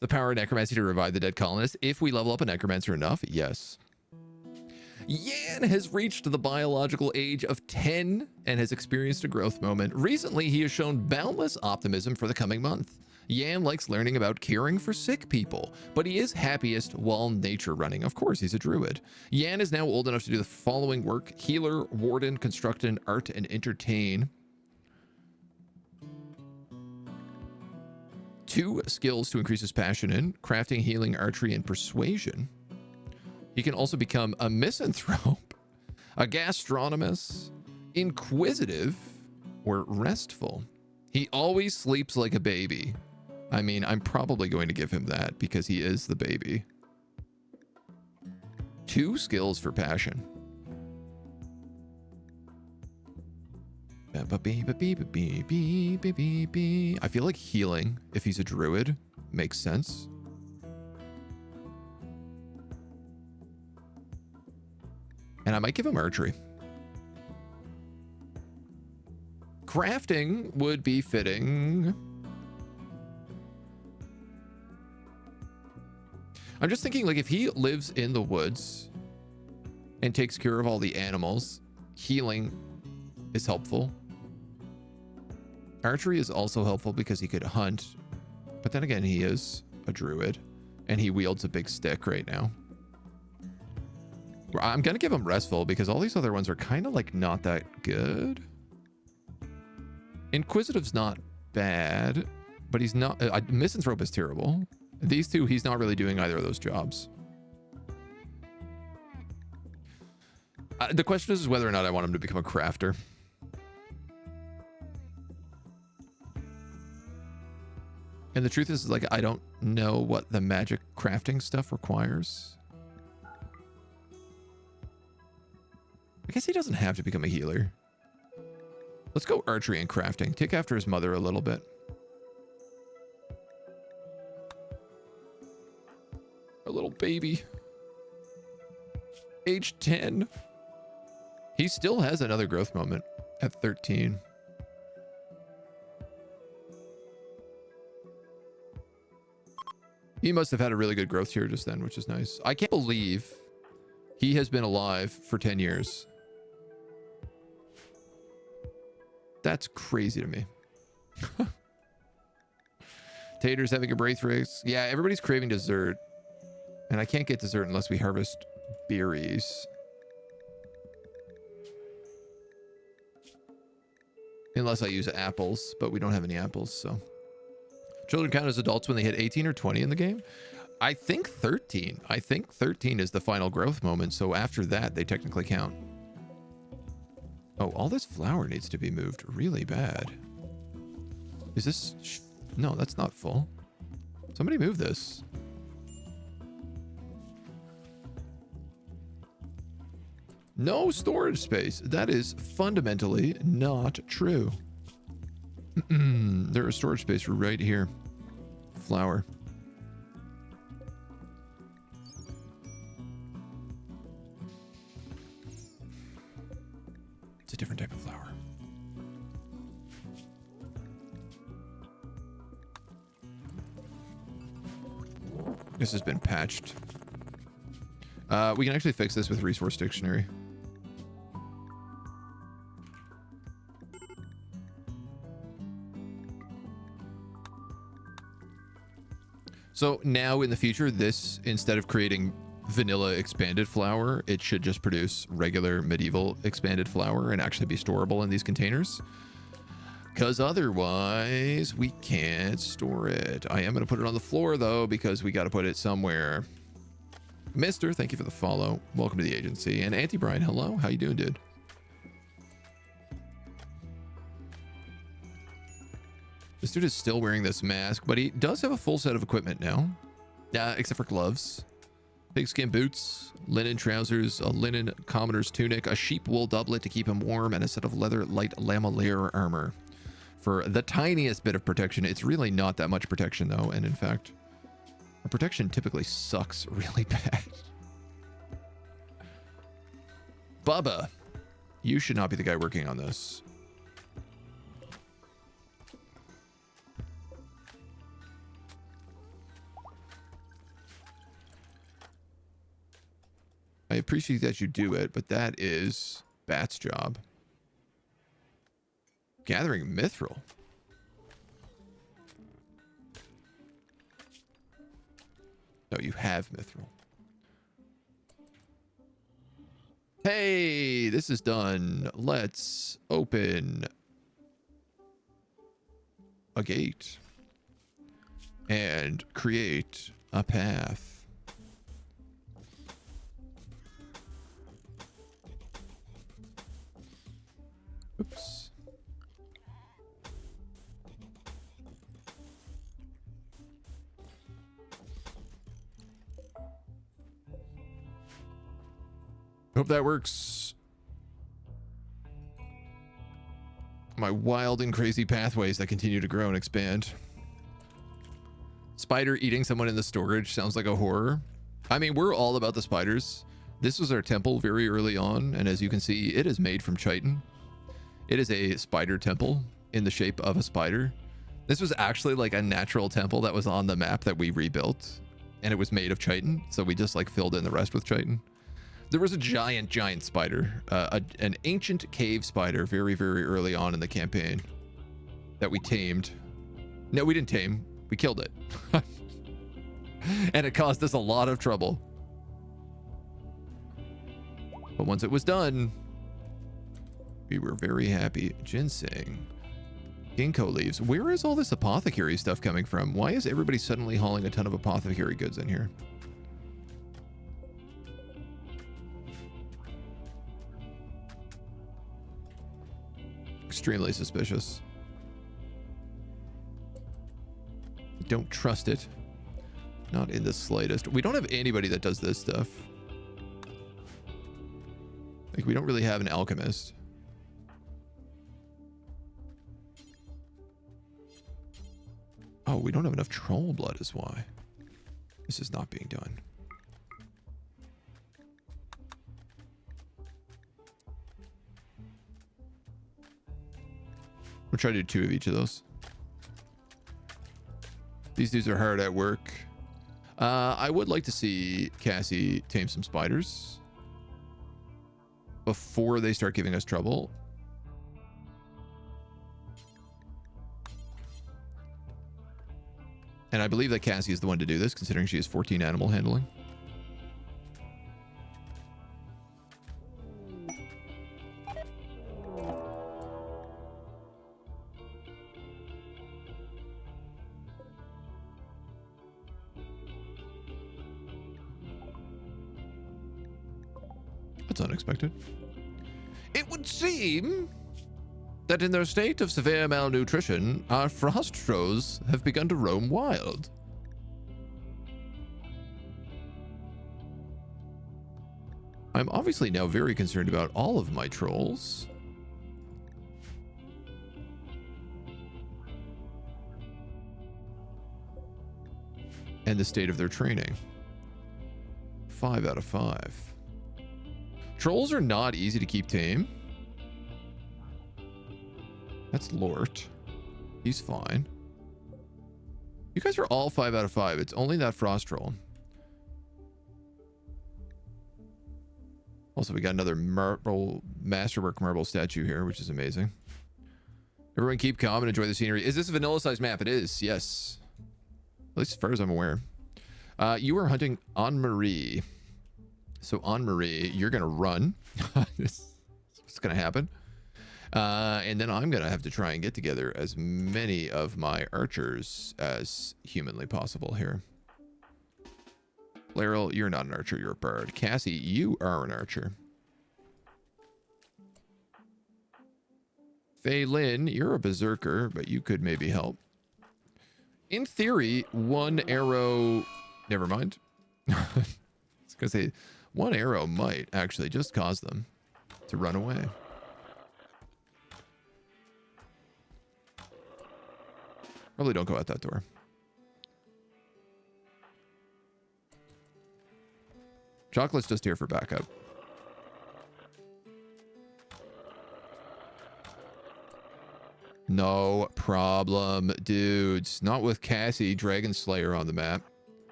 The power of necromancy to revive the dead colonists. If we level up a necromancer enough, yes. Yan has reached the biological age of 10 and has experienced a growth moment. Recently, he has shown boundless optimism for the coming month. Yan likes learning about caring for sick people, but he is happiest while nature running. Of course, he's a druid. Yan is now old enough to do the following work: healer, warden, construct, art, and entertain. 2 skills to increase his passion in: crafting, healing, archery, and persuasion. He can also become a misanthrope, a gastronomist, inquisitive, or restful. He always sleeps like a baby. I mean, I'm probably going to give him that because he is the baby. 2 skills for passion. I feel like healing, if he's a druid, makes sense. And I might give him archery. Crafting would be fitting. I'm just thinking, like, if he lives in the woods and takes care of all the animals, healing is helpful. Archery is also helpful because he could hunt. But then again, he is a druid and he wields a big stick right now. I'm going to give him restful because all these other ones are kind of like not that good. Inquisitive's not bad, but he's not... misanthrope is terrible. These 2, he's not really doing either of those jobs. The question is whether or not I want him to become a crafter. And the truth is, like, I don't know what the magic crafting stuff requires. I guess he doesn't have to become a healer. Let's go archery and crafting. Take after his mother a little bit. A little baby. Age 10. He still has another growth moment at 13. He must have had a really good growth here just then, which is nice. I can't believe he has been alive for 10 years. That's crazy to me. Tater's having a breakthrough. Yeah, everybody's craving dessert. And I can't get dessert unless we harvest berries. Unless I use apples, but we don't have any apples, so. Children count as adults when they hit 18 or 20 in the game. I think 13. I think 13 is the final growth moment. So after that, they technically count. Oh, all this flour needs to be moved really bad. Is this... No, that's not full. Somebody move this. No storage space. That is fundamentally not true. There is storage space right here. Flour. It's a different type of flour. This has been patched. We can actually fix this with Resource Dictionary. So now in the future, this, instead of creating vanilla expanded flour, it should just produce regular medieval expanded flour and actually be storable in these containers. Because otherwise, we can't store it. I am going to put it on the floor, though, because we got to put it somewhere. Mister, thank you for the follow. Welcome to the agency. And Auntie Brian, hello. How you doing, dude? This dude is still wearing this mask, but he does have a full set of equipment now. Except for gloves. Pigskin boots, linen trousers, a linen commoner's tunic, a sheep wool doublet to keep him warm, and a set of leather light lamellieres armor. For the tiniest bit of protection. It's really not that much protection, though, and in fact, our protection typically sucks really bad. Bubba, you should not be the guy working on this. I appreciate that you do it, but that is Bat's job. Gathering mithril. No, you have mithril. Hey, this is done. Let's open a gate and create a path. Oops. Hope that works. My wild and crazy pathways that continue to grow and expand. Spider eating someone in the storage sounds like a horror. I mean, we're all about the spiders. This was our temple very early on, and as you can see, it is made from chitin. It is a spider temple in the shape of a spider. This was actually like a natural temple that was on the map that we rebuilt, and it was made of chitin, so we just like filled in the rest with chitin. There was a giant spider, an ancient cave spider very, very early on in the campaign that we tamed. No, we didn't tame. We killed it. And it caused us a lot of trouble. But once it was done, we were very happy. Ginseng. Ginkgo leaves. Where is all this apothecary stuff coming from? Why is everybody suddenly hauling a ton of apothecary goods in here? Extremely suspicious. Don't trust it. Not in the slightest. We don't have anybody that does this stuff. Like, we don't really have an alchemist. Oh, we don't have enough troll blood is why. This is not being done. We'll try to do 2 of each of those. These dudes are hard at work. I would like to see Cassie tame some spiders before they start giving us trouble. And I believe that Cassie is the one to do this, considering she has 14 animal handling. That's unexpected. It would seem that in their state of severe malnutrition, our frost trolls have begun to roam wild. I'm obviously now very concerned about all of my trolls. And the state of their training. 5 out of 5. Trolls are not easy to keep tame. That's Lort. He's fine. You guys are all 5 out of 5. It's only that frost troll. Also, we got another masterwork marble statue here, which is amazing. Everyone keep calm and enjoy the scenery. Is this a vanilla-sized map? It is, yes. At least as far as I'm aware. You are hunting Anne-Marie. So Anne-Marie, you're going to run. What's going to happen. And then I'm going to have to try and get together as many of my archers as humanly possible here. Laryl, you're not an archer, you're a bird. Cassie, you are an archer. Faylin, you're a berserker, but you could maybe help. In theory, one arrow... Never mind. I was going to say, one arrow might actually just cause them to run away. Probably don't go out that door. Chocolate's just here for backup. No problem, dudes. Not with Cassie, Dragon Slayer on the map.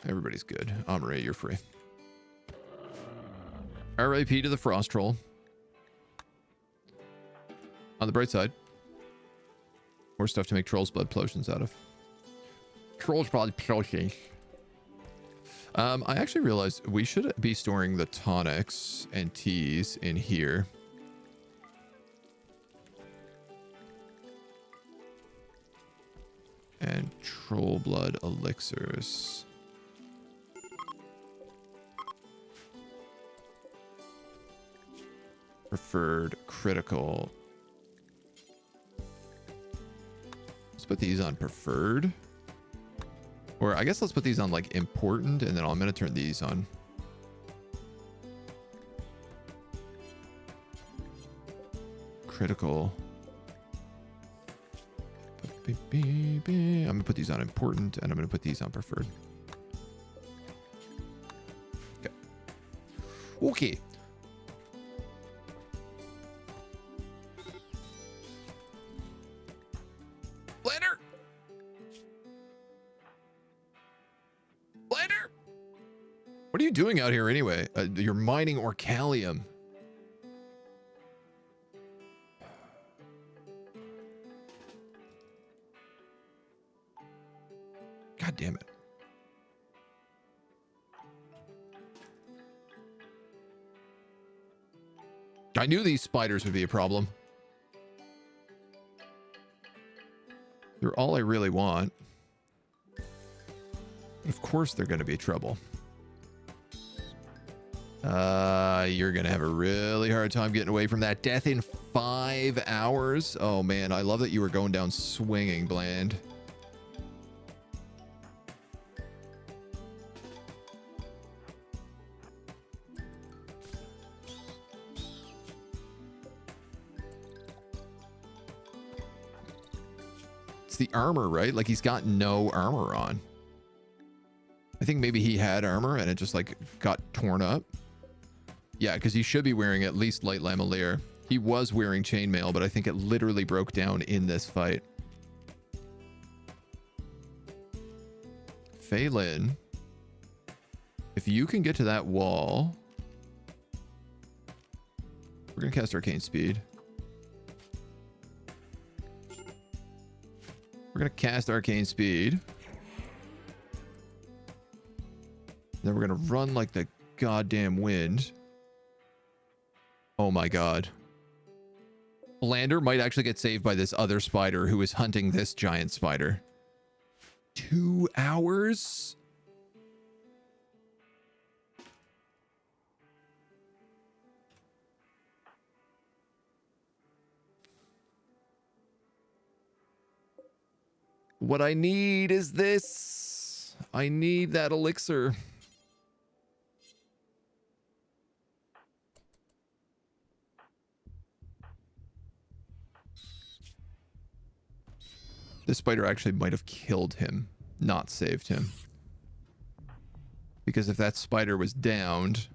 Everybody's good. Amare, you're free. RIP to the Frost Troll. On the bright side, more stuff to make Troll's Blood potions out of. Troll's Blood potions. I actually realized we should be storing the tonics and teas in here. And Troll Blood elixirs. Preferred critical. Let's put these on preferred. Or I guess let's put these on like important, and then I'm going to turn these on. Critical. I'm going to put these on important, and I'm going to put these on preferred. Okay. Okay. Blender! Blender! What are you doing out here anyway? You're mining orcalium. God damn it. I knew these spiders would be a problem. They're all I really want. Of course they're going to be trouble. You're going to have a really hard time getting away from that death in 5 hours. Oh man, I love that you were going down swinging, Bland. The armor, right? Like he's got no armor on. I think maybe he had armor and it just like got torn up. Yeah, because he should be wearing at least light lamelier. He was wearing chainmail, but I think it literally broke down in this fight. Phelan, if you can get to that wall, we're gonna cast Arcane Speed. We're going to cast Arcane Speed. Then we're going to run like the goddamn wind. Oh my god. Lander might actually get saved by this other spider who is hunting this giant spider. 2 hours? What I need is this. I need that elixir. This spider actually might have killed him, not saved him. Because if that spider was downed...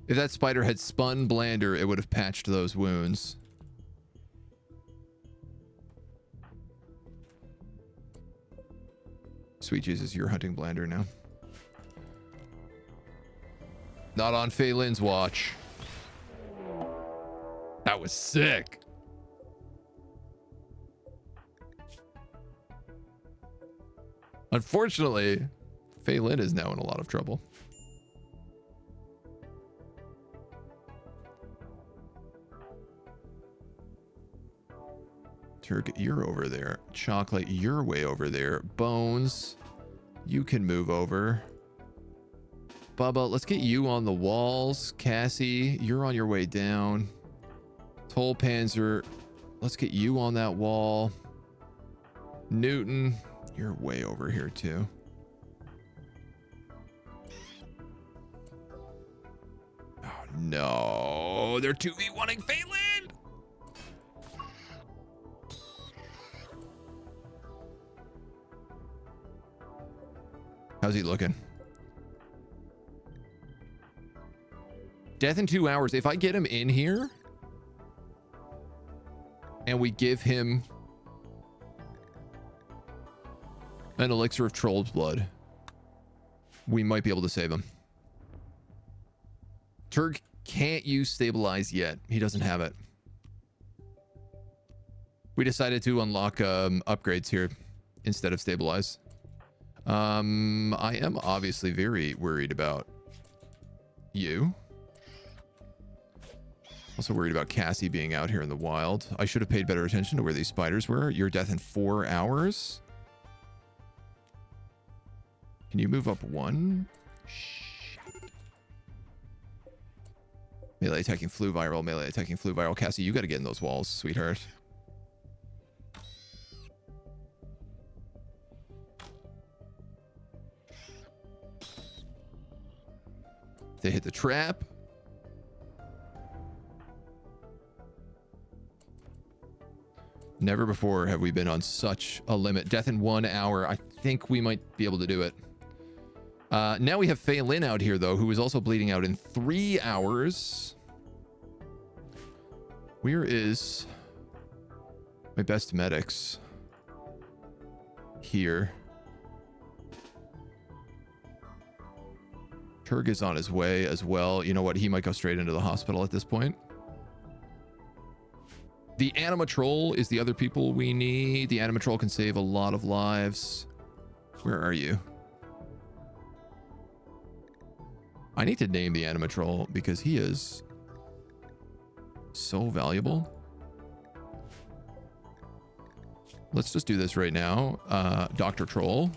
If that spider had spun Blander, it would have patched those wounds. Sweet Jesus, you're hunting Blander now. Not on Phelan's watch. That was sick. Unfortunately, Phelan is now in a lot of trouble. Turk, you're over there. Chocolate, you're way over there. Bones, you can move over. Bubba, let's get you on the walls. Cassie, you're on your way down. Toll Panzer, let's get you on that wall. Newton, you're way over here too. Oh no, they're 2v1ing Phelan! How's he looking? Death in 2 hours. If I get him in here and we give him an elixir of troll's blood, we might be able to save him. Turk can't use stabilize yet. He doesn't have it. We decided to unlock upgrades here instead of stabilize. I am obviously very worried about you. Also worried about Cassie being out here in the wild. I should have paid better attention to where these spiders were. Your death in 4 hours. Can you move up one? Shit. Melee attacking flu viral. Melee attacking flu viral. Cassie, you got to get in those walls, sweetheart. They hit the trap. Never before have we been on such a limit. Death in 1 hour. I think we might be able to do it. Now we have Phelan out here, though, who is also bleeding out in 3 hours. Where is my best medics? Here. Turg is on his way as well. You know what? He might go straight into the hospital at this point. The animatroll is the other people we need. The animatroll can save a lot of lives. Where are you? I need to name the animatroll because he is so valuable. Let's just do this right now. Dr. Troll.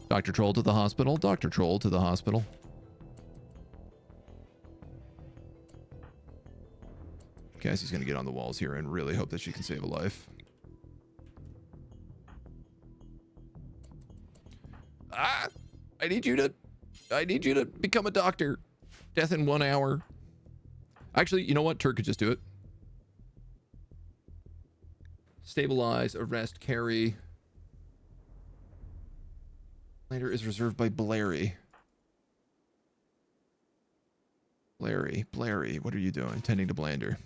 Dr. Troll to the hospital. Dr. Troll to the hospital. Cassie's going to get on the walls here and really hope that she can save a life. Ah! I need you to become a doctor. Death in 1 hour. Actually, you know what? Turk could just do it. Stabilize, arrest, carry. Later is reserved by Blairy. Blairy, what are you doing? Tending to Blander.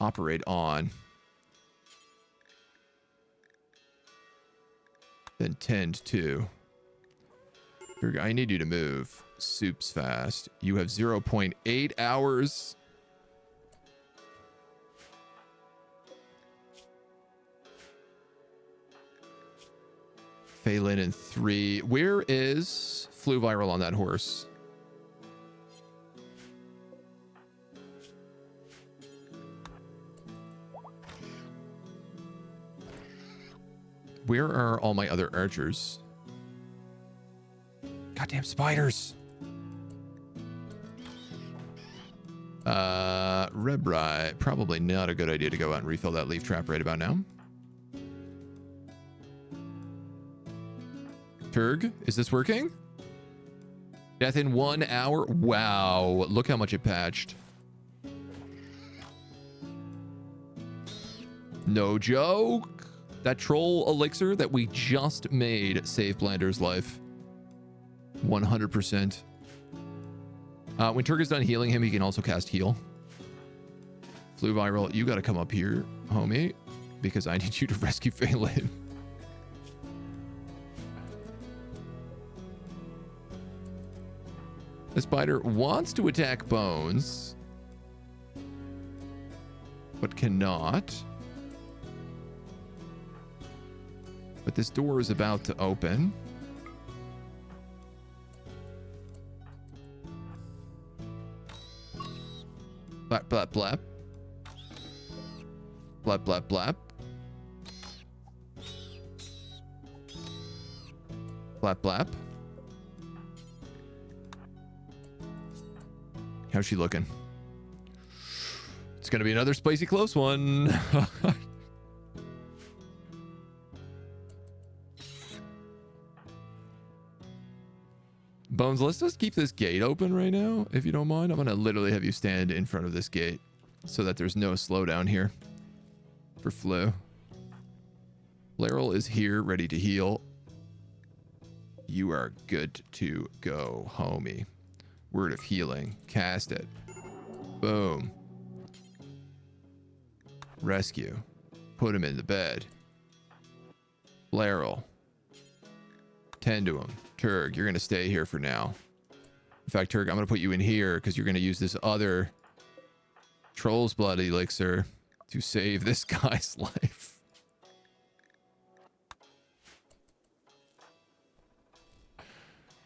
Operate on. Then tend to. I need you to move. Soup's fast. You have 0.8 hours. Phelan in 3. Where is flu viral on that horse? Where are all my other archers? Goddamn spiders. Rebri, probably not a good idea to go out and refill that leaf trap right about now. Turg, is this working? Death in 1 hour? Wow, look how much it patched. No joke. That troll elixir that we just made saved Blander's life. 100%. When Turg is done healing him, he can also cast heal. Flu viral, you gotta come up here, homie, because I need you to rescue Phelan. The spider wants to attack Bones, but cannot. But this door is about to open. Blap, blap, blap. Blap, blap, blap. Blap, blap. How's she looking? It's going to be another spicy close one. Bones, let's just keep this gate open right now, if you don't mind. I'm going to literally have you stand in front of this gate so that there's no slowdown here for Flu. Laryl is here, ready to heal. You are good to go, homie. Word of healing. Cast it. Boom. Rescue. Put him in the bed. Laryl. Tend to him. Turg, you're going to stay here for now. In fact, Turg, I'm going to put you in here because you're going to use this other Troll's Blood elixir to save this guy's life.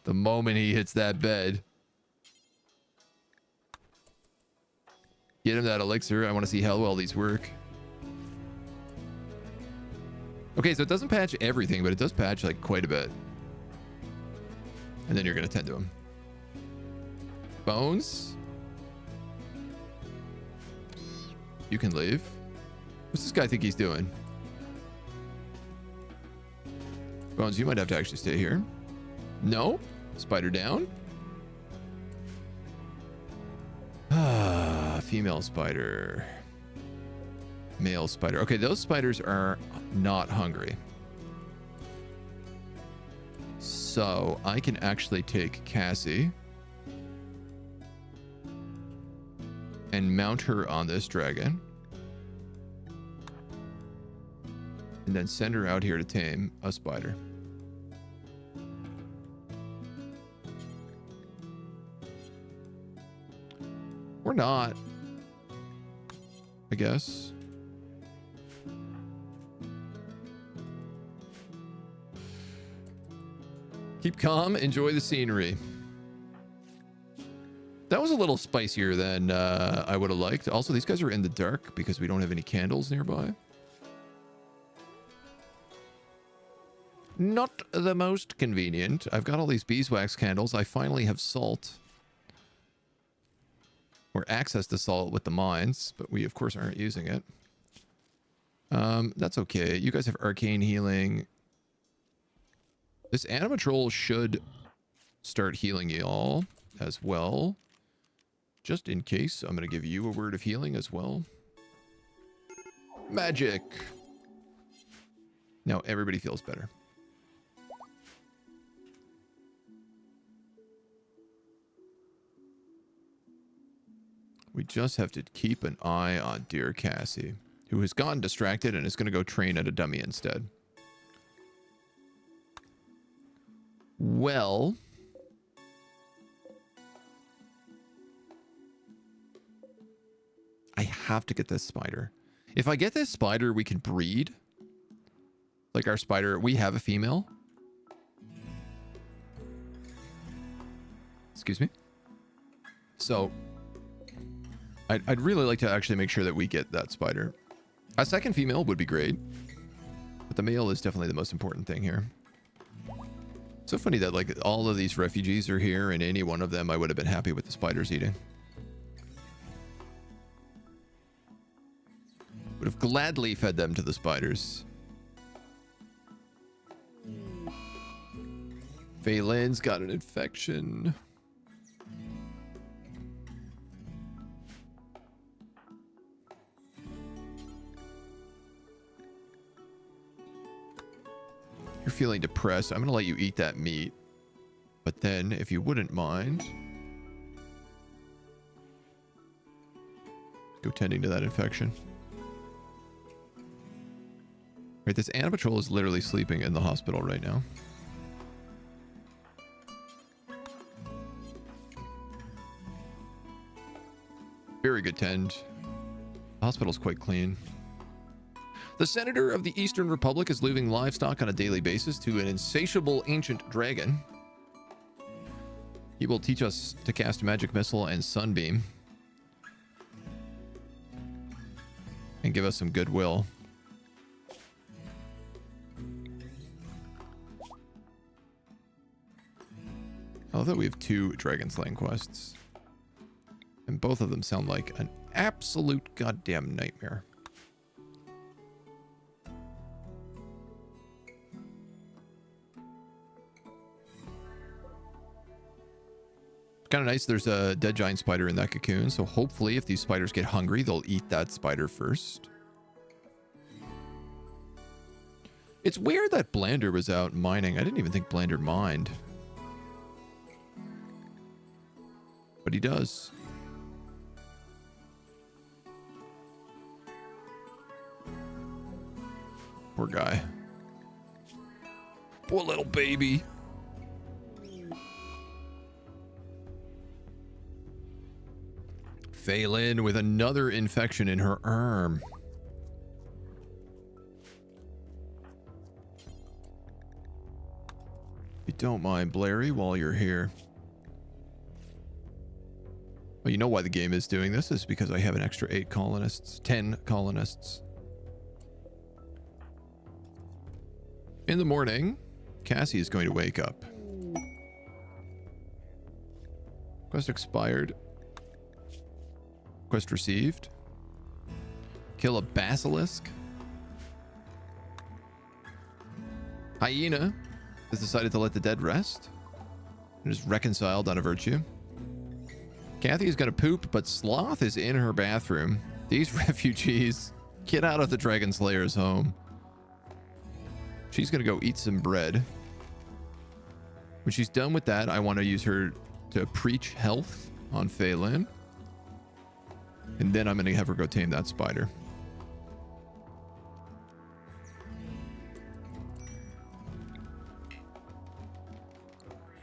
The moment he hits that bed. Get him that elixir. I want to see how well these work. Okay, so it doesn't patch everything, but it does patch like quite a bit. And then you're going to tend to him. Bones. You can leave. What's this guy think he's doing? Bones, you might have to actually stay here. No. Spider down. Ah, female spider. Male spider. Okay, those spiders are not hungry. So I can actually take Cassie and mount her on this dragon. And then send her out here to tame a spider. Or not, I guess. Keep calm, enjoy the scenery. That was a little spicier than I would have liked. Also, these guys are in the dark because we don't have any candles nearby. Not the most convenient. I've got all these beeswax candles. I finally have salt. Or access to salt with the mines, but we of course aren't using it. That's okay. You guys have arcane healing. This animatroll should start healing y'all as well. Just in case, I'm going to give you a word of healing as well. Magic. Now everybody feels better. We just have to keep an eye on dear Cassie, who has gotten distracted and is going to go train at a dummy instead. Well, I have to get this spider. If I get this spider, we can breed. Like our spider, we have a female. Excuse me. So I'd really like to actually make sure that we get that spider. A second female would be great, but the male is definitely the most important thing here. So funny that like all of these refugees are here and any one of them I would have been happy with the spiders eating. Would have gladly fed them to the spiders. Phelan's got an infection. You're feeling depressed. I'm going to let you eat that meat. But then, if you wouldn't mind, go tending to that infection. Right, this Animal Patrol is literally sleeping in the hospital right now. Very good tend. The hospital's quite clean. The senator of the Eastern Republic is leaving livestock on a daily basis to an insatiable ancient dragon. He will teach us to cast magic missile and sunbeam. And give us some goodwill. I love that we have 2 dragon slaying quests. And both of them sound like an absolute goddamn nightmare. Kind of nice. There's a dead giant spider in that cocoon. So hopefully if these spiders get hungry, they'll eat that spider first. It's weird that Blander was out mining. I didn't even think Blander mined. But he does. Poor guy. Poor little baby. Phelan with another infection in her arm. If you don't mind, Blairy, while you're here. Well, you know why the game is doing this is because I have an extra 8 colonists. 10 colonists. In the morning, Cassie is going to wake up. Quest expired. Quest received. Kill a basilisk. Hyena has decided to let the dead rest. And is reconciled on a virtue. Kathy is going to poop, but Sloth is in her bathroom. These refugees, get out of the Dragon Slayer's home. She's going to go eat some bread. When she's done with that, I want to use her to preach health on Phelan. And then I'm going to have her go tame that spider.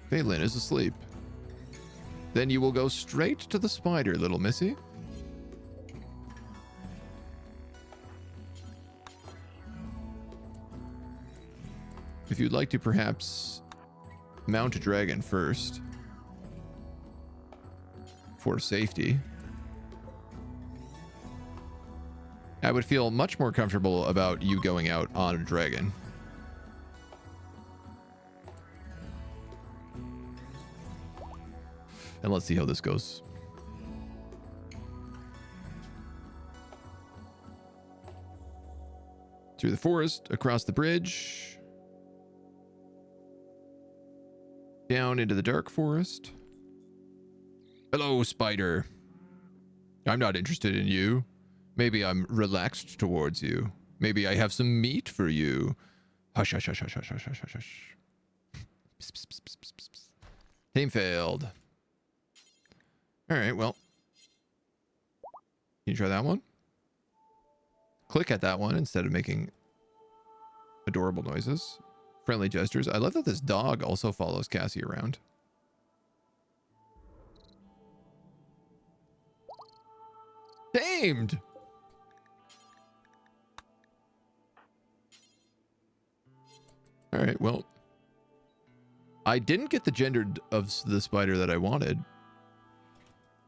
Phelan is asleep. Then you will go straight to the spider, little missy. If you'd like to perhaps mount a dragon first for safety, I would feel much more comfortable about you going out on a dragon. And let's see how this goes. Through the forest, across the bridge, down into the dark forest. Hello, spider. I'm not interested in you. Maybe I'm relaxed towards you. Maybe I have some meat for you. Hush, hush, hush, hush, hush, hush, hush, hush. Psst, psst, psst, psst, psst, psst. Tame failed. All right, well. Can you try that one? Click at that one instead of making adorable noises. Friendly gestures. I love that this dog also follows Cassie around. Tamed! All right, well. I didn't get the gender of the spider that I wanted.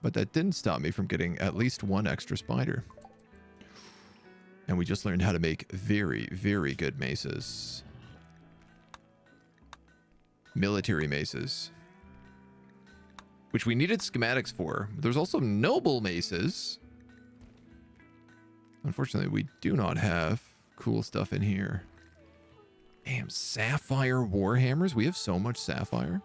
But that didn't stop me from getting at least one extra spider. And we just learned how to make very, very good maces. Military maces. Which we needed schematics for. There's also noble maces. Unfortunately, we do not have cool stuff in here. Damn, sapphire warhammers. We have so much sapphire.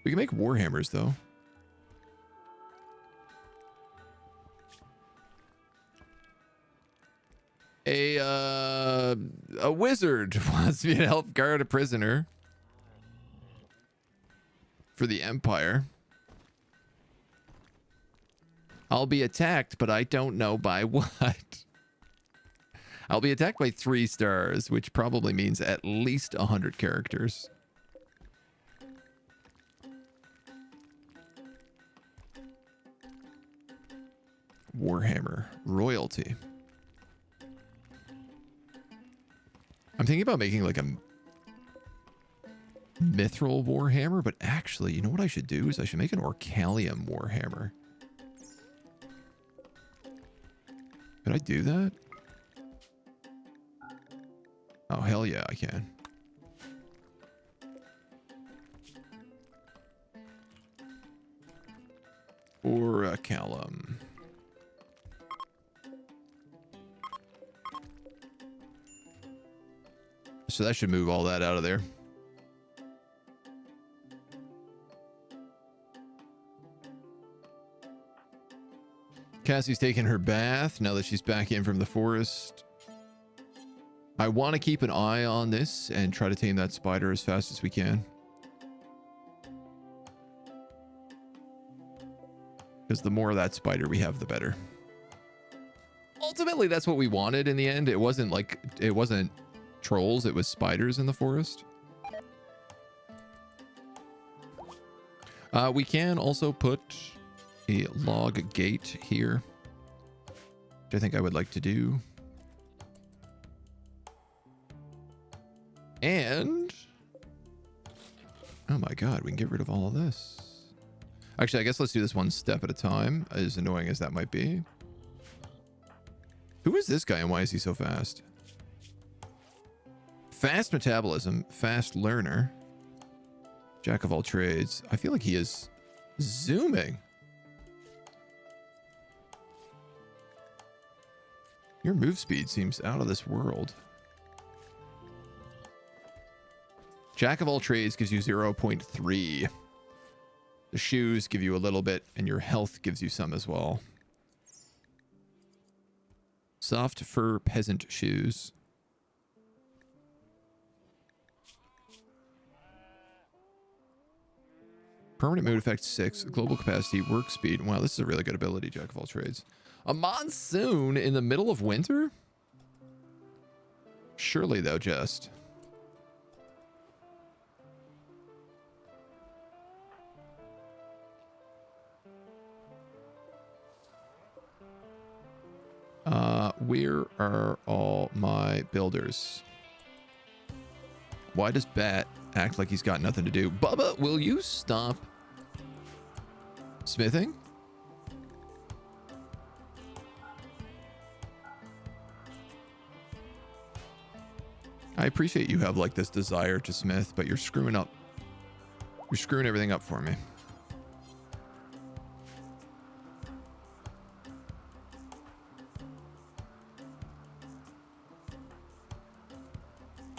We can make warhammers, though. A wizard wants me to help guard a prisoner for the Empire. I'll be attacked, but I don't know by what. I'll be attacked by 3 stars, which probably means at least 100 characters. Warhammer royalty. I'm thinking about making like a mithril warhammer, but actually, you know what I should do is I should make an orcalium warhammer. Could I do that? Oh, hell yeah, I can. Orcalium. So that should move all that out of there. Cassie's taking her bath now that she's back in from the forest. I want to keep an eye on this and try to tame that spider as fast as we can. Because the more of that spider we have, the better. Ultimately, that's what we wanted in the end. It wasn't trolls, it was spiders in the forest. We can also put a log gate here, which I think I would like to do. And oh my god, we can get rid of all of this. Actually, I guess let's do this one step at a time, as annoying as that might be. Who is this guy and why is he so fast? Fast metabolism, fast learner, jack of all trades. I feel like he is zooming. Your move speed seems out of this world. Jack of all trades gives you 0.3. The shoes give you a little bit, and your health gives you some as well. Soft fur peasant shoes. Permanent mood effect 6. Global capacity, work speed. Wow, this is a really good ability, jack of all trades. A monsoon in the middle of winter? Surely thou jest. Where are all my builders? Why does Bat act like he's got nothing to do? Bubba, will you stop smithing? I appreciate you have like this desire to smith, but you're screwing up. You're screwing everything up for me.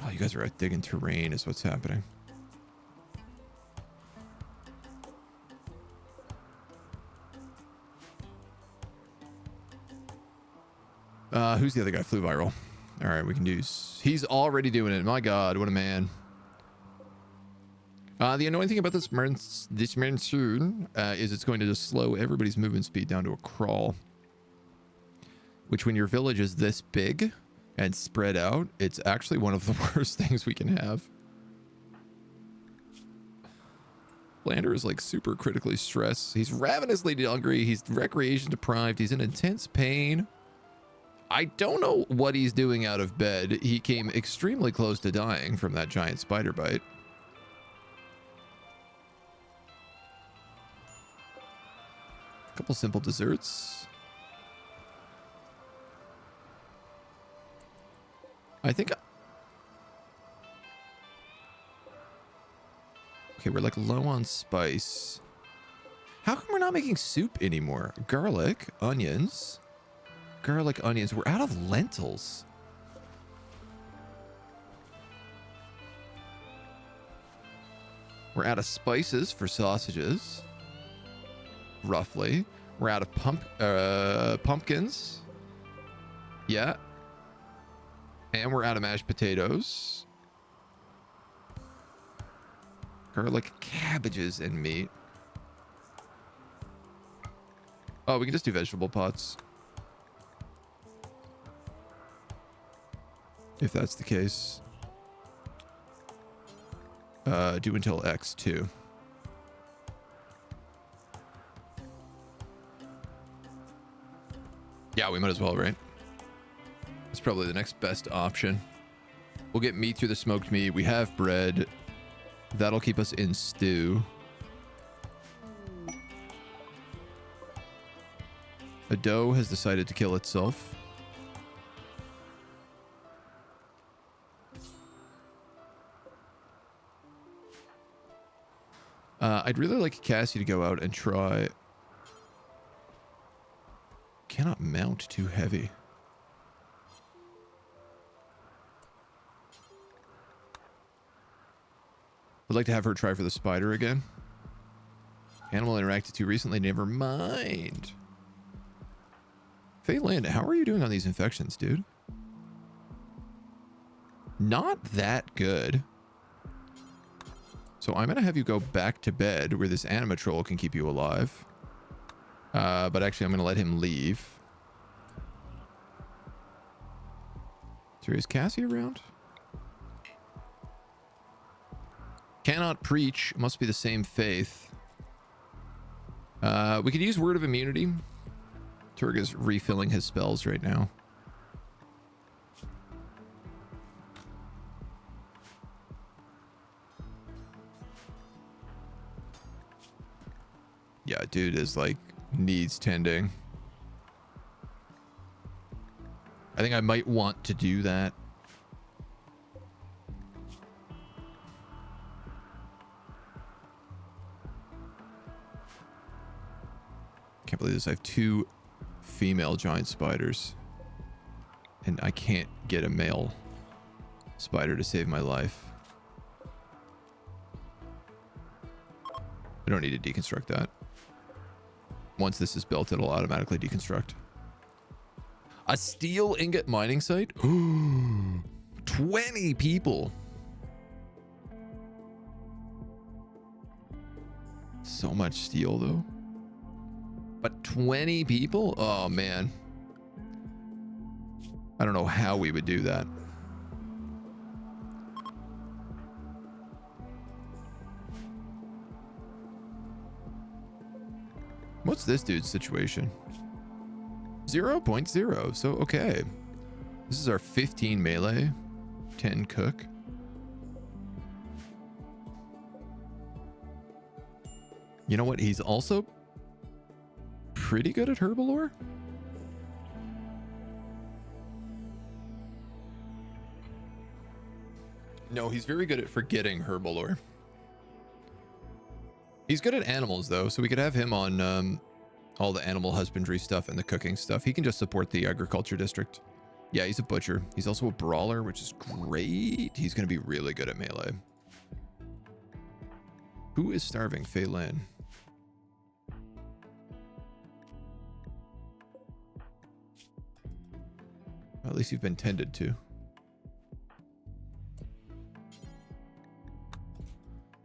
Oh, you guys are out digging terrain is what's happening. Who's the other guy? Flew viral. All right, we can do... He's already doing it. My God, what a man. The annoying thing about this monsoon is it's going to just slow everybody's movement speed down to a crawl. Which, when your village is this big and spread out, it's actually one of the worst things we can have. Lander is like super critically stressed. He's ravenously hungry. He's recreation deprived. He's in intense pain. I don't know what he's doing out of bed. He came extremely close to dying from that giant spider bite. A couple simple desserts. I think... Okay, we're like low on spice. How come we're not making soup anymore? Garlic, onions. Garlic, onions. We're out of lentils. We're out of spices for sausages. Roughly. We're out of pumpkins. Yeah. And we're out of mashed potatoes. Garlic, cabbages, and meat. Oh, we can just do vegetable pots. If that's the case. Do until X2. Yeah, we might as well, right? It's probably the next best option. We'll get meat through the smoked meat. We have bread. That'll keep us in stew. A doe has decided to kill itself. I'd really like Cassie to go out and try... Cannot mount too heavy. I'd like to have her try for the spider again. Animal interacted too recently. Never mind. Phelan, how are you doing on these infections, dude? Not that good. So I'm going to have you go back to bed where this animatroll can keep you alive. But actually, I'm going to let him leave. So is Cassie around? Cannot preach. Must be the same faith. We could use Word of Immunity. Turga's refilling his spells right now. Yeah, dude is like needs tending. I think I might want to do that. Can't believe this. I have 2 female giant spiders. And I can't get a male spider to save my life. I don't need to deconstruct that. Once this is built, it'll automatically deconstruct. A steel ingot mining site? 20 people. So much steel, though. But 20 people? Oh, man. I don't know how we would do that. What's this dude's situation? 0.0. So, okay. This is our 15 melee, 10 cook. You know what? He's also pretty good at herbalore. No, he's very good at forgetting herbalore. He's good at animals, though, so we could have him on all the animal husbandry stuff and the cooking stuff. He can just support the agriculture district. Yeah, he's a butcher. He's also a brawler, which is great. He's going to be really good at melee. Who is starving? Phelan. Well, at least you've been tended to.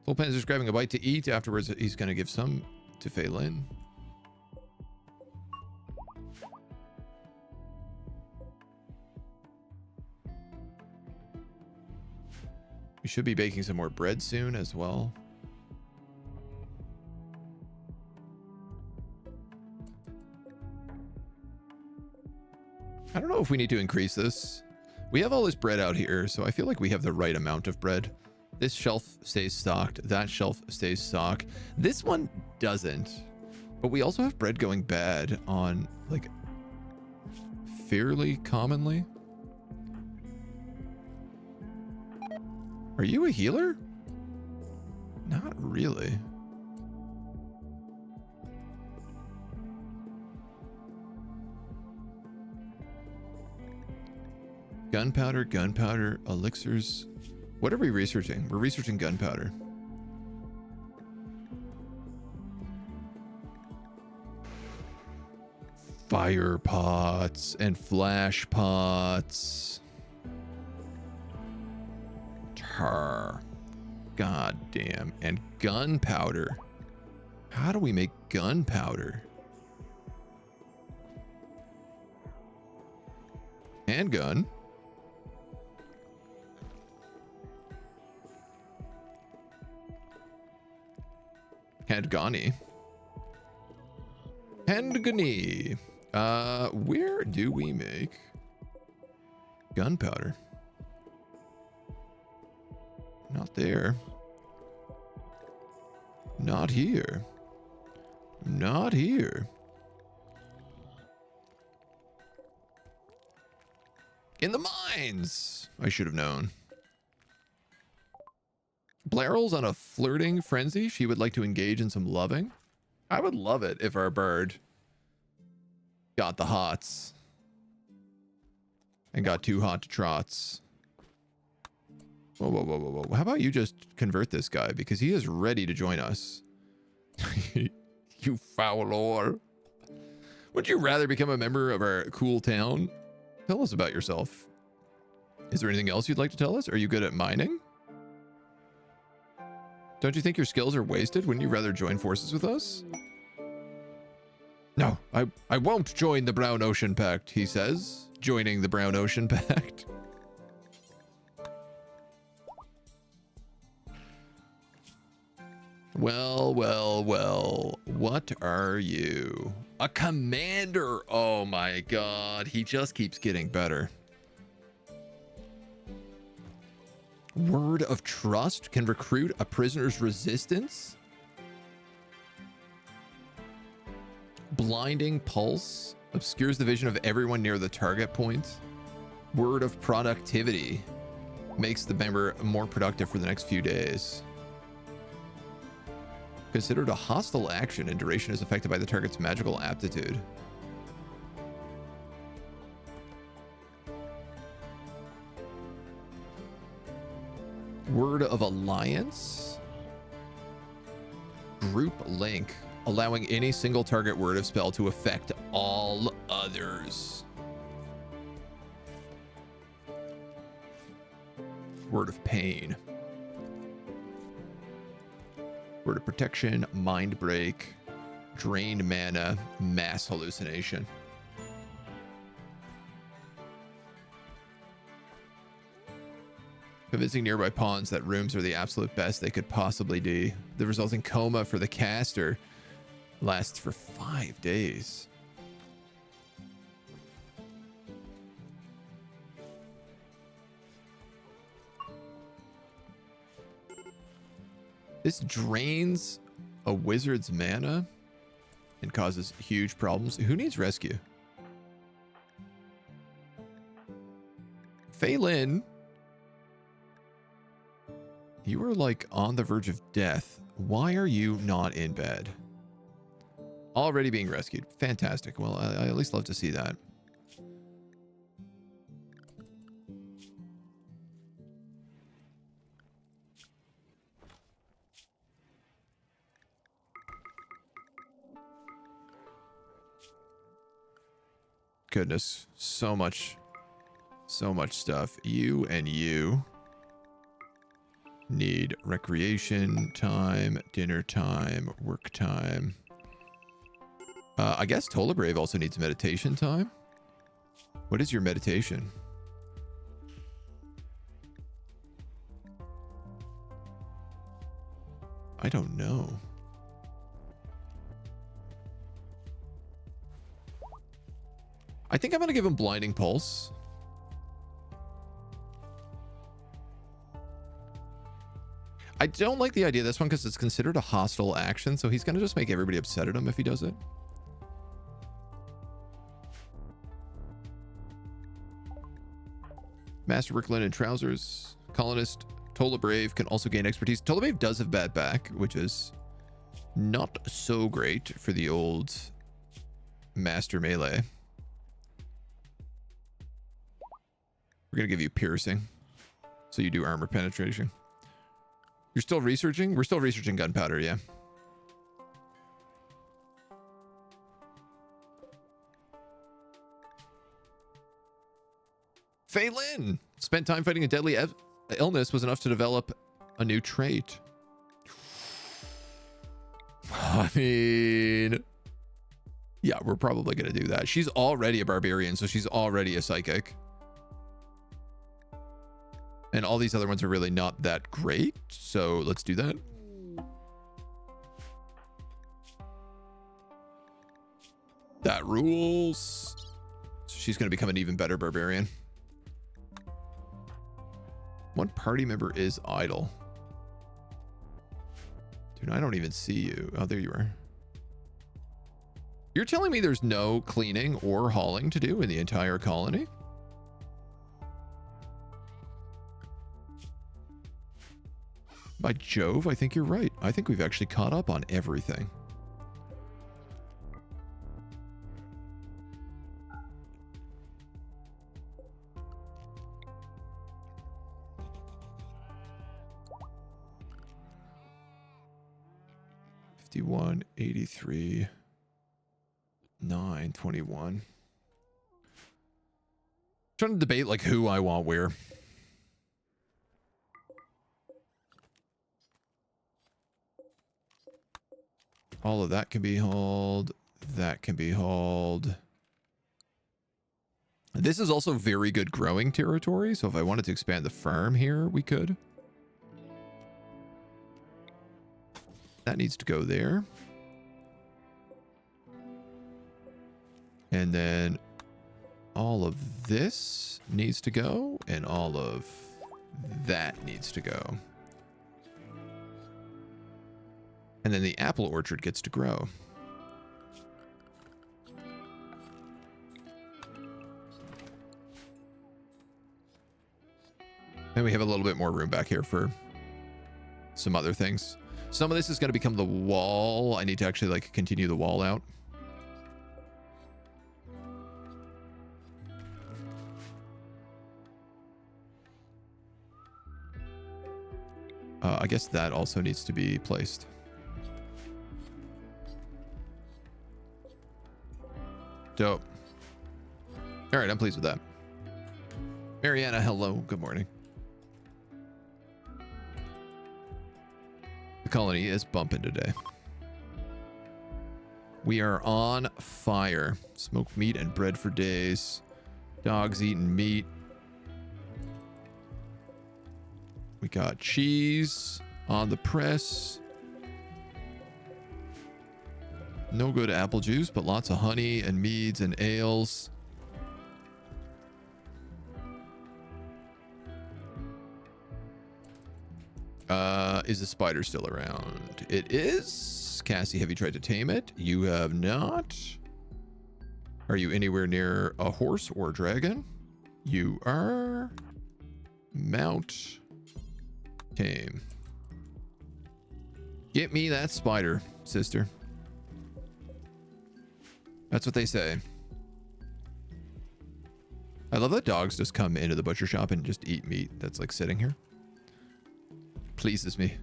Fullpan is just grabbing a bite to eat. Afterwards, he's going to give some to Phelan. We should be baking some more bread soon as well. I don't know if we need to increase this. We have all this bread out here, so I feel like we have the right amount of bread. This shelf stays stocked. That shelf stays stocked. This one doesn't. But we also have bread going bad on, like, fairly commonly. Are you a healer? Not really. Gunpowder, elixirs. What are we researching? We're researching gunpowder. Fire pots and flash pots. Tar. God damn. And gunpowder. How do we make gunpowder? Handgun. Handgani. Handgani. Where do we make gunpowder? Not there. Not here. Not here. In the mines! I should have known. Blarrel's on a flirting frenzy. She would like to engage in some loving. I would love it if our bird got the hots and got too hot to trots. Whoa, whoa, whoa, whoa, whoa. How about you just convert this guy? Because he is ready to join us. You foul whore. Would you rather become a member of our cool town? Tell us about yourself. Is there anything else you'd like to tell us? Are you good at mining? Don't you think your skills are wasted? Wouldn't you rather join forces with us? No, I won't join the Brown Ocean Pact, he says, joining the Brown Ocean Pact. Well, well, well, what are you? A commander! Oh my god, he just keeps getting better. Word of trust can recruit a prisoner's resistance. Blinding pulse obscures the vision of everyone near the target point. Word of productivity makes the member more productive for the next few days. Considered a hostile action and duration is affected by the target's magical aptitude. Word of alliance. Group link, allowing any single target word of spell to affect all others. Word of pain. Word of protection, mind break, drained mana, mass hallucination. Convincing nearby pawns that rooms are the absolute best they could possibly be. The resulting coma for the caster lasts for 5 days. This drains a wizard's mana and causes huge problems. Who needs rescue? Phelan, you are like on the verge of death. Why are you not in bed? Already being rescued. Fantastic. Well, I at least love to see that. Goodness, so much stuff. You and you need recreation time, dinner time, work time. I guess Tollabrave also needs meditation time. What is your meditation? I don't know. I think I'm going to give him Blinding Pulse. I don't like the idea of this one because it's considered a hostile action, so he's going to just make everybody upset at him if he does it. Masterwork linen trousers. Colonist Tollabrave can also gain expertise. Tollabrave does have bad back, which is not so great for the old Master Melee. We're going to give you piercing. So you do armor penetration. You're still researching? We're still researching gunpowder, yeah. Phelan! Spent time fighting a deadly illness was enough to develop a new trait. I mean... yeah, we're probably going to do that. She's already a barbarian, so she's already a psychic. And all these other ones are really not that great, so let's do that. That rules. She's going to become an even better barbarian. One party member is idle. Dude, I don't even see you. Oh, there you are. You're telling me there's no cleaning or hauling to do in the entire colony? By Jove, I think you're right. I think we've actually caught up on everything. $51, $83, $9, $21. Trying to debate like who I want where. All of that can be hauled. That can be hauled. This is also very good growing territory. So if I wanted to expand the farm here, we could. That needs to go there. And then all of this needs to go. And all of that needs to go. And then the apple orchard gets to grow. And we have a little bit more room back here for some other things. Some of this is going to become the wall. I need to actually like continue the wall out. I guess that also needs to be placed. Dope. All right, I'm pleased with that. Mariana, hello. Good morning. The colony is bumping today. We are on fire. Smoked meat and bread for days. Dogs eating meat. We got cheese on the press. No good apple juice, but lots of honey and meads and ales. Is the spider still around? It is. Cassie, have you tried to tame it? You have not. Are you anywhere near a horse or a dragon? You are. Mount. Tame. Get me that spider, sister. That's what they say. I love that dogs just come into the butcher shop and just eat meat that's like sitting here. Pleases me.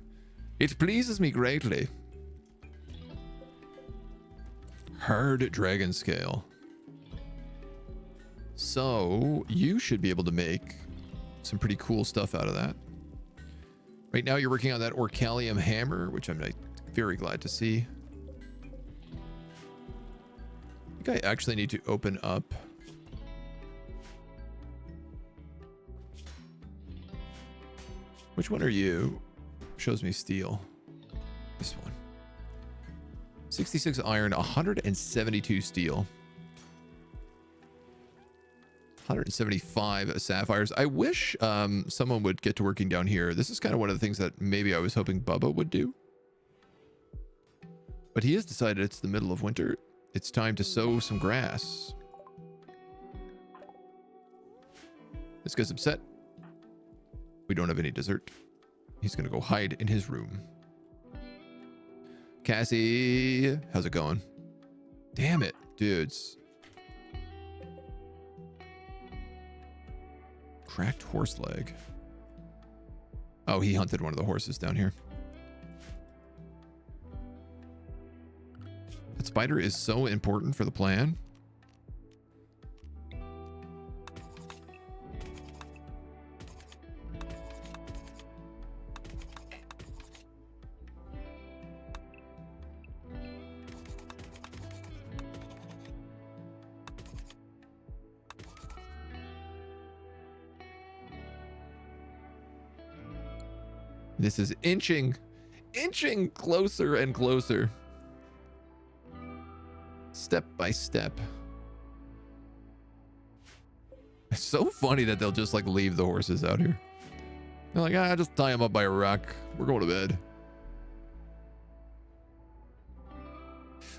It pleases me greatly. Hard dragon scale. So you should be able to make some pretty cool stuff out of that. Right now you're working on that Orcalium hammer, which I'm like, very glad to see. I think I actually need to open up. Which one are you? Shows me steel. This one. 66 iron, 172 steel. 175 sapphires. I wish someone would get to working down here. This is kind of one of the things that maybe I was hoping Bubba would do. But he has decided it's the middle of winter. It's time to sow some grass. This guy's upset. We don't have any dessert. He's going to go hide in his room. Cassie, how's it going? Damn it, dudes. Cracked horse leg. Oh, he hunted one of the horses down here. That spider is so important for the plan. This is inching closer and closer. Step by step. It's so funny that they'll just like leave the horses out here. They're like, ah, just tie them up by a rock. We're going to bed.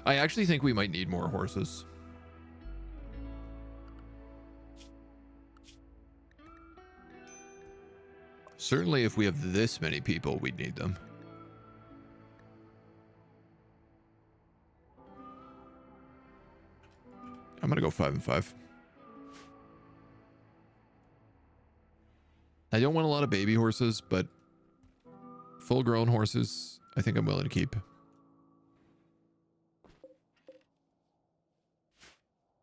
I actually think we might need more horses. Certainly if we have this many people, we'd need them. I'm gonna go 5 and 5. I don't want a lot of baby horses, but full-grown horses, I think I'm willing to keep.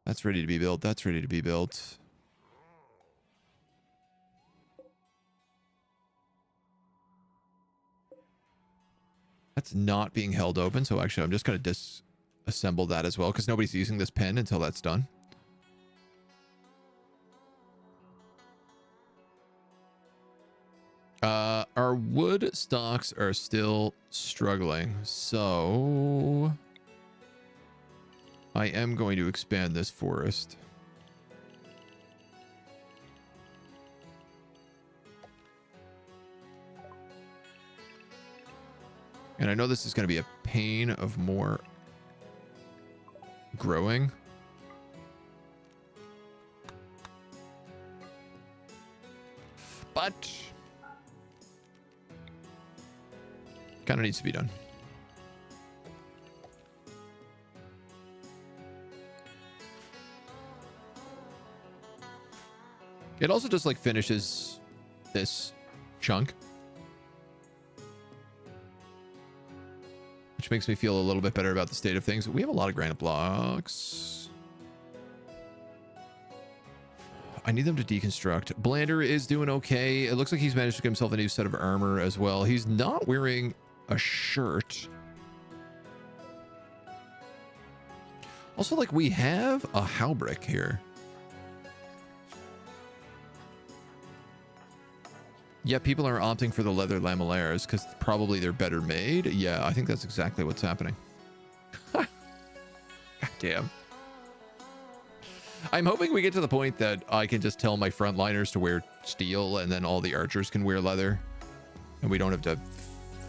That's ready to be built. That's ready to be built. That's not being held open, so actually I'm just going to disassemble that as well, because nobody's using this pen until that's done. Our wood stocks are still struggling, so I am going to expand this forest. And I know this is going to be a pain of more growing. But kind of needs to be done. It also just like finishes this chunk, which makes me feel a little bit better about the state of things. We have a lot of granite blocks. I need them to deconstruct. Blander is doing okay. It looks like he's managed to get himself a new set of armor as well. He's not wearing a shirt. Also, like, we have a halbrick here. Yeah, people are opting for the leather lamellaires because probably they're better made. Yeah, I think that's exactly what's happening. God damn. I'm hoping we get to the point that I can just tell my frontliners to wear steel and then all the archers can wear leather. And we don't have to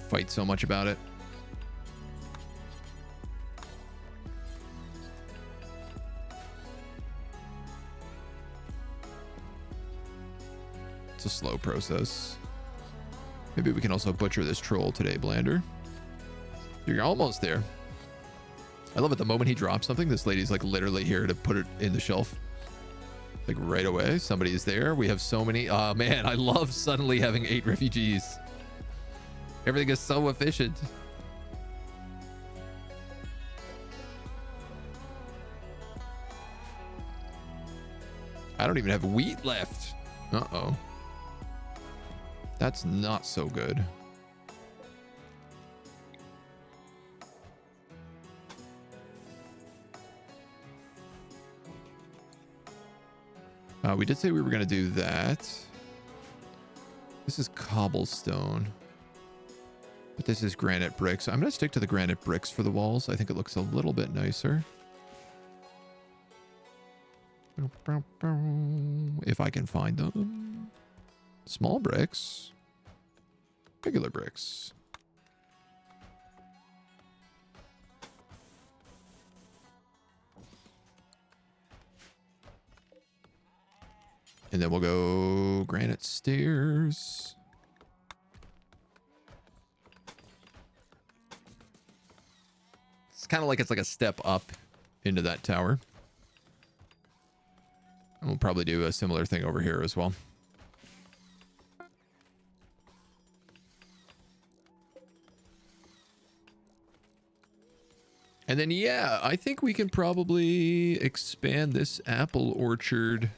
fight so much about it. It's a slow process. Maybe we can also butcher this troll today, Blander. You're almost there. I love it. The moment he drops something, this lady's like literally here to put it in the shelf. Like right away. Somebody is there. We have so many. Oh man, I love suddenly having 8 refugees. Everything is so efficient. I don't even have wheat left. Uh-oh. That's not so good. We did say we were going to do that. This is cobblestone. But this is granite bricks. I'm going to stick to the granite bricks for the walls. I think it looks a little bit nicer. If I can find them. Small bricks. Regular bricks. And then we'll go granite stairs. It's kind of like it's like a step up into that tower. And we'll probably do a similar thing over here as well. And then, yeah, I think we can probably expand this apple orchard.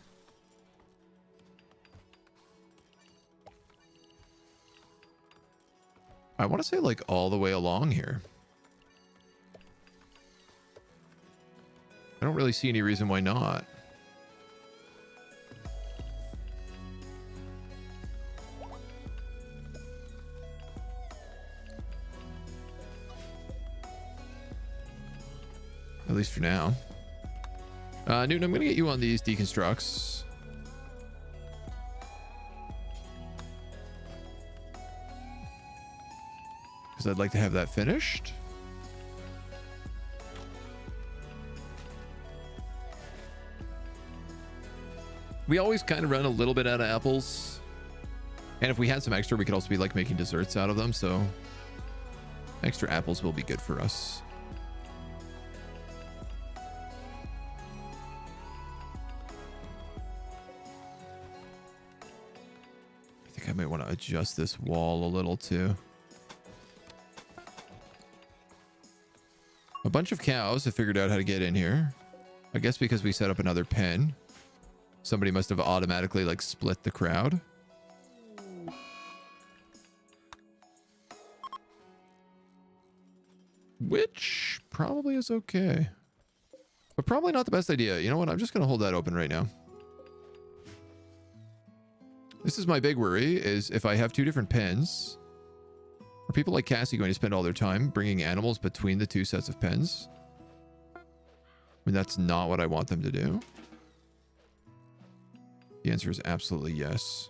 I want to say like all the way along here. I don't really see any reason why not. At least for now. Newton, I'm going to get you on these deconstructs. Because I'd like to have that finished. We always kind of run a little bit out of apples. And if we had some extra, we could also be like making desserts out of them. So extra apples will be good for us. I think I might want to adjust this wall a little too. A bunch of cows have figured out how to get in here. I guess because we set up another pen. Somebody must have automatically like split the crowd. Which probably is okay. But probably not the best idea. You know what? I'm just going to hold that open right now. This is my big worry, is if I have two different pens, are people like Cassie going to spend all their time bringing animals between the two sets of pens? I mean, that's not what I want them to do. The answer is absolutely yes.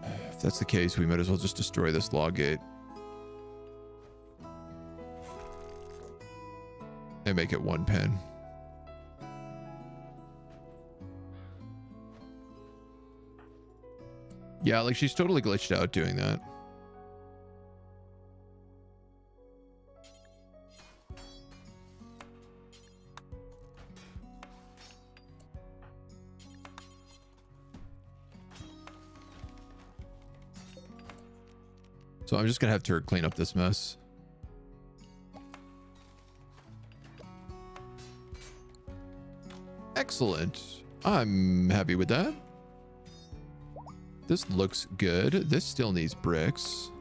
If that's the case, we might as well just destroy this log gate. And make it one pen. Yeah, like she's totally glitched out doing that. So I'm just gonna have Turk clean up this mess. Excellent. I'm happy with that. This looks good. This still needs bricks.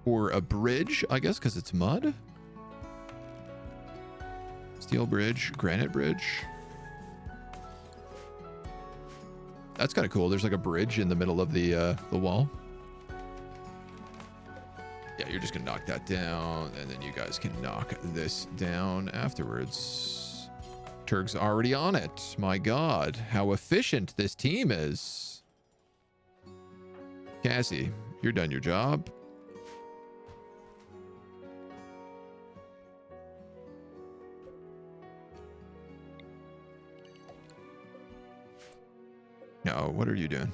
Or a bridge, I guess, because it's mud. Steel bridge, granite bridge. That's kind of cool. There's like a bridge in the middle of the wall. Yeah, you're just gonna knock that down, and then you guys can knock this down afterwards. Turk's already on it. My God, how efficient this team is. Cassie, you're done your job. No, what are you doing?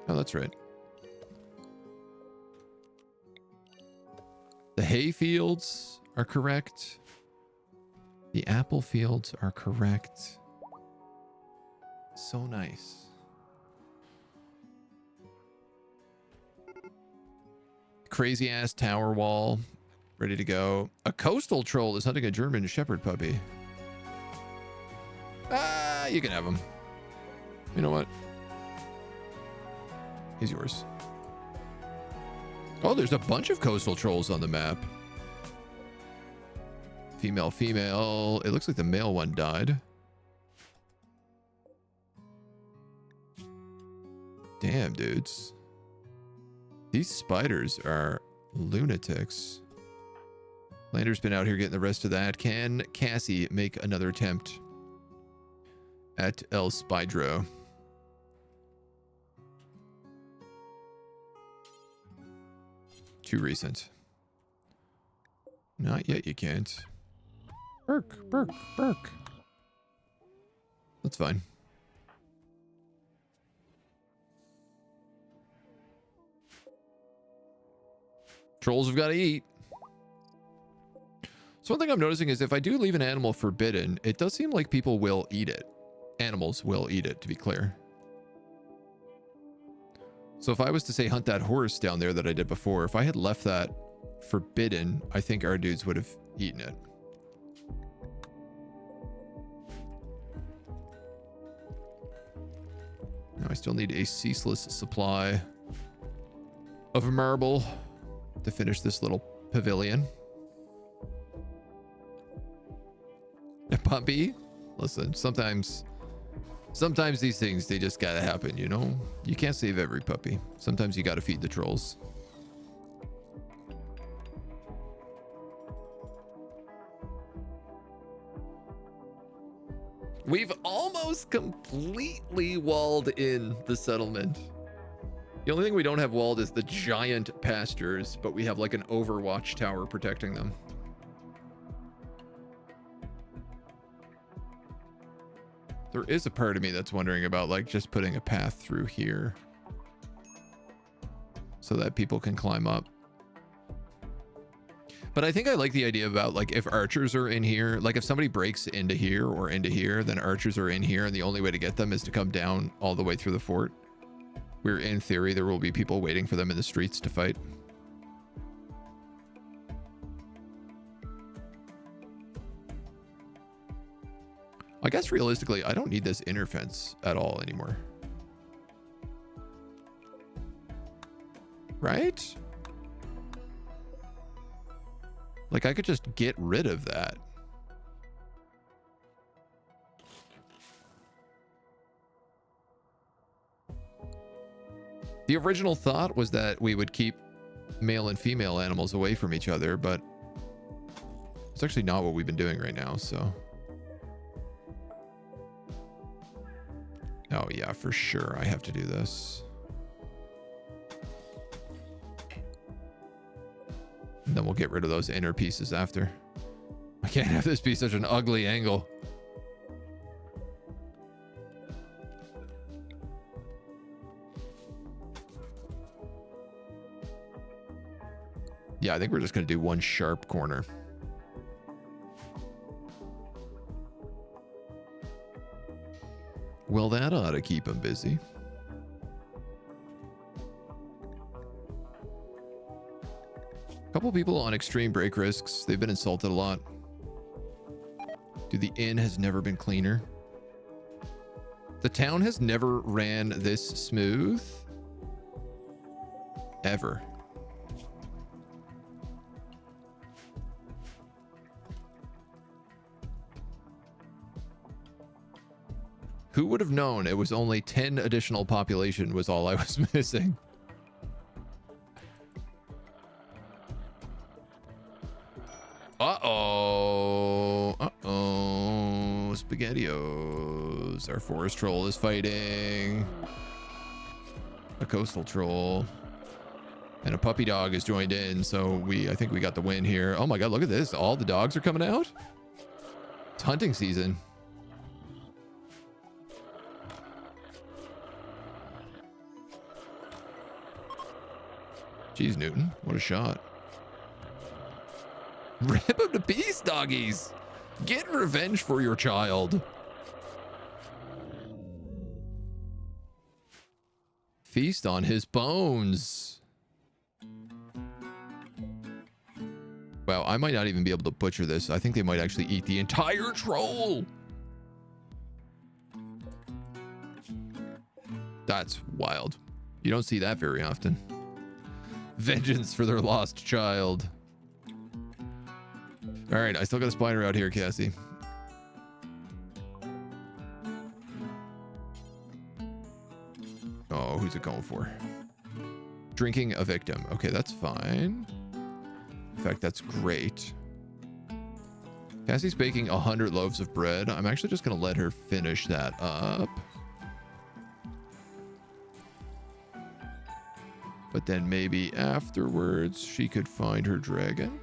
Oh, that's right. The hay fields are correct. The apple fields are correct. So nice. Crazy ass tower wall. Ready to go. A coastal troll is hunting a German shepherd puppy. Ah, you can have him. You know what? He's yours. Oh, there's a bunch of coastal trolls on the map. Female, female. It looks like the male one died. Damn, dudes. These spiders are lunatics. Lander's been out here getting the rest of that. Can Cassie make another attempt at El Spydro? Too recent. Not yet, you can't. Burk, Burk, Burk. That's fine. Trolls have got to eat. So one thing I'm noticing is if I do leave an animal forbidden, it does seem like people will eat it. Animals will eat it, to be clear. So if I was to say hunt that horse down there that I did before, if I had left that forbidden, I think our dudes would have eaten it. Now I still need a ceaseless supply of marble to finish this little pavilion. A puppy? Listen, sometimes these things, they just gotta happen, you know? You can't save every puppy. Sometimes you gotta feed the trolls. We've almost completely walled in the settlement. The only thing we don't have walled is the giant pastures, but we have like an overwatch tower protecting them. There is a part of me that's wondering about like just putting a path through here so that people can climb up. But I think I like the idea about like if archers are in here, like if somebody breaks into here or into here, then archers are in here and the only way to get them is to come down all the way through the fort. Where in theory, there will be people waiting for them in the streets to fight. I guess realistically, I don't need this inner fence at all anymore. Right? Like I could just get rid of that. The original thought was that we would keep male and female animals away from each other, but it's actually not what we've been doing right now, so. Oh yeah, for sure I have to do this. And then we'll get rid of those inner pieces after. I can't have this be such an ugly angle. Yeah, I think we're just going to do one sharp corner. Well, that ought to keep him busy. Couple people on extreme break risks. They've been insulted a lot. Dude, the inn has never been cleaner. The town has never ran this smooth. Ever. Who would have known it was only 10 additional population was all I was missing? Uh-oh. Uh-oh. SpaghettiOs. Our forest troll is fighting a coastal troll. And a puppy dog is joined in, so I think we got the win here. Oh my god, look at this. All the dogs are coming out. It's hunting season. Jeez, Newton, what a shot. Rip him to peace, doggies. Get revenge for your child. Feast on his bones. Wow, I might not even be able to butcher this. I think they might actually eat the entire troll. That's wild. You don't see that very often. Vengeance for their lost child. All right, I still got a spider out here, Cassie. Oh, who's it going for? Drinking a victim. Okay, that's fine. In fact, that's great. Cassie's baking 100 loaves of bread. I'm actually just going to let her finish that up. But then maybe afterwards she could find her dragon.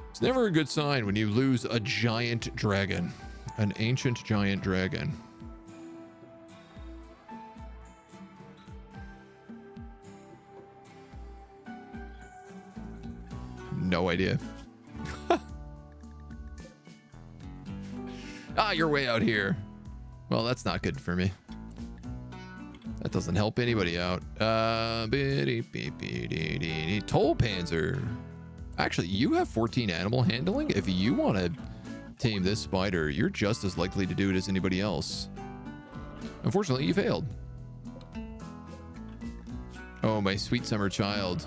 It's never a good sign when you lose a giant dragon, an ancient giant dragon. No idea. Ah, you're way out here. Well, that's not good for me. That doesn't help anybody out. Toll Panzer. Actually, you have 14 animal handling. If you want to tame this spider, you're just as likely to do it as anybody else. Unfortunately, you failed. Oh, my sweet summer child.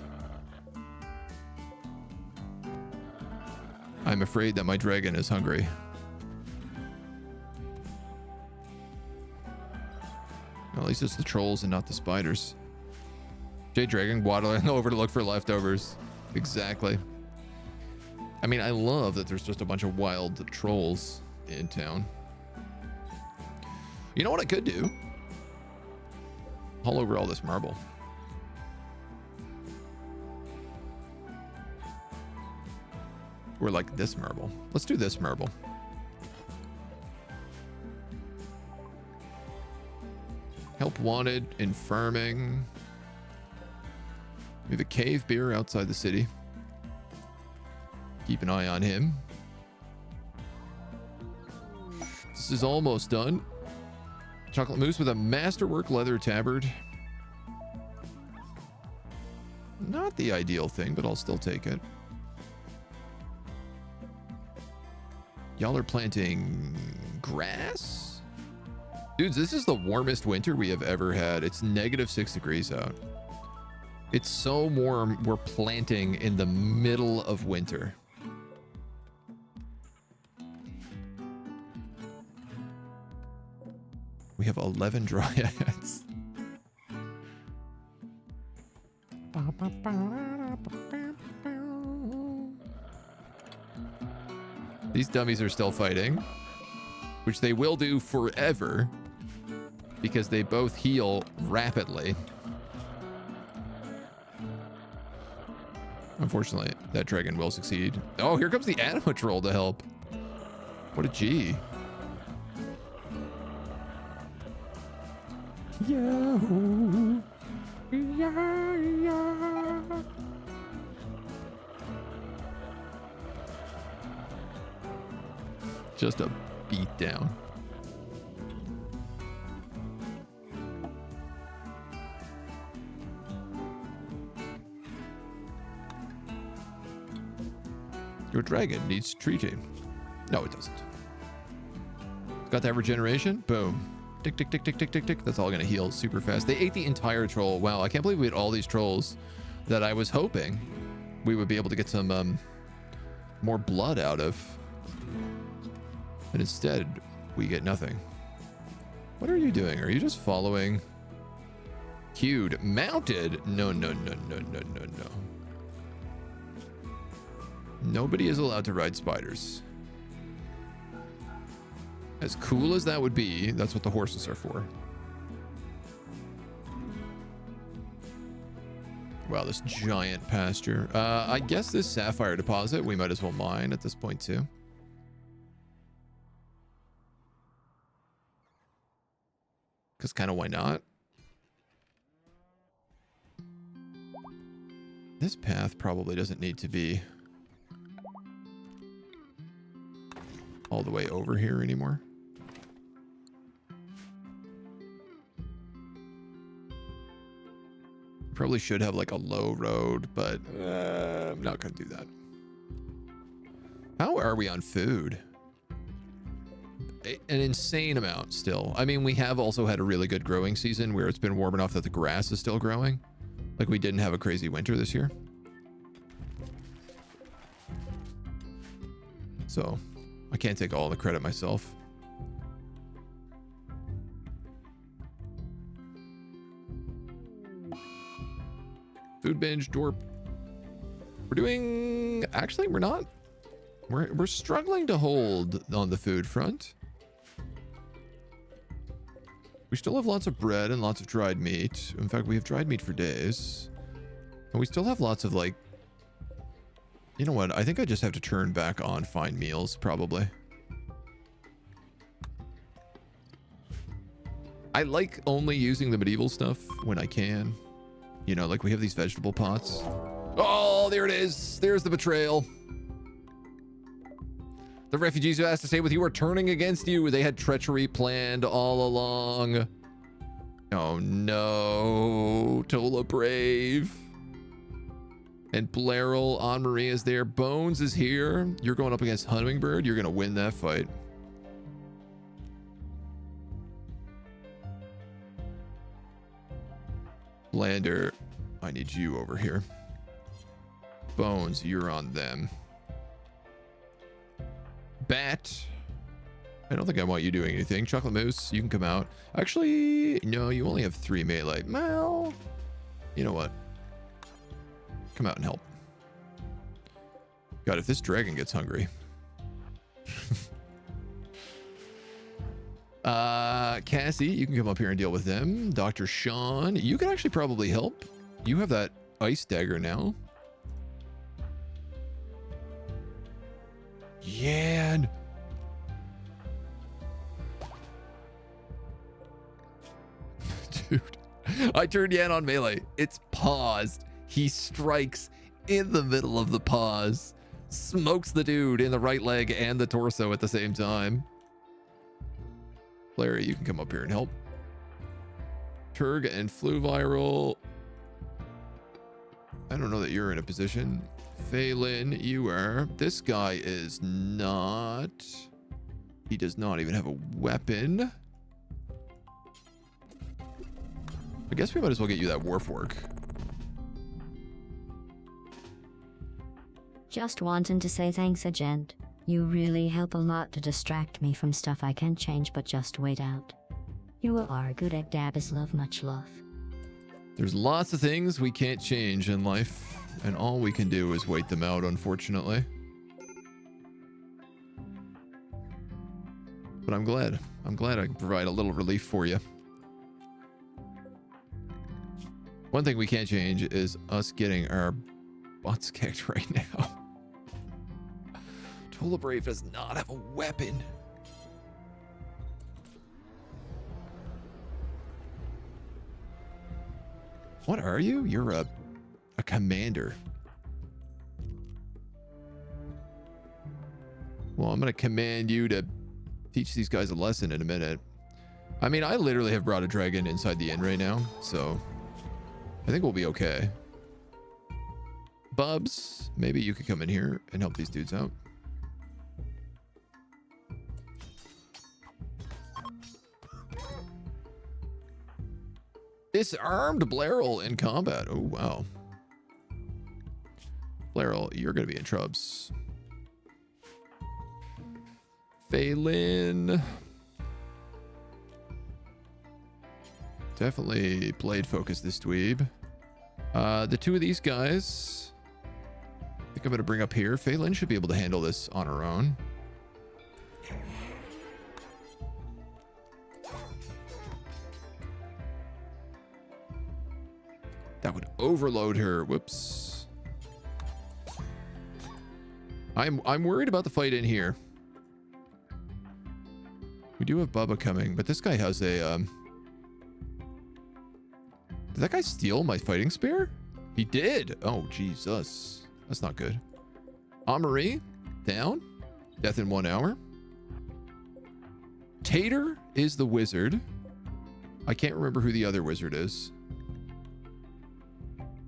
I'm afraid that my dragon is hungry. Well, at least it's the trolls and not the spiders. Jade Dragon waddling over to look for leftovers. Exactly. I mean, I love that there's just a bunch of wild trolls in town. You know what I could do? Haul over all this marble. Or like this marble. Let's do this marble. Help wanted in farming. We have a cave bear outside the city. Keep an eye on him. This is almost done. Chocolate mousse with a masterwork leather tabard. Not the ideal thing, but I'll still take it. Y'all are planting grass? Dudes, this is the warmest winter we have ever had. It's -6 degrees out. It's so warm, we're planting in the middle of winter. We have 11 dryads. These dummies are still fighting, which they will do forever because they both heal rapidly. Unfortunately, that dragon will succeed. Oh, here comes the anima troll to help. What a G. Yahoo! Yeah, yeah. Just a beat down. Your dragon needs treating. No, it doesn't. It's got that regeneration. Boom. Tick, tick, tick, tick, tick, tick, tick. That's all gonna heal super fast. They ate the entire troll. Wow, I can't believe we had all these trolls that I was hoping we would be able to get some more blood out of. And instead, we get nothing. What are you doing? Are you just following? Queued. Mounted? No, no, no, no, no, no, no. Nobody is allowed to ride spiders. As cool as that would be, that's what the horses are for. Wow, this giant pasture. I guess this sapphire deposit we might as well mine at this point too. Because kind of why not? This path probably doesn't need to be all the way over here anymore. Probably should have like a low road, but I'm not gonna do that. How are we on food? An insane amount still. I mean, we have also had a really good growing season where it's been warm enough that the grass is still growing. Like we didn't have a crazy winter this year. So I can't take all the credit myself. Food binge, dorp. We're doing... Actually, we're not. We're struggling to hold on the food front. We still have lots of bread and lots of dried meat. In fact, we have dried meat for days. And we still have lots of like... You know what? I think I just have to turn back on fine meals, probably. I like only using the medieval stuff when I can. You know, like we have these vegetable pots. Oh, there it is. There's the betrayal. The refugees who asked to stay with you are turning against you. They had treachery planned all along. Oh no, Tola Brave. And Blairal, Anne-Marie is there. Bones is here. You're going up against Hummingbird. You're going to win that fight. Lander, I need you over here. Bones, you're on them. Bat, I don't think I want you doing anything. Chocolate Moose, you can come out. Actually, no, you only have 3 melee. Well, you know what? Come out and help. God, if this dragon gets hungry. Cassie, you can come up here and deal with them. Dr. Sean, you can actually probably help. You have that ice dagger now. Yan. Dude, I turned Yan on melee. It's paused. He strikes in the middle of the pause. Smokes the dude in the right leg and the torso at the same time. Larry, you can come up here and help. Turg and Flu Viral. I don't know that you're in a position. Phelan, you are. This guy is not. He does not even have a weapon. I guess we might as well get you that Wharf Work. Just wanting to say thanks, Agent. You really help a lot to distract me from stuff I can't change, but just wait out. You are good at Dab's love, much love. There's lots of things we can't change in life, and all we can do is wait them out, unfortunately. But I'm glad I can provide a little relief for you. One thing we can't change is us getting our butts kicked right now. Tola Brave does not have a weapon. What are you? You're a commander. Well, I'm going to command you to teach these guys a lesson in a minute. I mean, I literally have brought a dragon inside the inn right now, so I think we'll be okay. Bubs, maybe you could come in here and help these dudes out. Disarmed Blairal in combat. Oh, wow. Blairal, you're going to be in trubs. Phelan. Definitely blade focus this dweeb. The two of these guys, I think I'm going to bring up here. Phelan should be able to handle this on her own. That would overload her. Whoops. I'm worried about the fight in here. We do have Bubba coming, but this guy has a Did that guy steal my fighting spear? He did. Oh, Jesus. That's not good. Anne-Marie, down. Death in 1 hour. Tater is the wizard. I can't remember who the other wizard is.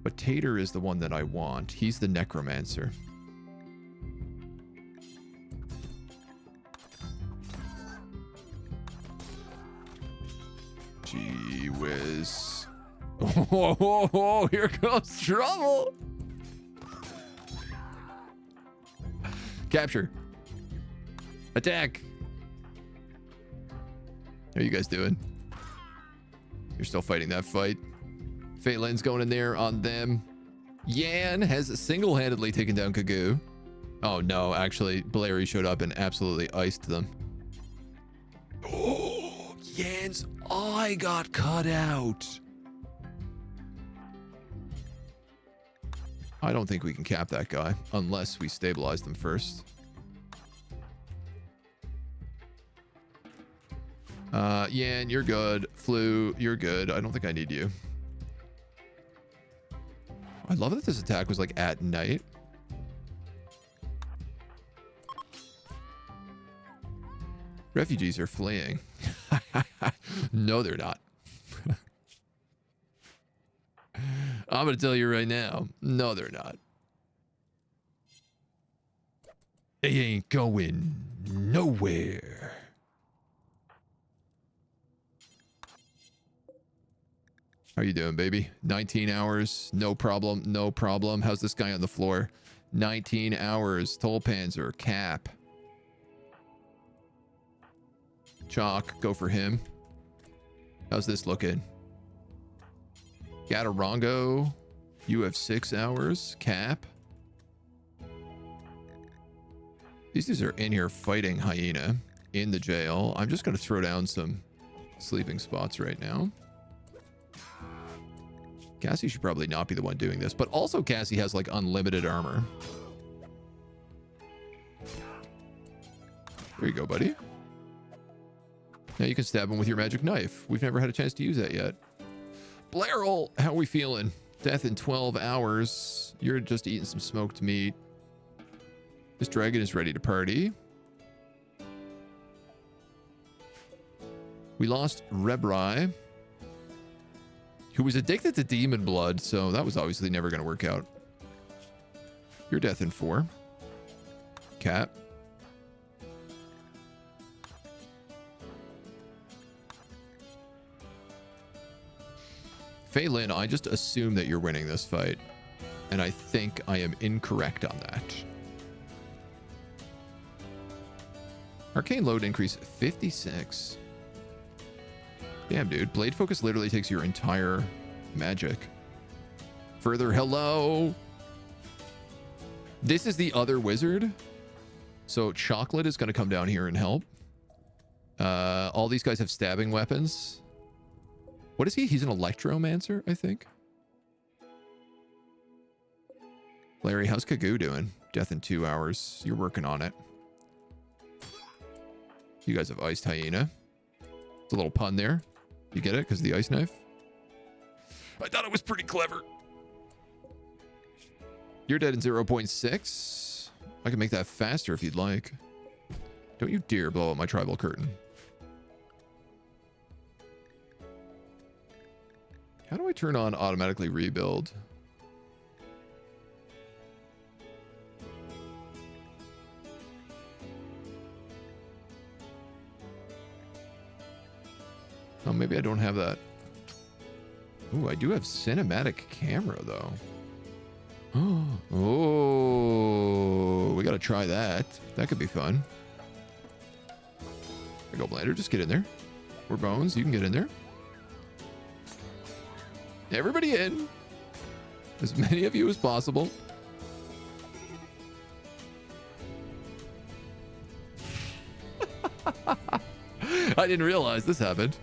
But Tater is the one that I want. He's the necromancer. Gee whiz. Oh, here comes trouble. Capture. Attack. How are you guys doing? You're still fighting that fight. Phelan's going in there on them. Yan has single-handedly taken down Kagoo. Oh no, actually, Blairy showed up and absolutely iced them. Oh, Yan's eye got cut out. I don't think we can cap that guy unless we stabilize them first. Yan, you're good. Flu, you're good. I don't think I need you. I love that this attack was like at night. Refugees are fleeing. No, they're not. I'm going to tell you right now. No, they're not. They ain't going nowhere. How you doing, baby? 19 hours. No problem. No problem. How's this guy on the floor? 19 hours. Tollpanzer. Cap. Chalk. Go for him. How's this looking? Gatarongo. You have 6 hours. Cap. These dudes are in here fighting Hyena in the jail. I'm just going to throw down some sleeping spots right now. Cassie should probably not be the one doing this, but also Cassie has like unlimited armor. There you go, buddy. Now you can stab him with your magic knife. We've never had a chance to use that yet. Blairl, how are we feeling? Death in 12 hours. You're just eating some smoked meat. This dragon is ready to party. We lost Rebrai, who was addicted to demon blood, so that was obviously never going to work out. Your death in 4. Cat. Phelan, I just assume that you're winning this fight, and I think I am incorrect on that. Arcane load increase 56. Damn, dude. Blade focus literally takes your entire magic. Further, hello. This is the other wizard. So Chocolate is going to come down here and help. All these guys have stabbing weapons. What is he? He's an electromancer, I think. Larry, how's Kagoo doing? Death in 2 hours. You're working on it. You guys have iced Hyena. It's a little pun there. You get it? Because of the ice knife? I thought it was pretty clever. You're dead in 0.6. I can make that faster if you'd like. Don't you dare blow up my tribal curtain. How do I turn on automatically rebuild? Oh, maybe I don't have that. Ooh, I do have cinematic camera, though. Oh, we gotta try that. That could be fun. There you go, Blander. Just get in there. We're Bones. You can get in there. Everybody in. As many of you as possible. I didn't realize this happened.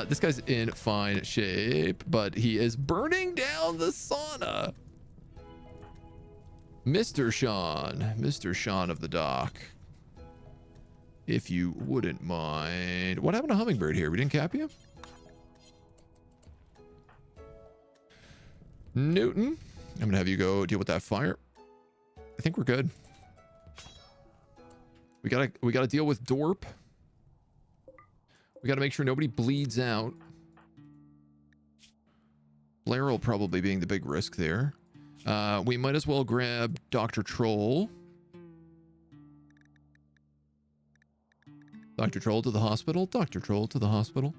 This guy's in fine shape, but he is burning down the sauna. Mr. Sean of the dock. If you wouldn't mind. What happened to Hummingbird here? We didn't cap you? Newton, I'm gonna have you go deal with that fire. I think we're good. We gotta deal with Dorp. We gotta make sure nobody bleeds out. Blairl probably being the big risk there. We might as well grab Dr. Troll. Dr. Troll to the hospital. Dr. Troll to the hospital.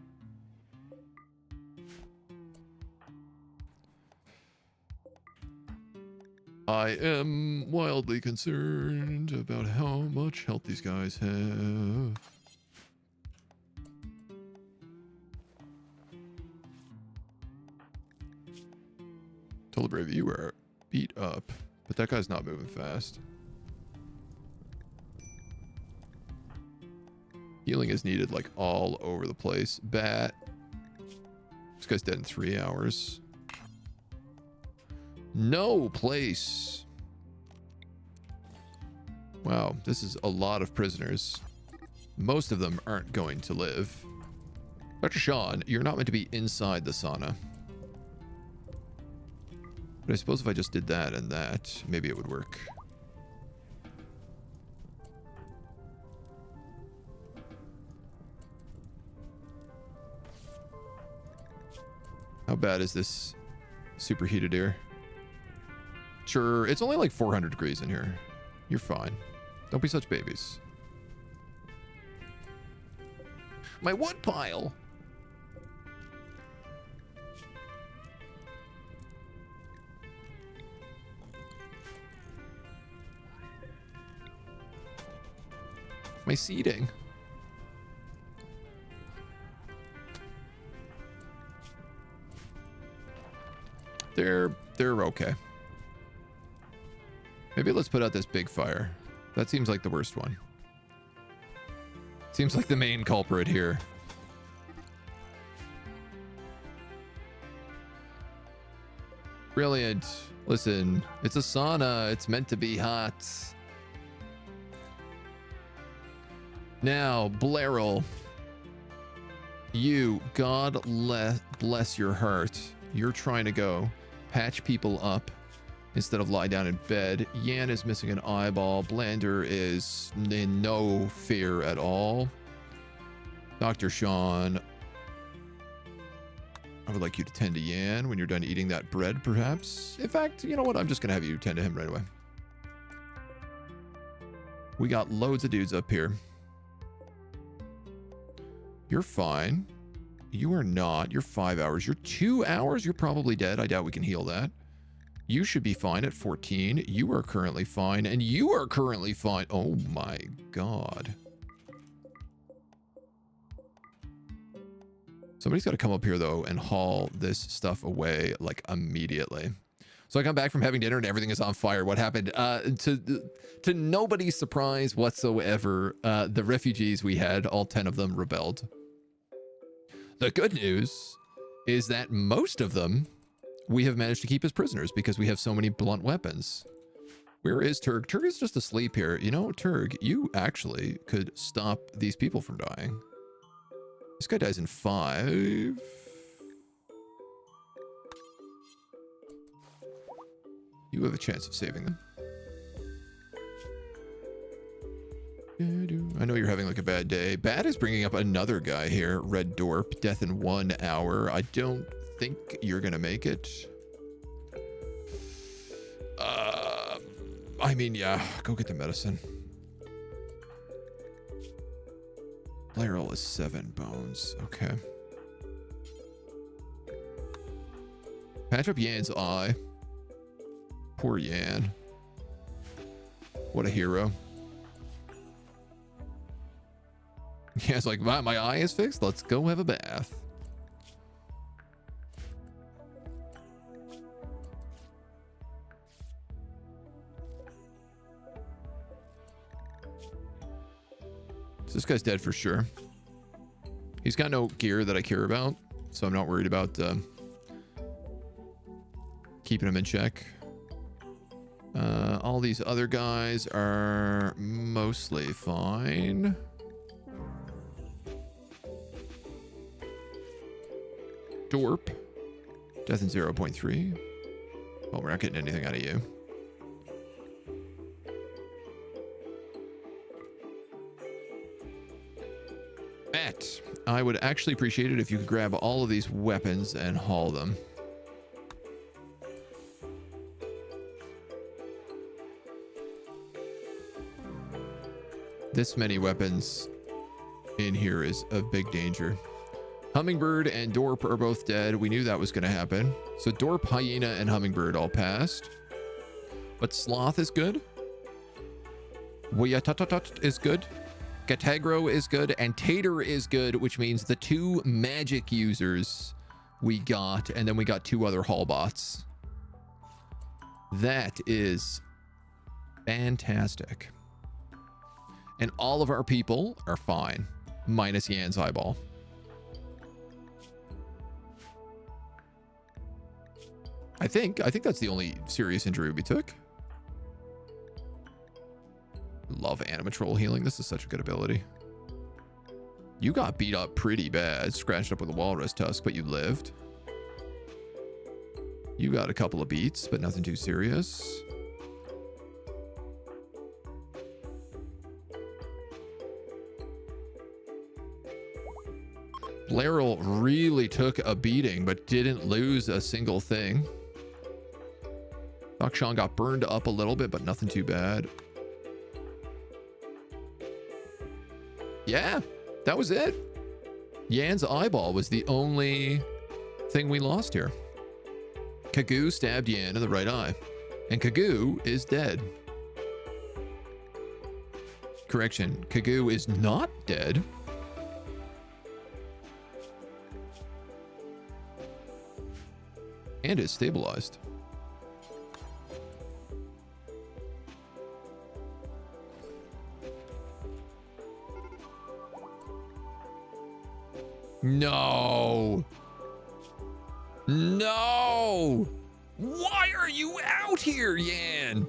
I am wildly concerned about how much health these guys have. Telebrave, you are beat up, but that guy's not moving fast. Healing is needed like all over the place. Bat. This guy's dead in 3 hours. No place. Wow, this is a lot of prisoners. Most of them aren't going to live. Dr. Sean, you're not meant to be inside the sauna. But I suppose if I just did that and that, maybe it would work. How bad is this superheated air? Sure, it's only like 400 degrees in here. You're fine. Don't be such babies. My wood pile! My seeding. They're okay. Maybe let's put out this big fire. That seems like the worst one. Seems like the main culprit here. Brilliant. Listen, it's a sauna. It's meant to be hot. Now, Blairal, you, God bless your heart. You're trying to go patch people up instead of lie down in bed. Yan is missing an eyeball. Blander is in no fear at all. Dr. Sean, I would like you to tend to Yan when you're done eating that bread, perhaps. In fact, you know what? I'm just going to have you tend to him right away. We got loads of dudes up here. You're fine. You are not. You're 5 hours. You're 2 hours. You're probably dead. I doubt we can heal that. You should be fine at 14. You are currently fine. And you are currently fine. Oh my God. Somebody's got to come up here, though, and haul this stuff away, like, immediately. So I come back from having dinner and everything is on fire. What happened? To nobody's surprise whatsoever, the refugees we had, all 10 of them, rebelled. The good news is that most of them we have managed to keep as prisoners because we have so many blunt weapons. Where is Turg? Turg is just asleep here. You know, Turg, you actually could stop these people from dying. This guy dies in 5. You have a chance of saving them. I know you're having like a bad day. Bad is bringing up another guy here. Red Dorp, death in 1 hour. I don't think you're gonna make it. I mean, yeah, go get the medicine. Blairal is 7 bones. Okay. Patch up Yan's eye. Poor Yan. What a hero. Yeah, it's like, my eye is fixed. Let's go have a bath. So this guy's dead for sure. He's got no gear that I care about, so I'm not worried about keeping him in check. All these other guys are mostly fine. Dorp, death in 0.3. Well, we're not getting anything out of you. Matt, I would actually appreciate it if you could grab all of these weapons and haul them. This many weapons in here is a big danger. Hummingbird and Dorp are both dead. We knew that was going to happen. So Dorp, Hyena, and Hummingbird all passed. But Sloth is good. Wiyatatat is good. Catagro is good. And Tater is good, which means the 2 magic users we got. And then we got 2 other hall bots. That is fantastic. And all of our people are fine. Minus Yan's eyeball. I think that's the only serious injury we took. Love animatroll healing. This is such a good ability. You got beat up pretty bad, scratched up with a walrus tusk, but you lived. You got a couple of beats, but nothing too serious. Blairal really took a beating, but didn't lose a single thing. Dakshan got burned up a little bit, but nothing too bad. Yeah, that was it. Yan's eyeball was the only thing we lost here. Kagoo stabbed Yan in the right eye, and Kagoo is dead. Correction, Kagoo is not dead. And is stabilized. No. No. Why are you out here, Yan?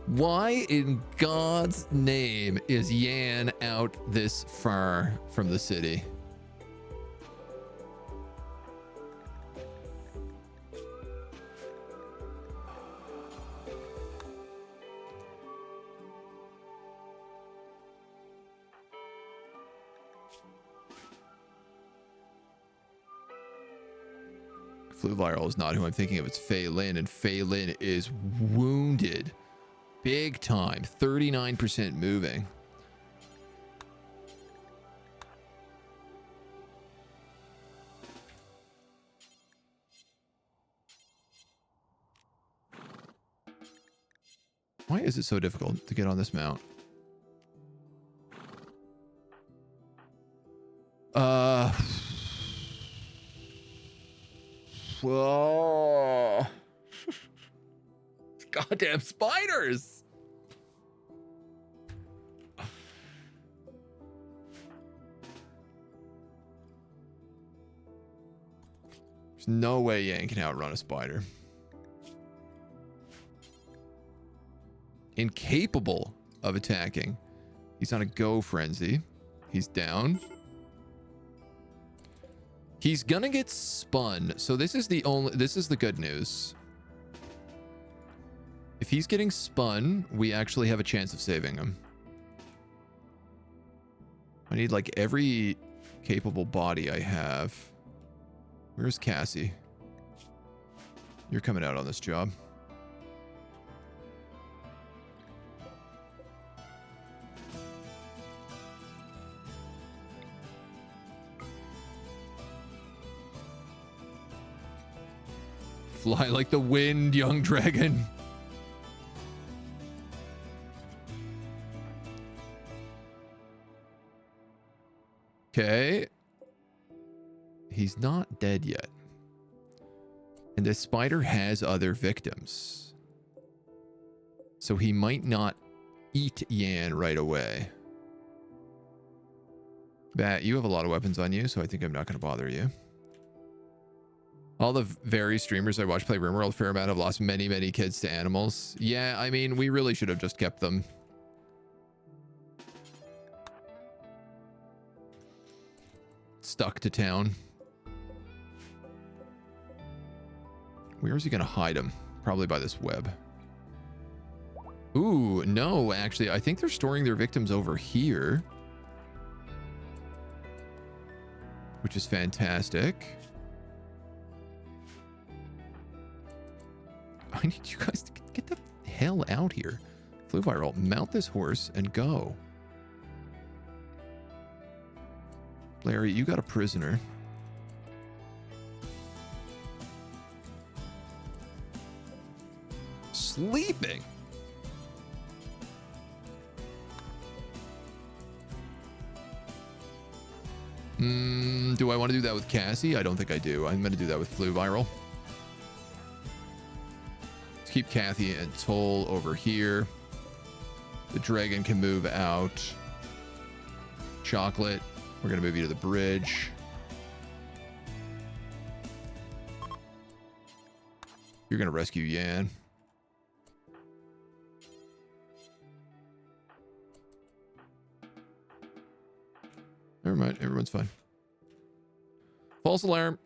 Why in God's name is Yan out this far from the city? Flu Viral is not who I'm thinking of. It's Fei Lin, and Fei Lin is wounded. Big time. 39% moving. Why is it so difficult to get on this mount? Whoa. Goddamn spiders. There's no way Yang can outrun a spider. Incapable of attacking. He's on a go frenzy. He's down. He's gonna get spun. So this is the good news. If he's getting spun, we actually have a chance of saving him. I need like every capable body I have. Where's Cassie? You're coming out on this job. Fly like the wind, young dragon. Okay. He's not dead yet. And the spider has other victims. So he might not eat Yan right away. Bat, you have a lot of weapons on you, so I think I'm not going to bother you. All the very streamers I watch play Rimworld a fair amount have lost many, many kids to animals. Yeah, I mean, we really should have just kept them. Stuck to town. Where is he going to hide him? Probably by this web. Ooh, no, actually, I think they're storing their victims over here. Which is fantastic. I need you guys to get the hell out here. Flu Viral, mount this horse and go. Larry, you got a prisoner. Sleeping. Do I want to do that with Cassie? I don't think I do. I'm going to do that with Flu Viral. Let's keep Kathy and Toll over here. The dragon can move out. Chocolate, we're going to move you to the bridge. You're going to rescue Yan. Never mind, everyone's fine. False alarm.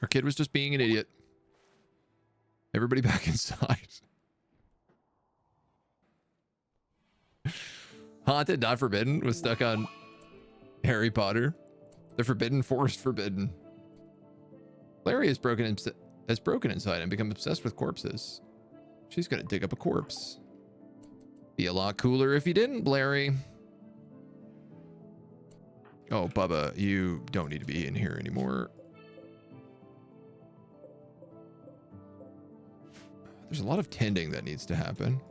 Our kid was just being an idiot. Everybody back inside. Haunted, not forbidden, was stuck on Harry Potter. The forbidden, forced forbidden. Larry has broken inside and become obsessed with corpses. She's gonna dig up a corpse. Be a lot cooler if you didn't, Larry. Oh, Bubba, you don't need to be in here anymore. There's a lot of tending that needs to happen.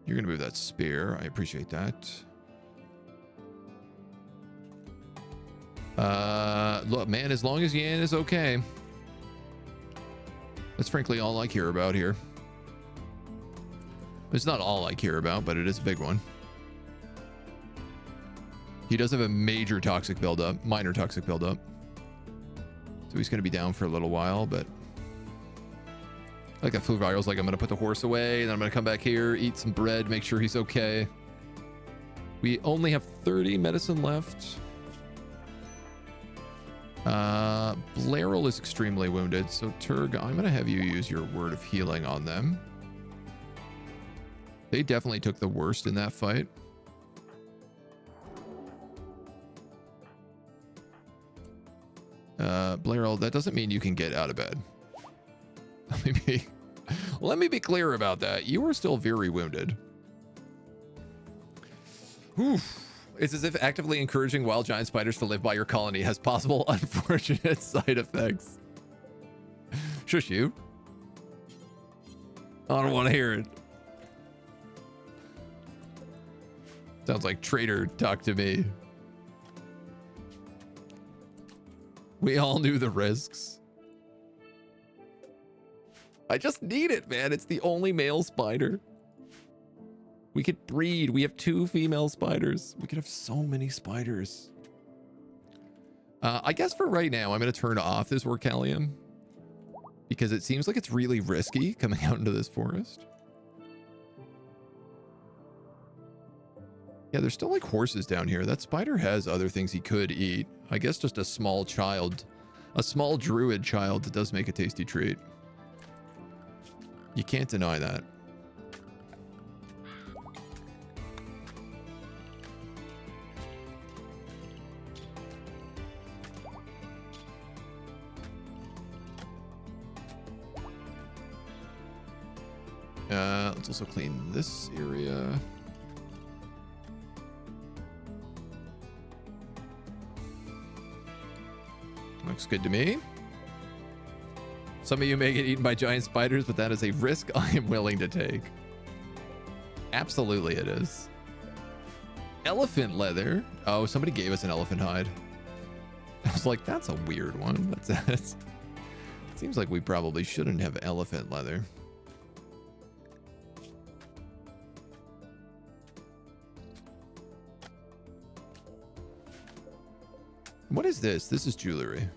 You're gonna move that spear. I appreciate that. Look, man, as long as Yan is okay. That's frankly all I care about here. It's not all I care about, but it is a big one. He does have a major toxic buildup, minor toxic buildup. So he's going to be down for a little while, but like that flu viral's like, I'm going to put the horse away, then I'm going to come back here, eat some bread, make sure he's okay. We only have 30 medicine left. Blairal is extremely wounded, so Turg, I'm going to have you use your word of healing on them. They definitely took the worst in that fight. Blairal, that doesn't mean you can get out of bed. Let me be clear about that. You are still very wounded. Oof. It's as if actively encouraging wild giant spiders to live by your colony has possible unfortunate side effects. Shush you. I don't want to hear it. Sounds like traitor talk to me. We all knew the risks. I just need it, man. It's the only male spider. We could breed. We have 2 female spiders. We could have so many spiders. I guess for right now, I'm going to turn off this Orcalium because it seems like it's really risky coming out into this forest. Yeah, there's still like horses down here. That spider has other things he could eat. I guess just a small child, a small druid child does make a tasty treat. You can't deny that. Let's also clean this area. Looks good to me. Some of you may get eaten by giant spiders, but that is a risk I am willing to take. Absolutely it is. Elephant leather. Oh, somebody gave us an elephant hide. I was like, that's a weird one. That's seems like we probably shouldn't have elephant leather. What is this? This is jewelry.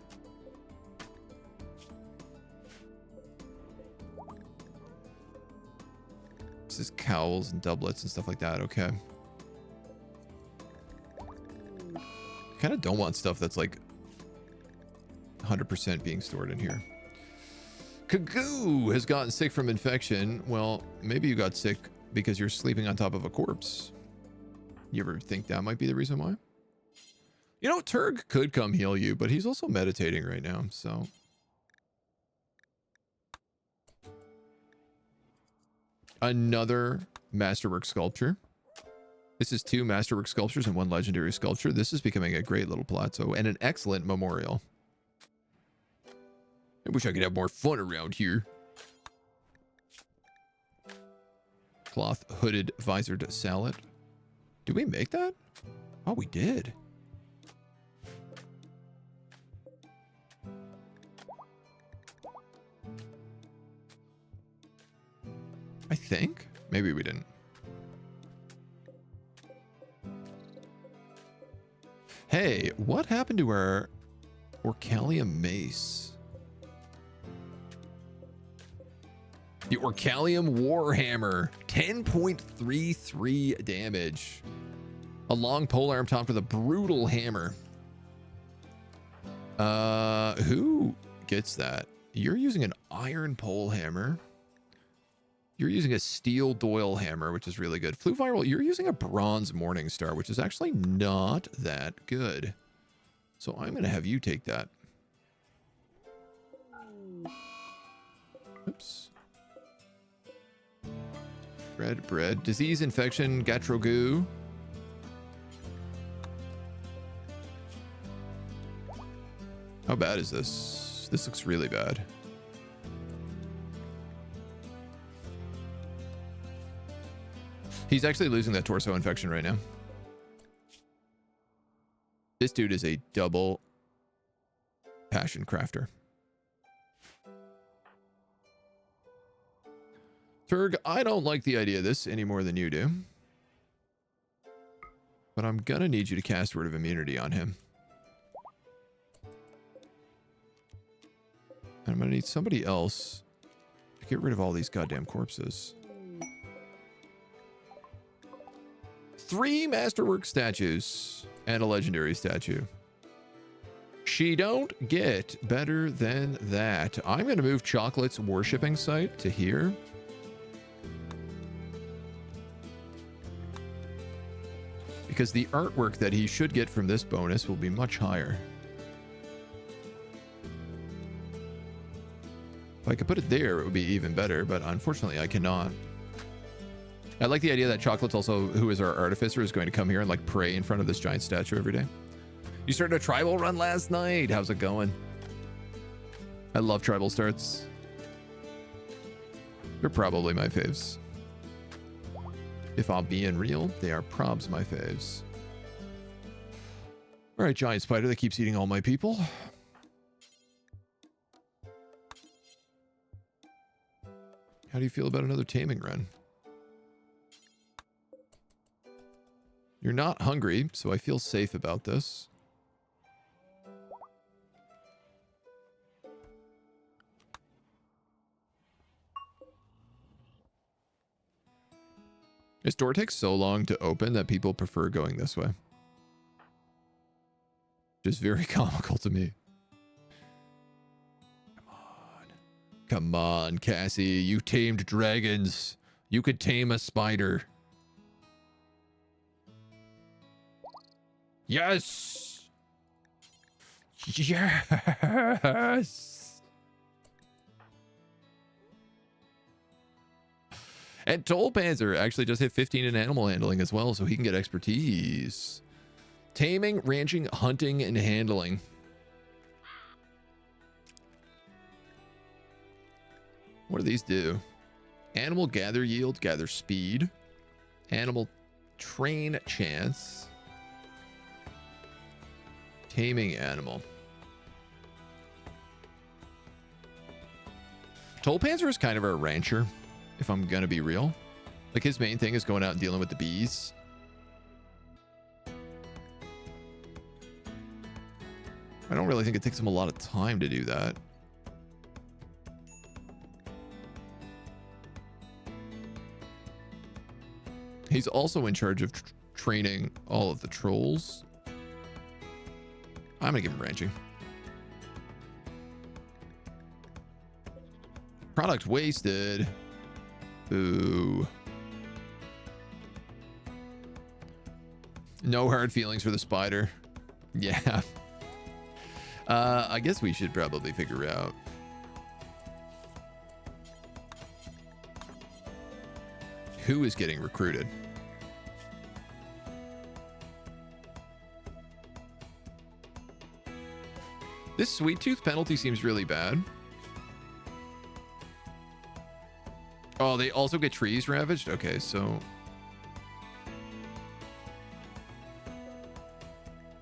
This is cowls and doublets and stuff like that. Okay. Kind of don't want stuff that's like 100% being stored in here. Kagoo has gotten sick from infection. Well, maybe you got sick because you're sleeping on top of a corpse. You ever think that might be the reason why? You know, Turg could come heal you, but he's also meditating right now, so. Another masterwork sculpture. This is 2 masterwork sculptures and 1 legendary sculpture. This is becoming a great little plateau and an excellent memorial. I wish I could have more fun around here. Cloth hooded visored salad. Did we make that? Oh, we did. I think. Maybe we didn't. Hey, what happened to our Orcalium mace? The Orcalium Warhammer. 10.33 damage. A long polearm topped with a brutal hammer. Who gets that? You're using an iron pole hammer. You're using a steel Doyle hammer, which is really good. Flew viral. You're using a bronze Morning Star, which is actually not that good. So I'm going to have you take that. Oops. Bread. Disease, infection, gatrogu. How bad is this? This looks really bad. He's actually losing that torso infection right now. This dude is a double passion crafter. Turg, I don't like the idea of this any more than you do. But I'm gonna need you to cast Word of Immunity on him. And I'm gonna need somebody else to get rid of all these goddamn corpses. 3 masterwork statues and a legendary statue. She don't get better than that. I'm gonna move Chocolate's worshipping site to here. Because the artwork that he should get from this bonus will be much higher. If I could put it there, it would be even better, but unfortunately I cannot. I like the idea that Chocolate's also, who is our artificer, is going to come here and like pray in front of this giant statue every day. You started a tribal run last night. How's it going? I love tribal starts. They're probably my faves. If I'm being real, they are probs my faves. All right, giant spider that keeps eating all my people. How do you feel about another taming run? You're not hungry, so I feel safe about this. This door takes so long to open that people prefer going this way. Just very comical to me. Come on, Cassie. You tamed dragons. You could tame a spider. Yes! Yes! And Toll Panzer actually just hit 15 in animal handling as well, so he can get expertise. Taming, ranching, hunting, and handling. What do these do? Animal gather yield, gather speed. Animal train chance. Taming animal. Toll Panzer is kind of a rancher, if I'm gonna be real. Like, his main thing is going out and dealing with the bees. I don't really think it takes him a lot of time to do that. He's also in charge of training all of the trolls. I'm gonna give him ranching. Product wasted. Boo. No hard feelings for the spider. Yeah. I guess we should probably figure out. Who is getting recruited? This sweet tooth penalty seems really bad. Oh, they also get trees ravaged? Okay, so...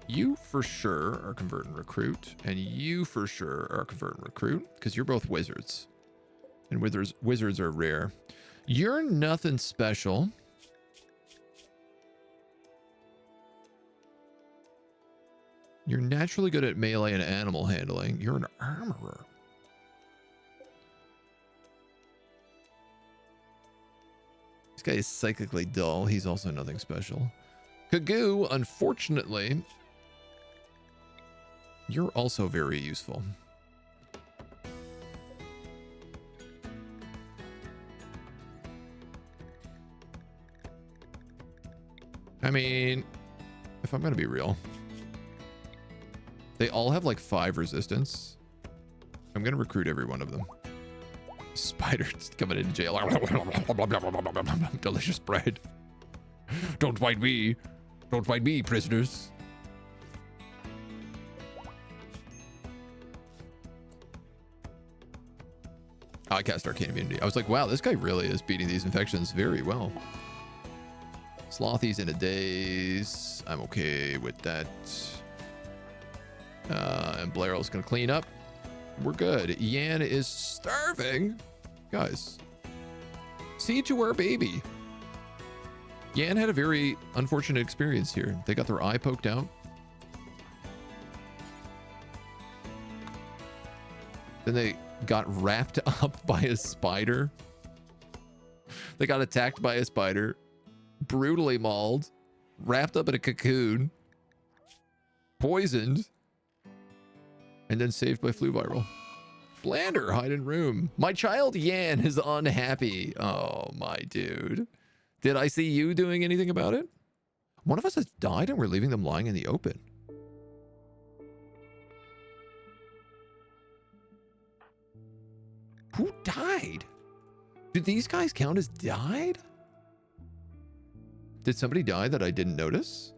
You for sure are convert and recruit, and you for sure are convert and recruit, because you're both wizards. And wizards are rare. You're nothing special. You're naturally good at melee and animal handling. You're an armorer. This guy is psychically dull. He's also nothing special. Kagoo, unfortunately, you're also very useful. I mean, if I'm going to be real, they all have like 5 resistance. I'm going to recruit every one of them. Spiders coming into jail. Delicious bread. Don't bite me. Don't bite me, prisoners. I cast Arcane Immunity. I was like, wow, this guy really is beating these infections very well. Slothies in a daze. I'm okay with that. And Blair's gonna clean up. We're good. Yan is starving. Guys, see to our baby. Yan had a very unfortunate experience here. They got their eye poked out. Then they got wrapped up by a spider. They got attacked by a spider. Brutally mauled. Wrapped up in a cocoon. Poisoned. And then saved by flu viral. Blander, hide in room. My child Yan is unhappy. Oh, my dude. Did I see you doing anything about it? One of us has died and we're leaving them lying in the open. Who died? Did these guys count as died? Did somebody die that I didn't notice?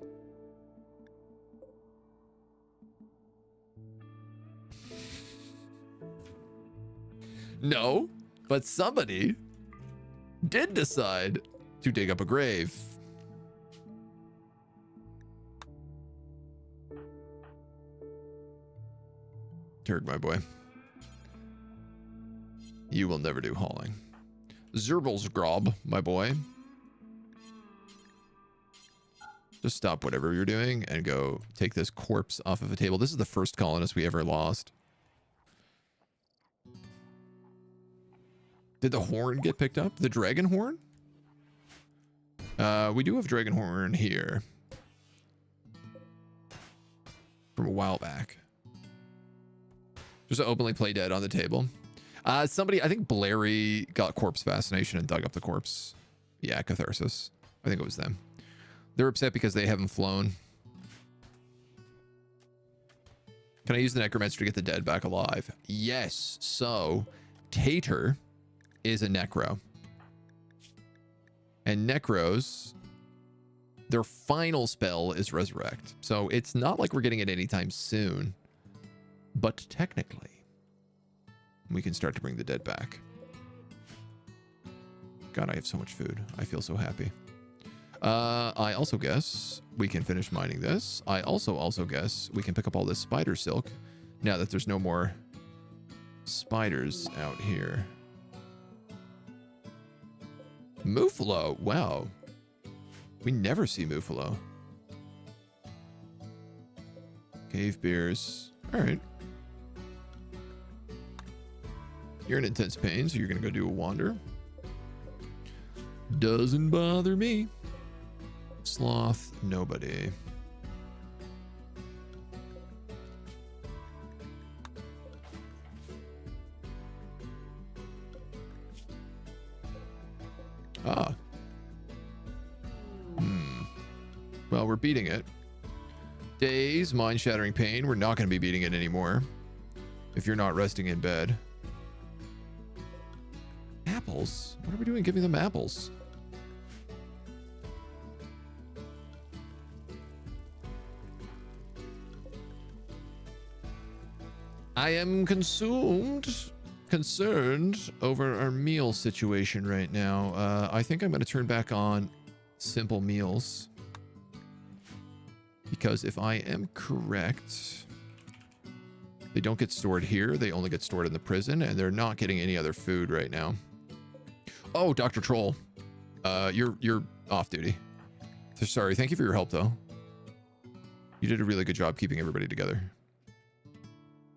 No, but somebody did decide to dig up a grave. Turd, my boy. You will never do hauling. Zerbel's grob, my boy. Just stop whatever you're doing and go take this corpse off of a table. This is the first colonist we ever lost. Did the horn get picked up? The dragon horn? We do have dragon horn here. From a while back. Just to openly play dead on the table. Somebody, I think Blairy got corpse fascination and dug up the corpse. Yeah, catharsis. I think it was them. They're upset because they haven't flown. Can I use the necromancer to get the dead back alive? Yes. So, Tater is a necro. And necros, their final spell is resurrect. So it's not like we're getting it anytime soon. But technically, we can start to bring the dead back. God, I have so much food. I feel so happy. I also guess we can finish mining this. I also guess we can pick up all this spider silk now that there's no more spiders out here. Muffalo, wow. We never see Muffalo. Cave beers. All right. You're in intense pain, so you're going to go do a wander. Doesn't bother me. Sloth, nobody. Ah. Well, we're beating it. Days, mind-shattering pain. We're not going to be beating it anymore. If you're not resting in bed. Apples? What are we doing giving them apples? I am concerned over our meal situation right now. I think I'm going to turn back on simple meals. Because if I am correct, they don't get stored here. They only get stored in the prison, and they're not getting any other food right now. Oh, Dr. Troll. You're off duty. So sorry. Thank you for your help, though. You did a really good job keeping everybody together.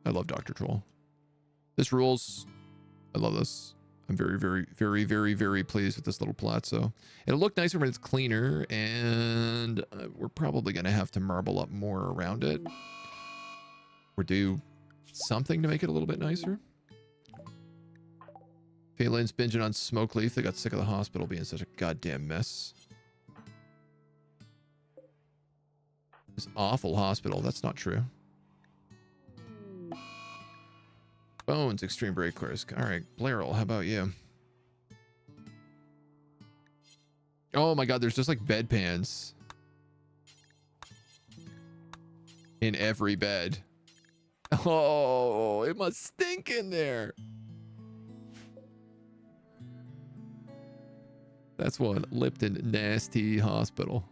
I love Dr. Troll. This rules. I love this. I'm very, very, very, very, very pleased with this little palazzo. It'll look nicer when it's cleaner, and we're probably going to have to marble up more around it. Or do something to make it a little bit nicer. Phelan's binging on smoke leaf. They got sick of the hospital being such a goddamn mess. This awful hospital. That's not true. Bones, extreme break risk. All right, Blairal, how about you? Oh my god, there's just like bedpans in every bed. Oh, it must stink in there. That's one Lipton nasty hospital.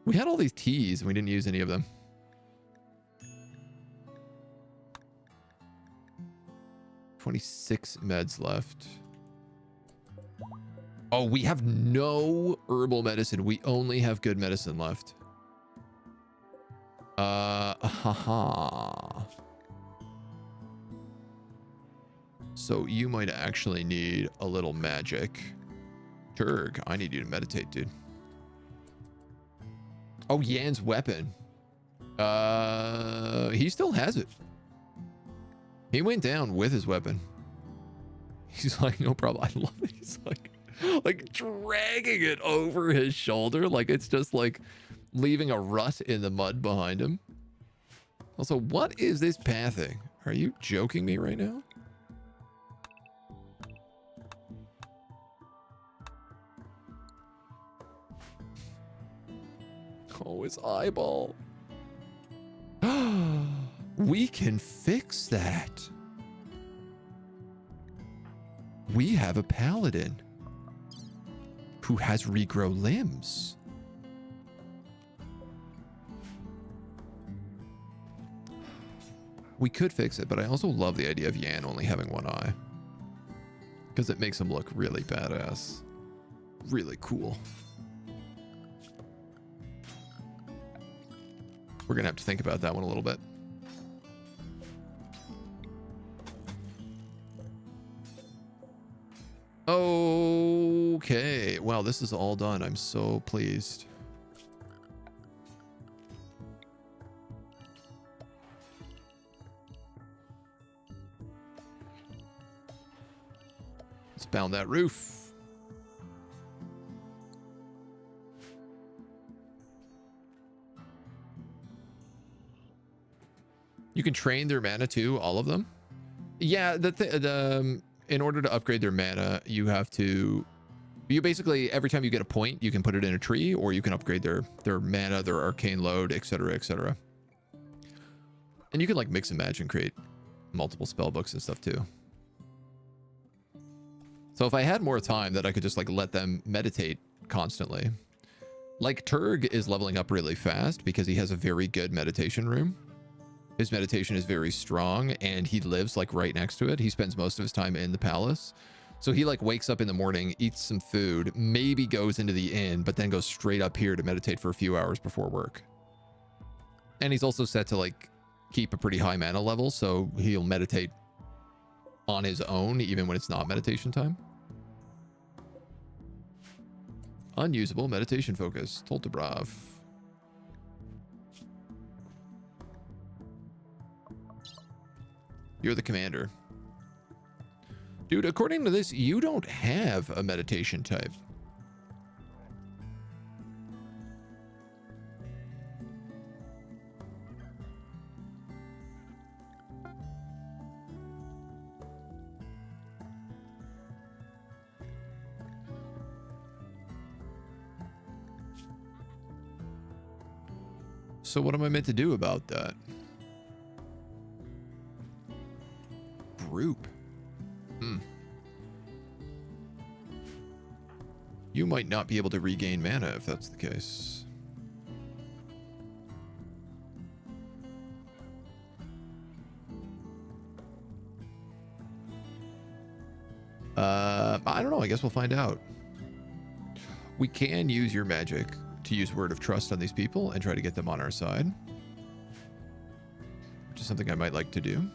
We had all these teas and we didn't use any of them. $26 meds left. Oh, we have no herbal medicine. We only have good medicine left. Haha. So you might actually need a little magic. Turg, I need you to meditate, dude. Oh, Yan's weapon. He still has it. He went down with his weapon. He's like, no problem. I love it. He's like dragging it over his shoulder. Like it's just like leaving a rut in the mud behind him. Also, what is this pathing? Are you joking me right now? Oh, his eyeball. We can fix that. We have a paladin who has regrow limbs. We could fix it, but I also love the idea of Yan only having one eye. Because it makes him look really badass. Really cool. We're going to have to think about that one a little bit. Okay. Wow, this is all done. I'm so pleased. Let's bound that roof. You can train their mana too, all of them. Yeah, in order to upgrade their mana, you have to... You basically, every time you get a point, you can put it in a tree, or you can upgrade their mana, their arcane load, etc., etc. And you can like mix and match and create multiple spell books and stuff too. So if I had more time that I could just like let them meditate constantly. Like Turg is leveling up really fast because he has a very good meditation room. His meditation is very strong and he lives like right next to it. He spends most of his time in the palace. So he like wakes up in the morning, eats some food, maybe goes into the inn, but then goes straight up here to meditate for a few hours before work. And he's also set to like keep a pretty high mana level. So he'll meditate on his own, even when it's not meditation time. Unusable meditation focus. Toltebrav. You're the commander. Dude, according to this, you don't have a meditation type. So what am I meant to do about that? Group. You might not be able to regain mana if that's the case. I don't know. I guess we'll find out. We can use your magic to use Word of Trust on these people and try to get them on our side, which is something I might like to do.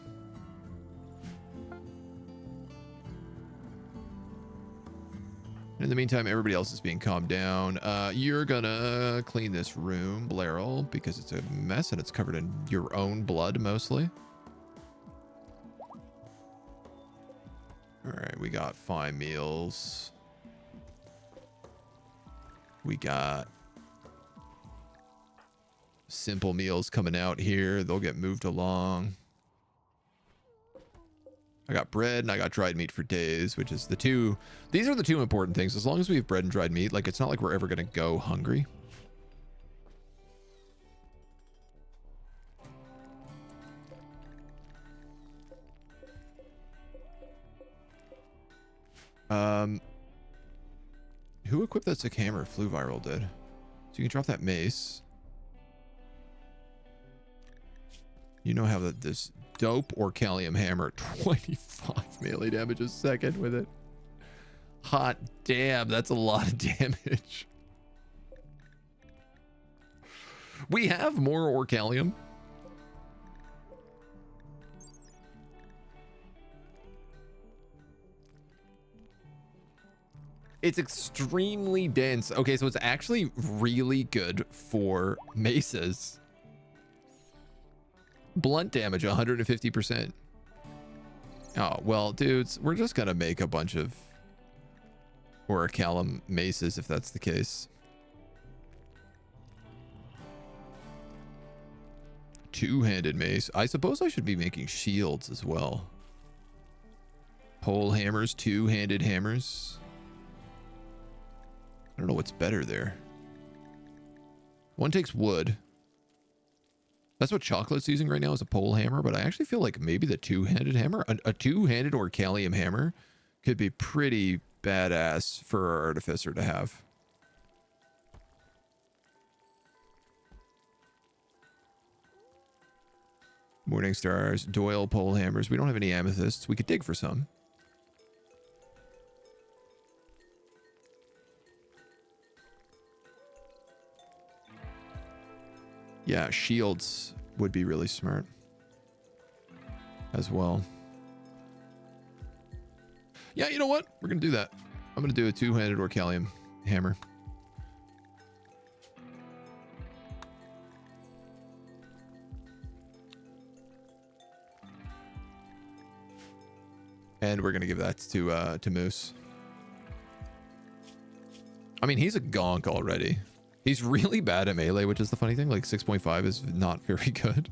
In the meantime, everybody else is being calmed down. You're gonna clean this room, Blairal, because it's a mess and it's covered in your own blood mostly. All right, we got 5 meals. We got simple meals coming out here. They'll get moved along. I got bread and I got dried meat for days, which is the two. These are the two important things. As long as we have bread and dried meat, like, it's not like we're ever going to go hungry. Who equipped that sick hammer? Flew viral did. So you can drop that mace. You know how this dope Orcalium hammer, 25 melee damage a second with it. Hot damn, that's a lot of damage. We have more Orcalium. It's extremely dense. Okay, so it's actually really good for maces. Blunt damage, 150%. Oh, well, dudes, we're just gonna make a bunch of Orichalcum maces if that's the case. Two-handed mace. I suppose I should be making shields as well. Pole hammers, two-handed hammers. I don't know what's better there. One takes wood. That's what Chocolate's using right now, is a pole hammer, but I actually feel like maybe the two-handed hammer, a two-handed Orcalium hammer could be pretty badass for our artificer to have. Morning stars, Doyle pole hammers. We don't have any amethysts. We could dig for some. Yeah, shields would be really smart as well. Yeah, you know what? We're going to do that. I'm going to do a two-handed Orcalium hammer. And we're going to give that to Moose. I mean, he's a gonk already. He's really bad at melee, which is the funny thing. Like 6.5 is not very good.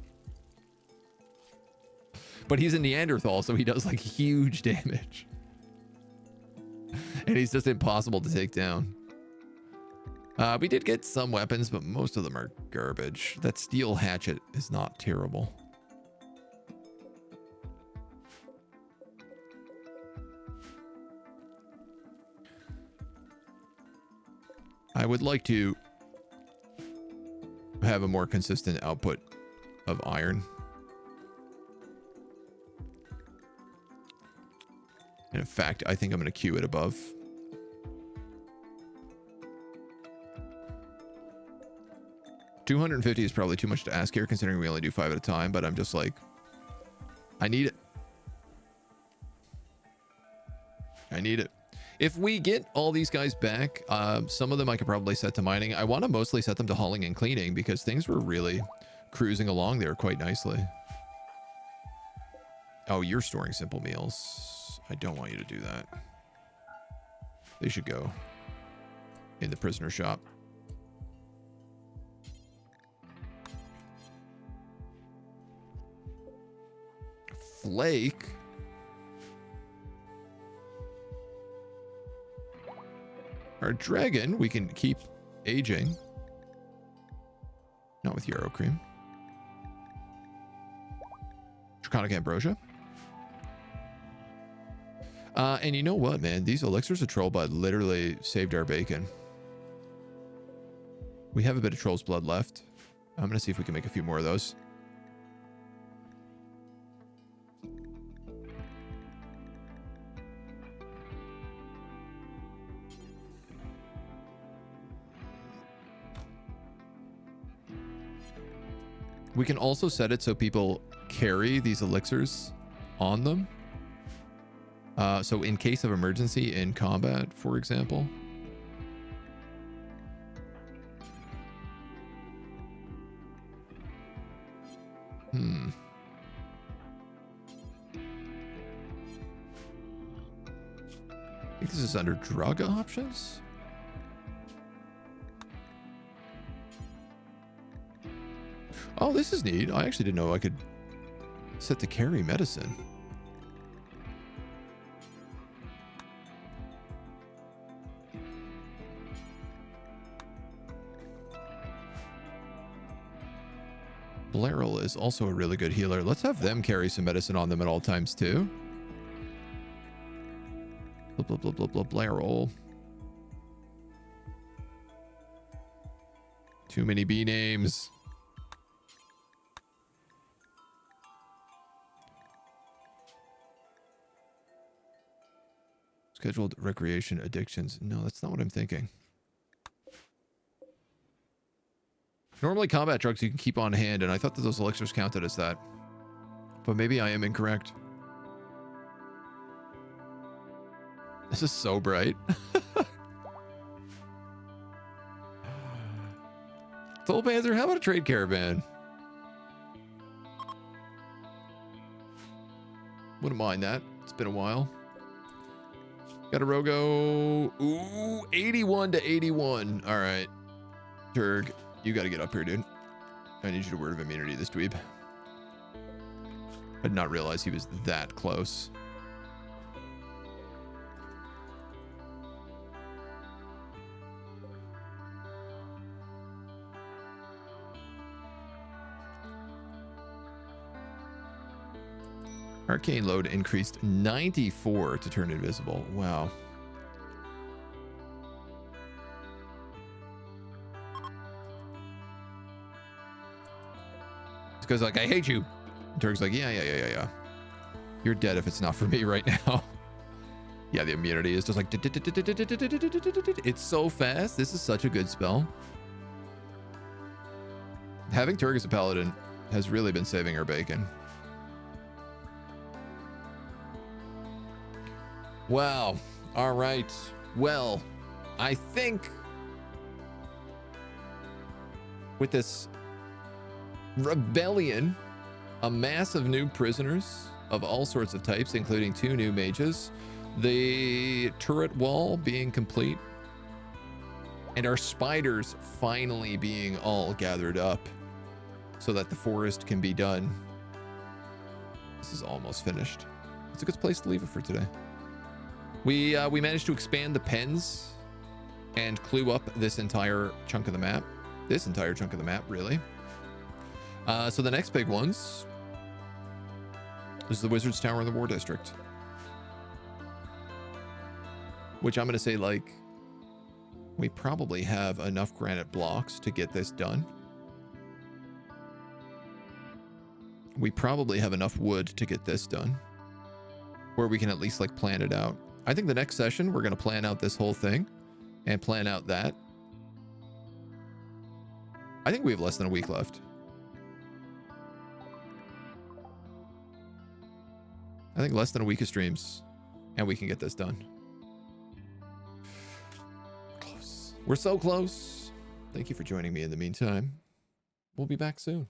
But he's a Neanderthal, so he does like huge damage. And he's just impossible to take down. We did get some weapons, but most of them are garbage. That steel hatchet is not terrible. I would like to have a more consistent output of iron. And in fact, I think I'm going to queue it above. $250 is probably too much to ask here, considering we only do 5 at a time, but I'm just like, I need it. I need it. If we get all these guys back, some of them I could probably set to mining. I want to mostly set them to hauling and cleaning because things were really cruising along there quite nicely. Oh, you're storing simple meals. I don't want you to do that. They should go in the prisoner shop. Flake. Our dragon, we can keep aging. Not with Yarrow Cream. Draconic Ambrosia. And you know what, man? These elixirs of Troll Blood literally saved our bacon. We have a bit of Troll's Blood left. I'm going to see if we can make a few more of those. We can also set it so people carry these elixirs on them. So in case of emergency in combat, for example. I think this is under drug options. Oh, this is neat. I actually didn't know I could set to carry medicine. Blairal is also a really good healer. Let's have them carry some medicine on them at all times too. Blah, blah, blah, blah, blah, Blairal. Too many B names. Scheduled recreation addictions. No, that's not what I'm thinking. Normally combat drugs you can keep on hand, and I thought that those elixirs counted as that. But maybe I am incorrect. This is so bright. Soul Panzer, how about a trade caravan? Wouldn't mind that. It's been a while. Got a Rogo. Ooh, 81 to 81. All right. Turg, you got to get up here, dude. I need you to word of immunity this dweeb. I did not realize he was that close. Arcane load increased 94 to turn invisible. Wow. This guy's like, I hate you. Turg's like, yeah. You're dead if it's not for me right now. Yeah, the immunity is just like... It's so fast. This is such a good spell. Having Turg as a paladin has really been saving our bacon. Wow. All right. Well, I think with this rebellion, a mass of new prisoners of all sorts of types, including 2 new mages, the turret wall being complete, and our spiders finally being all gathered up so that the forest can be done. This is almost finished. It's a good place to leave it for today. We managed to expand the pens and clue up this entire chunk of the map. This entire chunk of the map, really. So the next big ones is the Wizard's Tower in the War District. Which I'm going to say, like, we probably have enough granite blocks to get this done. We probably have enough wood to get this done. Where we can at least, like, plan it out. I think the next session, we're going to plan out this whole thing and plan out that. I think we have less than a week left. I think less than a week of streams and we can get this done. Close. We're so close. Thank you for joining me in the meantime. We'll be back soon.